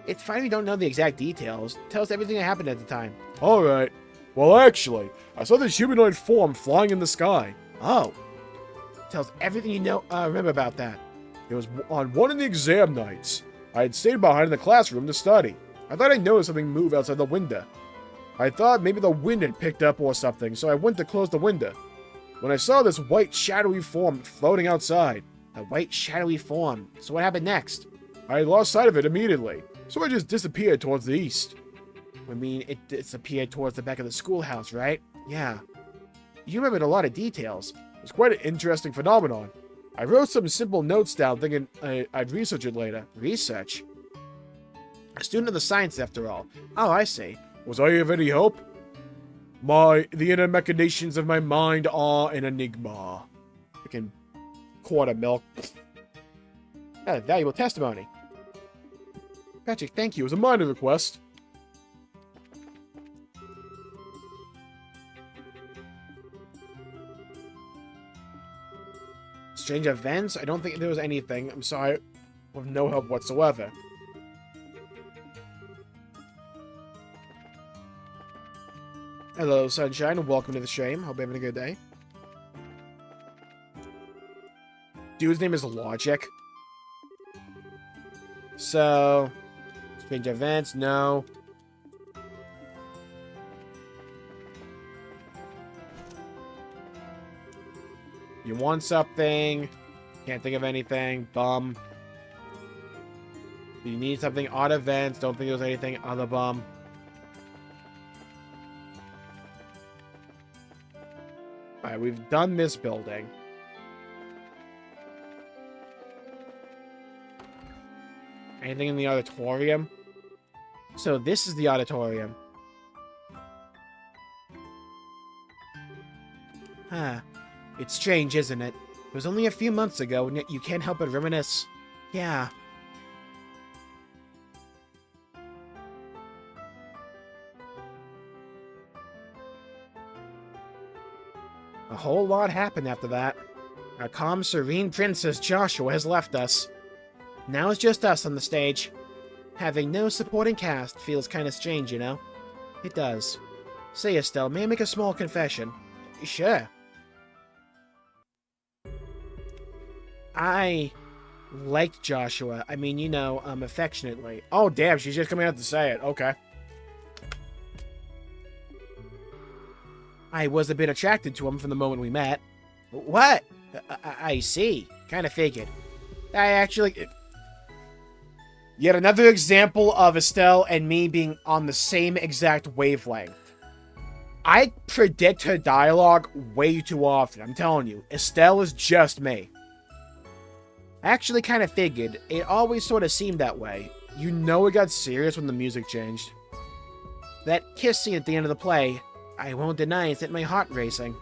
It's fine if you don't know the exact details. Tell us everything that happened at the time. Alright. Well, actually, I saw this humanoid form flying in the sky. Oh. Tell us everything you know, remember about that. It was on one of the exam nights. I had stayed behind in the classroom to study. I thought I noticed something move outside the window. I thought maybe the wind had picked up or something, so I went to close the window. When I saw this white, shadowy form floating outside. A white, shadowy form. So what happened next? I lost sight of it immediately, so I just disappeared towards the east. I mean, it disappeared towards the back of the schoolhouse, right? Yeah. You remembered a lot of details. It's quite an interesting phenomenon. I wrote some simple notes down thinking I'd research it later. Research? A student of the science, after all. Oh, I see. Was I of any help? The inner machinations of my mind are an enigma. Freaking quarter milk. Valuable testimony. Patrick, thank It you. was a minor request. Strange events? I don't think there was anything. I'm sorry. With no help whatsoever. Hello, Sunshine. Welcome to the stream. Hope you're having a good day. Dude's name is Logic. So, strange events? No. You want something? Can't think of anything. Bum. You need something? Odd events. Don't think there's anything. Other bum. Alright, we've done this building. Anything in the auditorium? So this is the auditorium. Huh. It's strange, isn't it? It was only a few months ago, and yet you can't help but reminisce. Yeah. A whole lot happened after that. Our calm, serene Princess Joshua has left us. Now it's just us on the stage. Having no supporting cast feels kind of strange, you know? It does. Say, Estelle, may I make a small confession? Sure. I liked Joshua. I mean, you know, affectionately. Oh, damn, she's just coming out to say it. Okay. I was a bit attracted to him from the moment we met. What? I see. Kind of figured. I actually... Yet another example of Estelle and me being on the same exact wavelength. I predict her dialogue way too often. I'm telling you. Estelle is just me. I actually kind of figured. It always sort of seemed that way. You know it got serious when the music changed. That kiss scene at the end of the play, I won't deny it set my heart racing.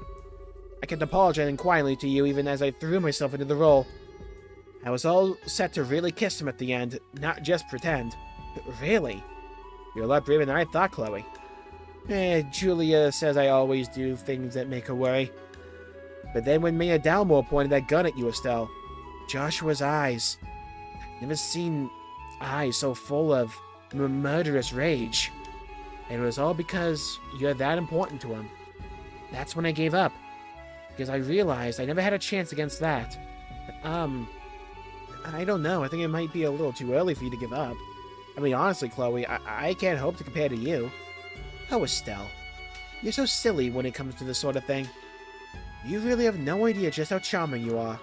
I kept apologizing quietly to you even as I threw myself into the role. I was all set to really kiss him at the end, not just pretend. Really? You're a lot braver than I thought, Chloe. Julia says I always do things that make her worry. But then when Mia Dalmore pointed that gun at you, Estelle, Joshua's eyes. I've never seen eyes so full of murderous rage. And it was all because you're that important to him. That's when I gave up. Because I realized I never had a chance against that. I don't know. I think it might be a little too early for you to give up. I mean, honestly, Chloe, I can't hope to compare to you. Oh, Estelle. You're so silly when it comes to this sort of thing. You really have no idea just how charming you are.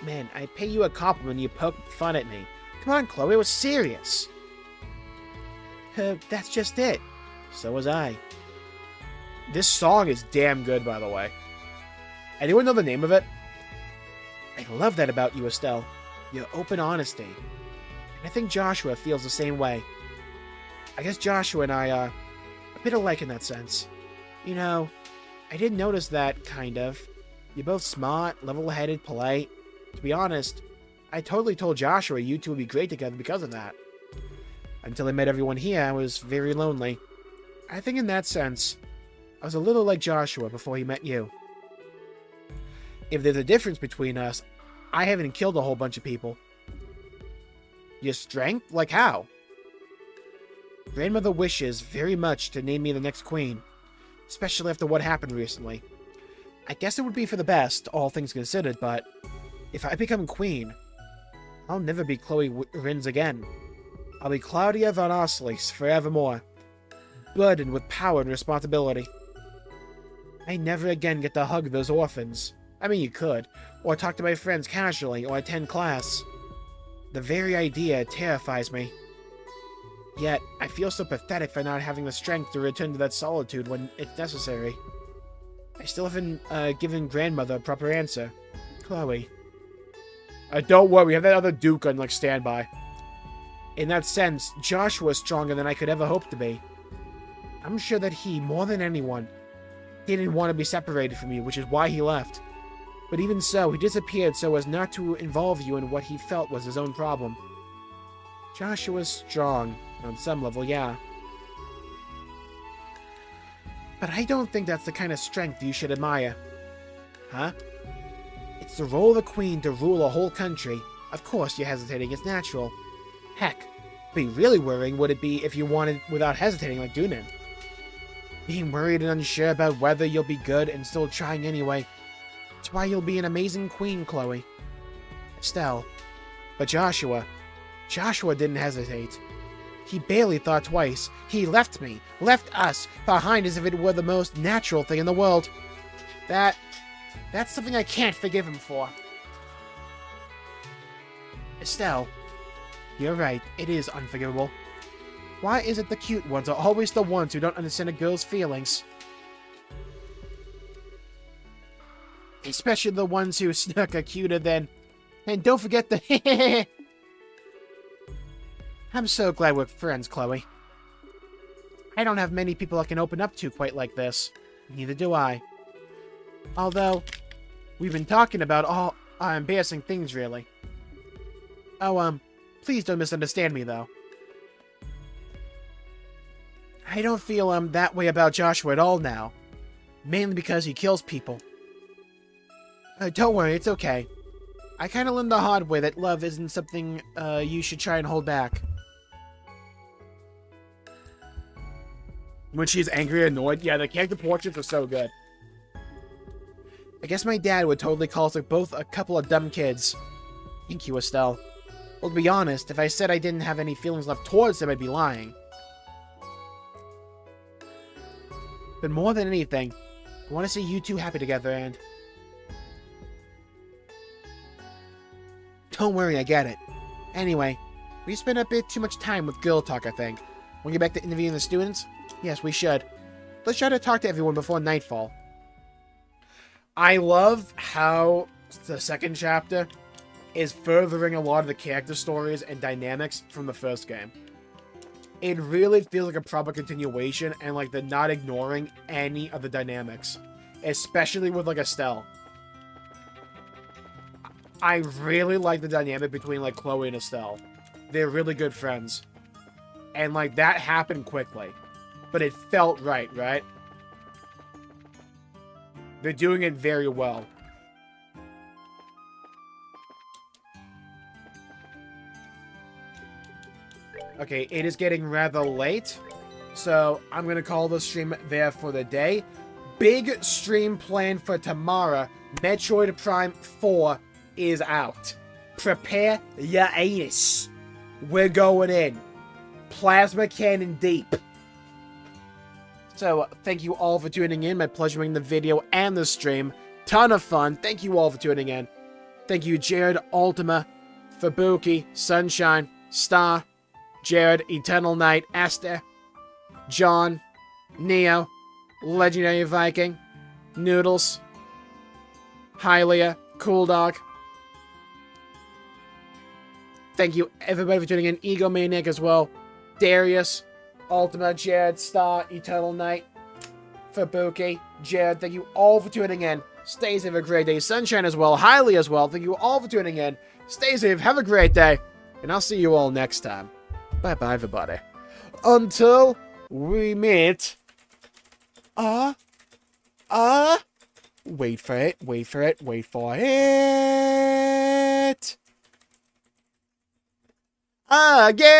Man, I pay you a compliment and you poke fun at me. Come on, Chloe, it was serious. That's just it. So was I. This song is damn good, by the way. Anyone know the name of it? I love that about you, Estelle. Your open honesty. And I think Joshua feels the same way. I guess Joshua and I are a bit alike in that sense. You know, I did notice that, kind of. You're both smart, level-headed, polite. To be honest, I totally told Joshua you two would be great together because of that. Until I met everyone here, I was very lonely. I think in that sense, I was a little like Joshua before he met you. If there's a difference between us, I haven't killed a whole bunch of people. Your strength? Like how? Grandmother wishes very much to name me the next queen, especially after what happened recently. I guess it would be for the best, all things considered, but if I become queen, I'll never be Chloe Rins again. I'll be Claudia von Oslis forevermore, burdened with power and responsibility. I never again get to hug those orphans. I mean, you could, or talk to my friends casually, or attend class. The very idea terrifies me. Yet, I feel so pathetic for not having the strength to return to that solitude when it's necessary. I still haven't given grandmother a proper answer. Chloe. Don't worry, we have that other Duke on, like, standby. In that sense, Joshua is stronger than I could ever hope to be. I'm sure that he, more than anyone, didn't want to be separated from you, which is why he left. But even so, he disappeared so as not to involve you in what he felt was his own problem. Joshua's strong, on some level, yeah. But I don't think that's the kind of strength you should admire. Huh? It's the role of a queen to rule a whole country. Of course you're hesitating, it's natural. Heck, be really worrying would it be if you wanted without hesitating like Dunan. Being worried and unsure about whether you'll be good and still trying anyway. That's why you'll be an amazing queen, Chloe. Estelle. But Joshua didn't hesitate. He barely thought twice. He left me, left us, behind as if it were the most natural thing in the world. That's something I can't forgive him for. Estelle, you're right, it is unforgivable. Why is it the cute ones are always the ones who don't understand a girl's feelings? Especially the ones who snuck are cuter than... And don't forget the... I'm so glad we're friends, Chloe. I don't have many people I can open up to quite like this. Neither do I. Although, we've been talking about all embarrassing things, really. Oh, please don't misunderstand me, though. I don't feel, that way about Joshua at all now. Mainly because he kills people. Don't worry, it's okay. I kinda learned the hard way that love isn't something, you should try and hold back. When she's angry or annoyed, yeah, the character portraits are so good. I guess my dad would totally call us both a couple of dumb kids. Thank you, Estelle. Well, to be honest, if I said I didn't have any feelings left towards him, I'd be lying. But more than anything, I want to see you two happy together, and... Don't worry, I get it. Anyway, we spent a bit too much time with girl talk, I think. Want to get back to interviewing the students? Yes, we should. Let's try to talk to everyone before nightfall. I love how the second chapter is furthering a lot of the character stories and dynamics from the first game. It really feels like a proper continuation, and like they're not ignoring any of the dynamics. Especially with like Estelle. I really like the dynamic between like Chloe and Estelle. They're really good friends. And like that happened quickly. But it felt right, right? They're doing it very well. Okay, it is getting rather late, so I'm going to call the stream there for the day. Big stream plan for tomorrow. Metroid Prime 4 is out. Prepare your anus. We're going in. Plasma cannon deep. So, thank you all for tuning in. My pleasure making the video and the stream. Ton of fun. Thank you all for tuning in. Thank you, Jared, Ultima, Fabuki, Sunshine, Star, Jared, Eternal Knight, Esther, John, Neo, Legendary Viking, Noodles, Hylia, Cool Dog. Thank you, everybody, for tuning in. Egomaniac as well. Darius, Ultima, Jared, Star, Eternal Knight, Fabuki, Jared. Thank you all for tuning in. Stay safe, have a great day. Sunshine as well, Hylia as well. Thank you all for tuning in. Stay safe, have a great day, and I'll see you all next time. Bye-bye, everybody. Until we meet... Wait for it, wait for it, wait for it... Again!